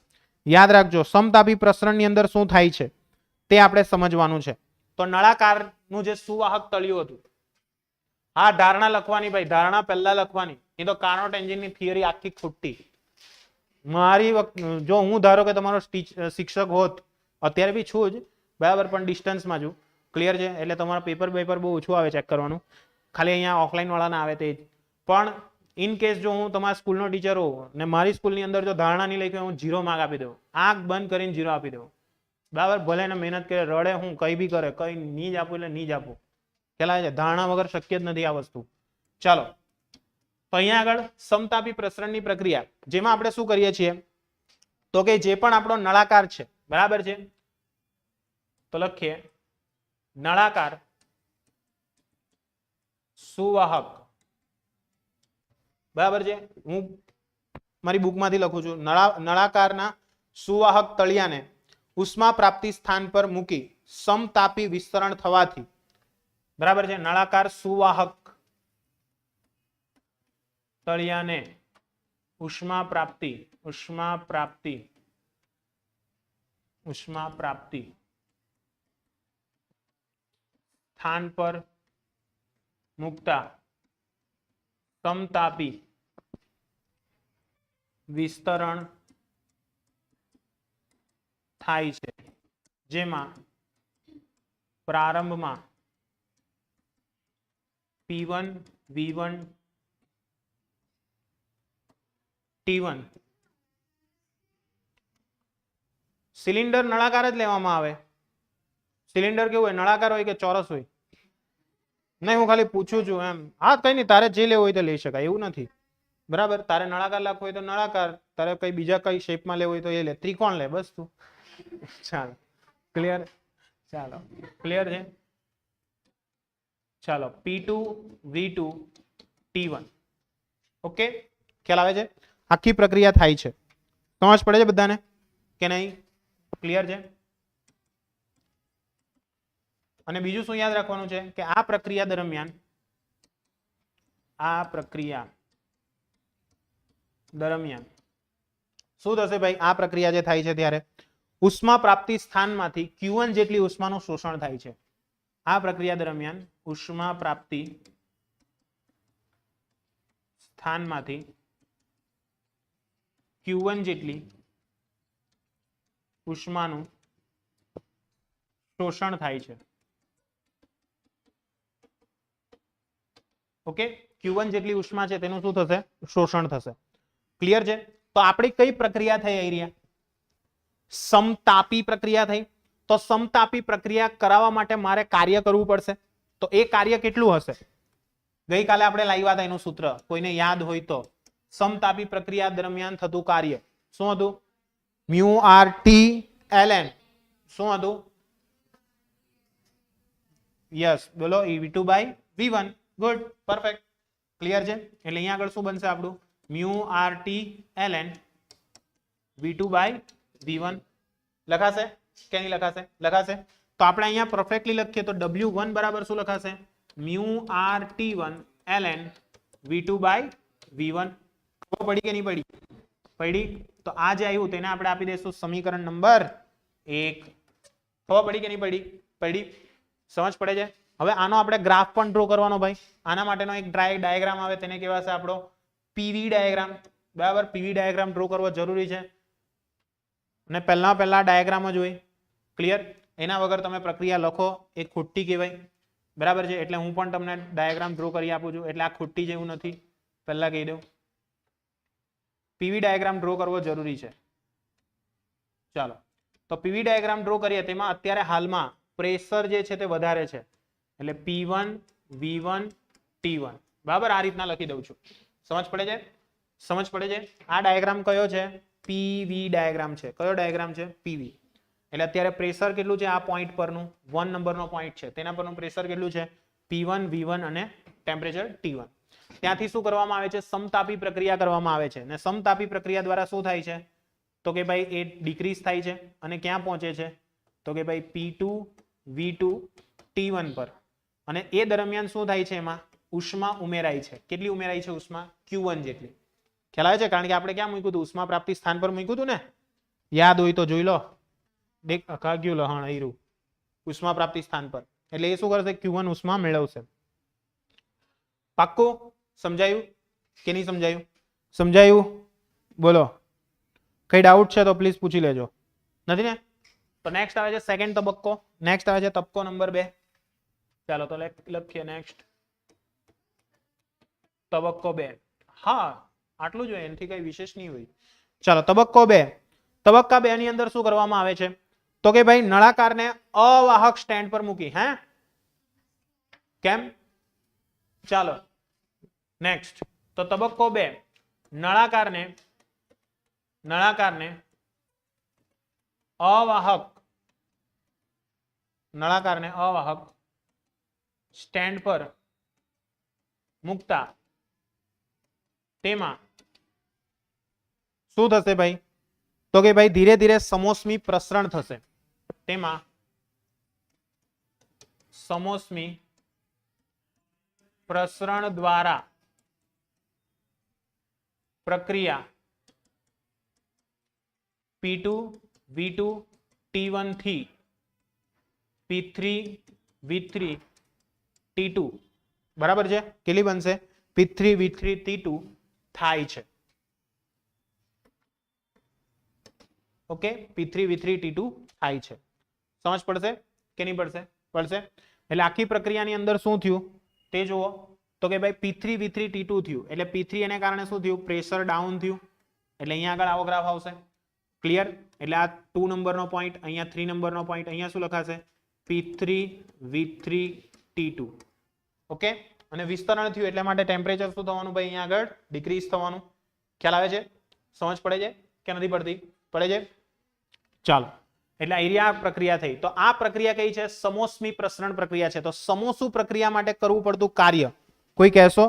યાદ રાખજો, સમતાપી પ્રસરણની અંદર શું થાય છે તે આપણે સમજવાનું છે. તો નળાકારનું જે સુવાહક તળિયું હતું, આ ધારણા લખવાની ભાઈ, ધારણા પહેલા લખવાની. એ તો કાર્નોટ એન્જિનની થિયરી આખી ખોટી. મારી જો હું ધારો કે તમારો શિક્ષક હોત, અત્યારે બી છું જ બરાબર, પણ ડિસ્ટન્સમાં છું. ક્લિયર છે? એટલે તમારા પેપર બહુ ઓછું આવે ચેક કરવાનું, ખાલી અહીંયા ઓફલાઈન વાળા ના આવે તે જ. પણ ઇન કેસ જો હું તમારા સ્કૂલનો ટીચર હોઉં ને મારી સ્કૂલની અંદર જો ધારણા નહીં લખી હું 0 માર્ક આપી દઉં, આંખ બંધ કરીને 0 આપી દઉં બરાબર. ભલે એને મહેનત કરે, રડે, હું કઈ બી કરે, કઈ નહીં જ આપું એટલે નહીં જ આપું. ખ્યાલ છે? ધારણા વગર શક્ય જ નથી આ વસ્તુ. ચાલો, તો અહીંયા આગળ સમતાપી પ્રસરણની પ્રક્રિયા, જેમાં આપણે શું કરીએ છીએ તો કે જે પણ આપણો નળાકાર છે બરાબર છે, તો લખીએ નળાકાર સુવાહક બરાબર છે. હું મારી બુકમાંથી લખું છું. નળાકારના સુવાહક તળિયાને ઉષ્મા પ્રાપ્તિ સ્થાન પર મૂકી સમતાપી વિસ્તરણ થવાથી બરાબર છે. નળાકાર સુવાહક તળિયાને ઉષ્મા પ્રાપ્તિ ઉષ્મા પ્રાપ્તિ સ્થાન પર મૂકતા સમતાપી વિસ્તરણ થાય છે, જેમાં પ્રારંભમાં P1 V1 T1 સિલિન્ડર નળાકાર જ લેવામાં આવે. સિલિન્ડર કેવું હોય, નળાકાર હોય કે ચોરસ હોય? નહીં, હું ખાલી પૂછું છું એમ. હા કઈ નહીં, તારે જે લેવું હોય તો લઈ શકાય, એવું નથી. બરાબર, તારે નળાકાર લાખવો હોય તો નળાકાર, તારે કઈ બીજા કઈ શેપમાં લેવું હોય તો એ લે, ત્રિકોણ લે, બસ તું. ચાલો ક્લિયર, ચાલો ક્લિયર છે. ચાલો P2 V2 T1. ઓકે, ખ્યાલ આવે છે? આખી પ્રક્રિયા થાય છે, સમજ પડે છે બધાને કે નહીં? ક્લિયર છે? અને બીજું શું યાદ રાખવાનું છે કે આ પ્રક્રિયા દરમિયાન શું થશે ભાઈ? આ પ્રક્રિયા જે થાય છે ત્યારે ઉષ્મા પ્રાપ્તિ સ્થાનમાંથી Q1 જેટલી ઉષ્માનું શોષણ થાય છે. આ પ્રક્રિયા દરમિયાન ઉષ્મા પ્રાપ્તિ સ્થાનમાંથી Q1 જેટલી ઉષ્માનું શોષણ થાય છે. ઓકે, Q1 જેટલી ઉષ્મા છે તેનું શું થશે? શોષણ થશે. ક્લિયર છે? તો આપણી કઈ પ્રક્રિયા થઈ અહીંયા? સમતાપી પ્રક્રિયા થઈ. તો સમતાપી પ્રક્રિયા કરાવવા માટે મારે કાર્ય કરવું પડશે. તો એ કાર્ય કેટલું હશે? ગઈકાલે આપણે લાવ્યા હતા એનું સૂત્ર, કોઈને યાદ હોય તો. સમતાપી પ્રક્રિયા દરમિયાન થતું કાર્ય શું હતું? Mu R T ln. શું હતું? યસ, બોલો, V2 by V1. Good, perfect, clear છે? એટલે અહીંયા આગળ શું બનશે આપણું? Mu R T ln V2 by V1 લખાશે કે નહીં લખાશે? લખાશે. તો આપણે અહીંયા પરફેક્ટલી લખીએ તો W1 બરાબર શું લખાશે? Mu R T1 ln V2 by V1. ખબર પડી કે નહીં પડી? પડી. તો આ જે આવ્યું તેને આપણે આપી દઈશું સમીકરણ નંબર 1. ખબર પડી કે નહીં પડી? પડી. સમજ પડે છે? હવે આનો આપણે ગ્રાફ પણ ડ્રો કરવાનો ભાઈ. આના માટેનો એક ડાયાગ્રામ આવે, તેને કહેવાશે આપણો પીવી ડાયાગ્રામ. બરાબર, પીવી ડાયાગ્રામ ડ્રો કરવો જરૂરી છે. અને પહેલા ડાયાગ્રામ જ હોય. ક્લિયર? એના વગર તમે પ્રક્રિયા લખો એ ખોટી કહેવાય. બરાબર છે? એટલે હું પણ તમને ડાયાગ્રામ ડ્રો કરી આપું છું, એટલે આ ખોટી જેવું નથી, પહેલા કહી દઉં. પીવી ડાયાગ્રામ ડ્રો કરવો જરૂરી છે. ચાલો, તો પીવી ડાયાગ્રામ ડ્રો કરીએ. તેમાં અત્યારે હાલમાં પ્રેશર જે છે તે વધારે છે, એટલે P1 V1 T1. બરાબર, આ રીતના લખી દઉં છું. સમજ પડે છે? સમજ પડે છે? આ ડાયાગ્રામ કયો છે? પીવી ડાયાગ્રામ છે. કયો ડાયાગ્રામ છે? પીવી. એટલે અત્યારે પ્રેશર કેટલું છે? આ પોઈન્ટ પરનું 1 નંબરનો પોઈન્ટ છે, તેના પરનું પ્રેશર કેટલું છે? P1 V1 અને ટેમ્પરેચર T1. ત્યાંથી શું કરવામાં આવે છે? સમતાપી પ્રક્રિયા કરવામાં આવે છે. અને સમતાપી પ્રક્રિયા દ્વારા શું થાય છે? તો કે ભાઈ એ ડિક્રીઝ થાય છે અને ક્યાં પહોંચે છે? તો કે ભાઈ P2 V2 T1 પર. અને એ દરમિયાન શું થાય છે? એમાં ઉષ્મા ઉમેરાય છે. કેટલી ઉમેરાય છે ઉષ્મા? Q1 જેટલી. ખ્યાલ આવે છે? કારણ કે આપણે ક્યાં મૂક્યું હતું? ઉષ્મા પ્રાપ્તિ સ્થાન પર મૂક્યું હતું ને? યાદ હોય તો જોઈ લો. ઉષ્મા પ્રાપ્તિ સ્થાન પર. એટલે એ શું કરશે? Q1 ઉષ્મા મેળવશે. પાક્કું? સમજાયું કે નહીં સમજાયું? સમજાયું? બોલો, કઈ ડાઉટ છે તો પ્લીઝ પૂછી લેજો. નથી ને? તો નેક્સ્ટ આવે છે સેકન્ડ તબક્કો. નેક્સ્ટ આવે છે તબક્કો નંબર 2. ચાલો તો લખીએ નેક્સ્ટ તબક્કો 2. હા, આટલું જ હોય, એનાથી કઈ વિશેષ નહીં હોય. ચાલો, તબક્કો 2. તબક્કા 2 ની અંદર શું કરવામાં આવે છે? તો કે ભાઈ નળાકારને અવાહક સ્ટેન્ડ પર મૂકી. હે કેમ? ચાલો નેક્સ્ટ. તો તબક્કો 2, નળાકારને અવાહક સ્ટેન્ડ પર મૂકતા તેમાં શું થશે ભાઈ? તો કે ભાઈ ધીરે ધીરે સમોષ્મી પ્રસરણ થશે. તેમાં સમોષ્મી પ્રસરણ દ્વારા પ્રક્રિયા P2 V2 T1 થી P3 V3 T2 બરાબર છે કેટલી બનશે P3 V3 T2 થાય છે ઓકે P3 V3 T2 થાય છે સમજ પડશે કે નહીં પડશે પડશે એટલે આખી પ્રક્રિયાની અંદર શું થયું તે જુઓ તો કે ભાઈ P3 V3 T2 થયું એટલે P3 એને કારણે શું થયું પ્રેશર ડાઉન થયું એટલે અહીંયા આગળ આવો ગ્રાફ આવશે ક્લિયર એટલે આ 2 નંબરનો પોઈન્ટ અહીંયા 3 નંબરનો પોઈન્ટ અહીંયા શું લખાશે P3 V3 T2 ઓકે અને વિસ્તરણ થયું એટલે માટે ટેમ્પરેચર શું થવાનું ભાઈ અહીંયા આગળ ડિક્રીઝ થવાનું ખ્યાલ આવે છે સમજ પડે છે કે નથી પડતી પડે છે ચાલો એટલે એરિયા પ્રક્રિયા થઈ તો આ પ્રક્રિયા કઈ છે સમોષ્મી પ્રસરણ પ્રક્રિયા છે તો સમોસુ પ્રક્રિયા માટે કરવું પડતું કાર્ય કોઈ કહેશો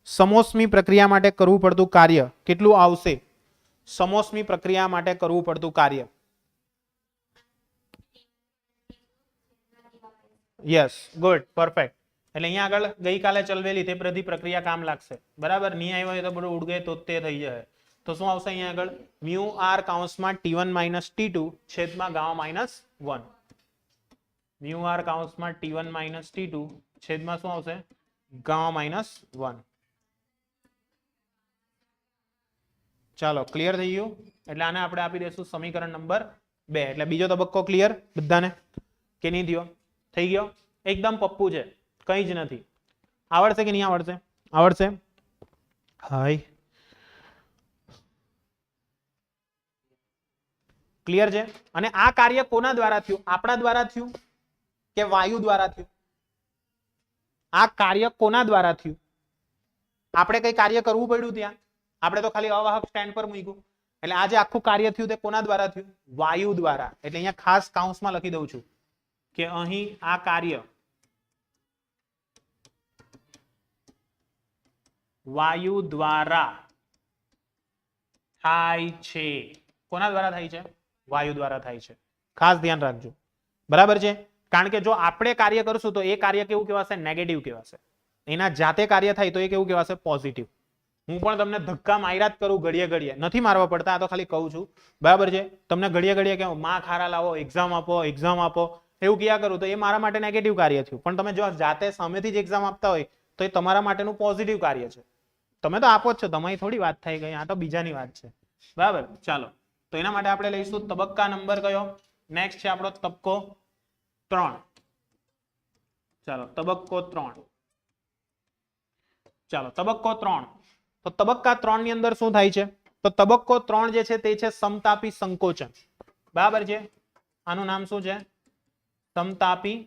સમોષ્મી પ્રક્રિયા માટે કરવું પડતું કાર્ય કેટલું આવશે સમોષ્મી પ્રક્રિયા માટે કરવું પડતું કાર્ય યસ ગુડ પરફેક્ટ એટલે અહીંયા આગળ ગઈકાલે ચલવેલી તે બધી પ્રક્રિયા કામ લાગશે બરાબર નહીં આવ્યો હોય તો બધું ઉડ ગયે તો તે થઈ જાય તો શું આવશે અહીંયા આગળ મ્યુ આર કાઉન્સમાં T1 માઇનસ T2 છેદમાં ગામા માઇનસ 1 મ્યુ આર કાઉન્સમાં T1 માઇનસ T2 છેદમાં શું આવશે ગામા માઇનસ 1 ચાલો ક્લિયર થઈ ગયું એટલે આને આપણે આપી દઈશું સમીકરણ નંબર 2 એટલે બીજો તબક્કો ક્લિયર બધાને કે નહીં થયો થઈ ગયો એકદમ પપ્પુ છે કઈ જ નથી આવડશે કે નહીં આવડશે આવડશે હાય ક્લિયર છે અને આ કાર્ય કોના દ્વારા થયું આપણા દ્વારા થયું કે વાયુ દ્વારા થયું આ કાર્ય કોના દ્વારા થયું આપણે કઈ કાર્ય કરવું પડ્યું ત્યાં આપણે તો ખાલી અવાહક સ્ટેન્ડ પર મૂક્યું એટલે આ જે આખું કાર્ય થયું તે કોના દ્વારા થયું વાયુ દ્વારા એટલે અહીંયા ખાસ કાઉન્સમાં લખી દઉં છું કે અહીં આ કાર્ય વાયુ દ્વારા થાય છે કોના દ્વારા થાય છે વાયુ દ્વારા થાય છે ખાસ ધ્યાન રાખજો બરાબર છે કારણ કે જો આપણે કાર્ય કરશું તો એ કાર્ય કેવું કહેવાશે નેગેટિવ કહેવાશે એના જાતે કાર્ય થાય તો એ કેવું કહેવાશે પોઝિટિવ હું પણ તમને ધક્કા માર્યા જ કરું ઘડીએ ઘડીએ નથી મારવા પડતા આ તો ખાલી કહું છું બરાબર છે તમને ઘડીએ ઘડીએ કેવું માં ખારા લાવો એક્ઝામ આપો એવું ક્યાં કરું તો એ મારા માટે નેગેટિવ કાર્ય થયું પણ તમે જો જાતે સામેથી જ એક્ઝામ આપતા હોય તો એ તમારા માટેનું પોઝિટિવ કાર્ય છે તમે તો આપો જ છો તમારી થોડી વાત થઈ ગઈ આ તો બીજાની વાત છે બરાબર ચાલો તો એના માટે આપણે લઈશું તબક્કા નંબર કયો નેક્સ્ટ છે આપણો તબક્કો 3 ચાલો તબક્કો 3 ચાલો તબક્કો 3 તો તબક્કા 3 ની અંદર શું થાય છે તો તબક્કો 3 જે છે તે છે સમતાપી સંકોચન બરાબર છે આનું નામ શું છે સમતાપી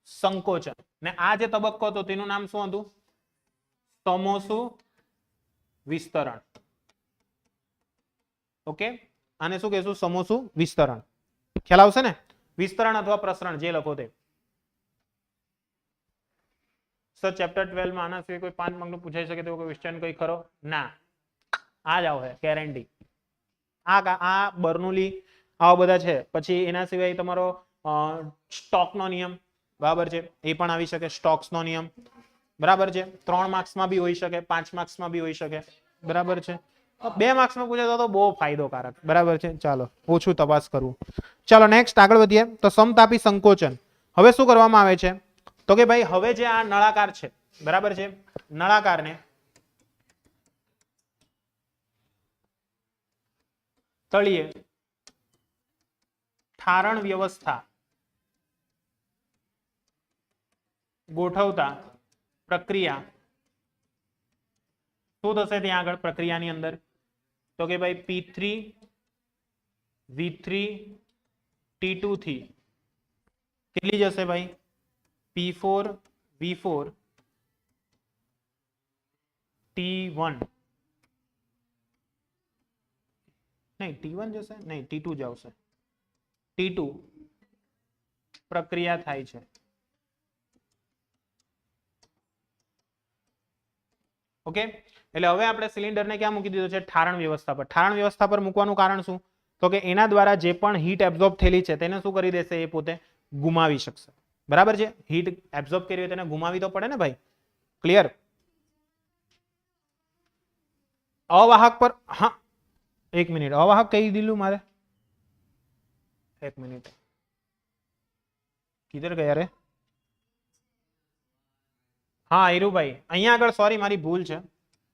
સંકોચન ને આ જે તબક્કો હતો તેનું નામ શું હતું સમોસુ વિસ્તરણ ઓકે આને શું કહેશું સમોસુ વિસ્તરણ ખ્યાલ આવશે ને વિસ્તરણ અથવા પ્રસરણ જે લખો તે સર ચેપ્ટર 12 માં આના સિવાય કોઈ 5 માર્ક નું પૂછાઈ શકે તેવો કોઈ ક્વેશ્ચન કઈ ખરો ના આ જ આવે ગેરંટી આ બર્નોલી આવા બધા છે પછી એના સિવાય તમારો સ્ટોકનો નિયમ બરાબર છે એ પણ આવી શકે સ્ટોક્સનો નિયમ બરાબર છે 3 માર્ક્સમાં બી હોઈ શકે 5 માર્ક્સમાં બી હોઈ શકે બરાબર છે 2 માર્ક્સમાં પૂછે તો બહુ ફાયદોકારક બરાબર છે ચાલો ઓછું તપાસ કરવું ચાલો નેક્સ્ટ આગળ વધીએ તો સમતાપી સંકોચન હવે શું કરવામાં આવે છે તો કે ભાઈ હવે જે આ નળાકાર છે બરાબર છે નળાકારને તળિયે ઠારણ વ્યવસ્થા ગોઠવતા પ્રક્રિયા શું થશે ત્યાં આગળ પ્રક્રિયાની અંદર તો કે ભાઈ P3 V3 T2 થી કેટલી જશે ભાઈ P4 V4 T1 નહીં T1 જશે નહીં T2 જ આવશે T2 પ્રક્રિયા થાય છે ઓકે એટલે હવે આપણે સિલિન્ડરને ક્યાં મૂકી દીધો છે ઠારણ વ્યવસ્થા પર ઠારણ વ્યવસ્થા પર મૂકવાનું કારણ શું તો કે એના દ્વારા જે પણ હીટ એબ્ઝોર્બ થયેલી છે તેને શું કરી દેશે એ પોતે ગુમાવી શકશે બરાબર છે હીટ એબ્ઝોર્બ કરી હોય તેને ગુમાવી તો પડે ને ભાઈ ક્લિયર અવાહક પર હા એક મિનિટ અવાહક કહી દીધું મારે एक मिनट, किधर गया रे? हाँ आयरू भाई, अहियां આગળ सॉरी मारी भूल है,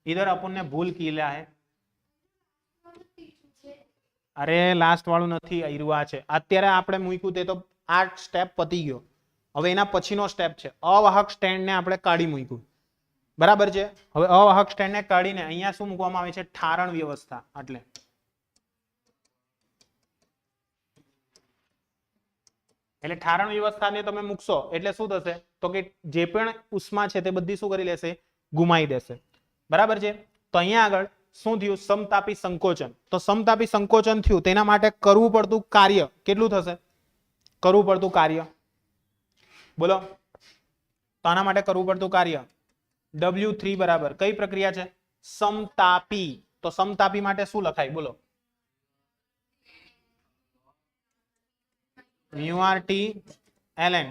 इधर अपन ने भूल किया है। अरे लास्ट वाळું નથી આયરું, આ છે અત્યારે આપણે મૂક્યું તે તો આ સ્ટેપ પતી ગયો। હવે એના પછીનો સ્ટેપ છે અવાહક સ્ટેન્ડ ને આપણે કાઢી મૂક્યું, બરાબર છે। હવે અવાહક સ્ટેન્ડ ને કાઢીને અહીંયા શું મૂકવામાં આવે છે? ઠારણ વ્યવસ્થા। એટલે ઠારણ વ્યવસ્થાને તમે મૂકશો એટલે શું થશે? તો કે જે પણ ઉષ્મા છે તે બધી શું કરી લેશે? ગુમાવી દેશે, બરાબર છે। તો અહીંયા આગળ શું થયું? સમતાપી સંકોચન। તો સમતાપી સંકોચન થયું તેના માટે કરવું પડતું કાર્ય કેટલું થશે? કરવું પડતું કાર્ય બોલો, તો આના માટે કરવું પડતું કાર્ય W3 બરાબર કઈ પ્રક્રિયા છે? સમતાપી। તો સમતાપી માટે શું લખાય બોલો? μRT ln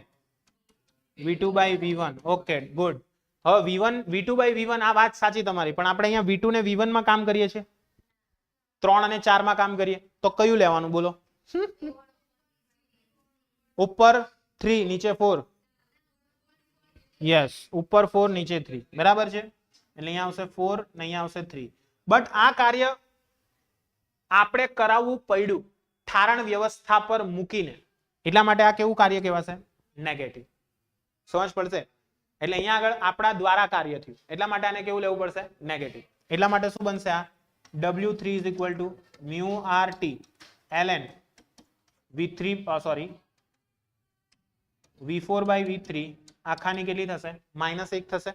V2 by V1। Okay good. હવે V1 V2 by V1 આ વાત સાચી તમારી, પણ આપણે અહીંયા V2 ને V1 માં કામ કરીએ છીએ, 3 અને 4 માં કામ કરીએ, તો કયું લેવાનું બોલો? ઉપર 3 નીચે 4, યસ ઉપર 4 નીચે 3, બરાબર છે। એટલે અહીંયા આવશે 4 ને અહીંયા આવશે 3, બટ આ કાર્ય આપણે કરાવવું પડ્યું ઠારણ વ્યવસ્થા પર મૂકીને, એટલા માટે આ કેવું કાર્ય કહેવાશે? નેગેટિવ। સમજ પડશે? એટલે અહીંયા આગળ આપણા દ્વારા કાર્ય થયું એટલા માટે આને કેવું લેવું પડશે? નેગેટિવ। એટલા માટે શું બનશે? આ W3 is equal to μRT ln V3 sorry V4 by V3 આખાની કેટલી થશે? -1 થશે।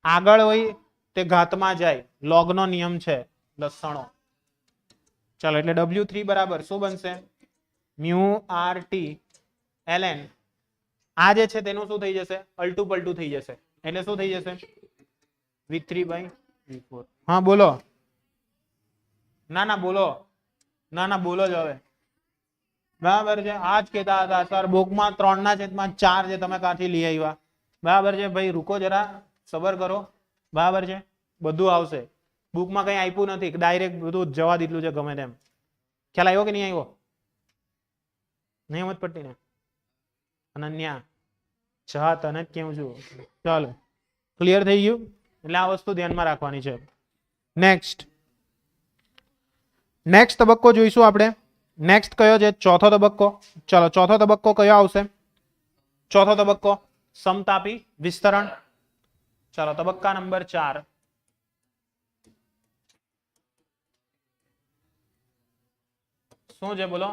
આગળ હોય તે ઘાતમાં જાય, લોગનો નિયમ છે લસણો। ચાલો એટલે W3 બરાબર શું બનશે? μRT ln આ જે છે તેનું શું થઈ જશે? અલ્ટુ પલ્ટુ થઈ જશે, એટલે શું થઈ જશે? V3 by V4। હા બોલો, ના ના બોલો, ના ના બોલો જ હવે, બરાબર છે। આજ કહેતા હતા સર બુકમાં 3/4 છે, તમે કાંથી લઈ આવ્યા? બરાબર છે ભાઈ, રૂકો જરા, સબર કરો, બરાબર છે, બધું આવશે। બુકમાં કઈ આપ્યું નથી, ડાયરેક્ટ બધું જવા દીધું છે ગમે તેમ। ખ્યાલ આવ્યો કે નહીં આવ્યો? નહીં સમજ પડતી ને? અનન્યા જા તને જ કેવું છું। ચાલો ક્લિયર થઈ ગયું? એટલે આ વસ્તુ ધ્યાનમાં રાખવાની છે। નેક્સ્ટ તબક્કો જોઈશું આપણે। નેક્સ્ટ કયો છે? ચોથો તબક્કો। ચાલો ચોથો તબક્કો કયો આવશે? ચોથો તબક્કો સમતાપી વિસ્તરણ। ચાલો તબક્કા નંબર 4 શું છે બોલો?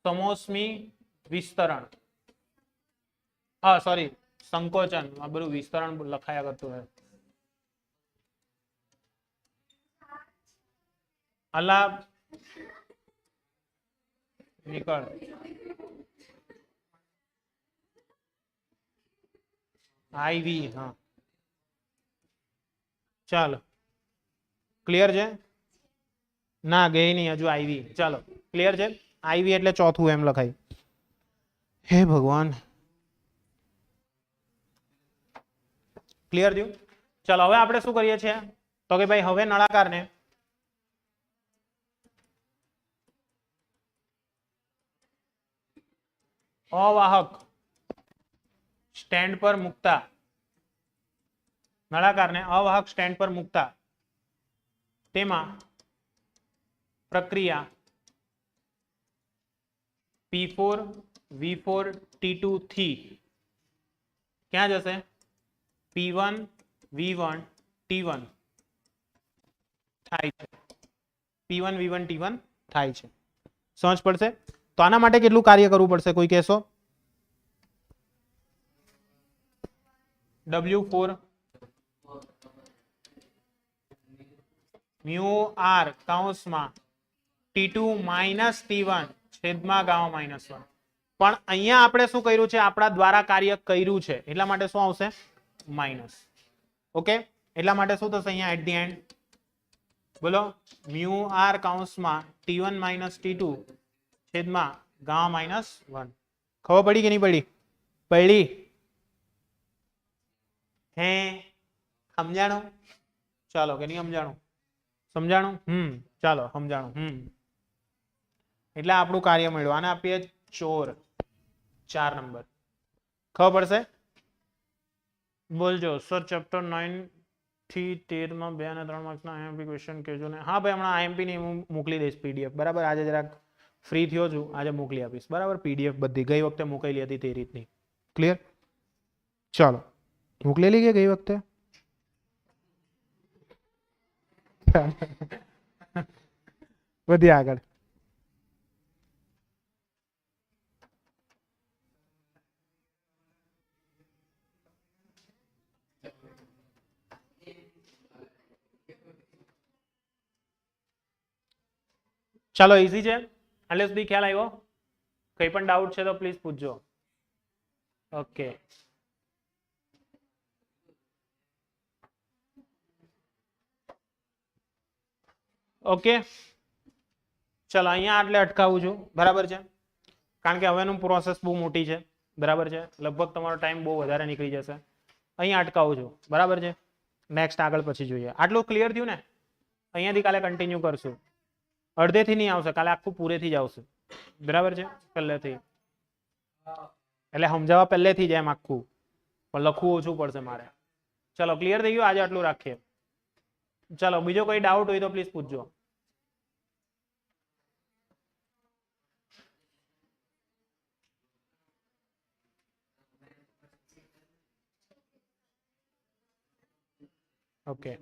સમોષ્મી વિસ્તરણ, હા સોરી સંકોચન, આ બધું વિસ્તરણ લખાયા કરતું है। અલા નીકળ, IV, હા ચાલો ક્લિયર છે? ના ગઈ નહીં હજુ IV। ચાલો ક્લિયર છે? IV એટલે ચોથું એમ લખાય। હે ભગવાન, ક્લિયર થયું? ચાલો હવે આપણે શું કરીએ છીએ તો કે ભાઈ હવે નળાકારને અવાહક સ્ટેન્ડ પર મૂકતા, નળાકારને અવાહક સ્ટેન્ડ પર મૂકતા તેમાં પ્રક્રિયા P4 V4 T2 થી ક્યાં જશે? P1 V1 T1 થાય છે। P1 V1 T1 થાય છે, સમજ પડશે? તો આના માટે કેટલું કાર્ય કરવું પડશે કોઈ કહેશો? W4 μR કૌંસમાં T2 માઇનસ T1 છેદમાં ગામા -1। પણ અહીંયા આપણે શું કર્યું છે? આપણા દ્વારા કાર્ય કર્યું છે એટલા માટે શું આવશે? માઇનસ। ઓકે, એટલા માટે શું થશે અહીંયા એટ ધી એન્ડ બોલો? μR કૌંસમાં T1 માઇનસ T2 છેદમાં ગામા -1। ખબર પડી કે નહીં પડી? પડી? હે સમજાણું? ચાલો કે નહીં સમજાણું? સમજાણું? ચાલો સમજાણું। એટલે આપણું કાર્ય મળ્યું. આને આપીએ ચોર 4 નંબર. ખબર પડશે? બોલજો સર ચેપ્ટર 9 થી 13 માં 2 અને 3 માર્ક્સના આઈએમપી ક્વેશ્ચન કહેજો ને. હા ભાઈ, હમણાં આઈએમપી ની હું મોકલી દઈશ પીડીએફ. બરાબર, આજે જરાક ફ્રી થયો છું, આજે મોકલી આપીશ. બરાબર, પીડીએફ બધી ગઈ વખતે મોકલેલી હતી તે રીતની. ક્લિયર? ચાલો, મોકલેલી કે ગઈ વખતે? વધી આગળ. ચાલો, ઈઝી છે. એટલે સુધી ખ્યાલ આવ્યો? કઈ પણ ડાઉટ છે તો પ્લીઝ પૂછજો. Okay, okay. ચાલો, અહીંયા આટલે અટકાવું છું. બરાબર છે, કારણ કે હવેનું પ્રોસેસ બહુ મોટી છે. બરાબર છે, લગભગ તમારો ટાઈમ બહુ વધારે નીકળી જશે. અહીંયા અટકાવું છું. બરાબર છે, નેક્સ્ટ આગળ પછી જોઈએ. આટલું ક્લિયર થયું ને? અહીંયાથી કાલે કન્ટિન્યુ કરશું. અડધેથી નહીં આવશે, કાલે આખું પૂરેથી જ આવશે. બરાબર છે, પહેલેથી. એટલે સમજાવવા પહેલેથી જ એમ આખું, પણ લખવું ઓછું પડશે મારે. ચલો, ક્લિયર થઈ ગયું? આજે આટલું રાખીએ. ચલો, બીજો કોઈ ડાઉટ હોય તો પ્લીઝ પૂછજો. ઓકે.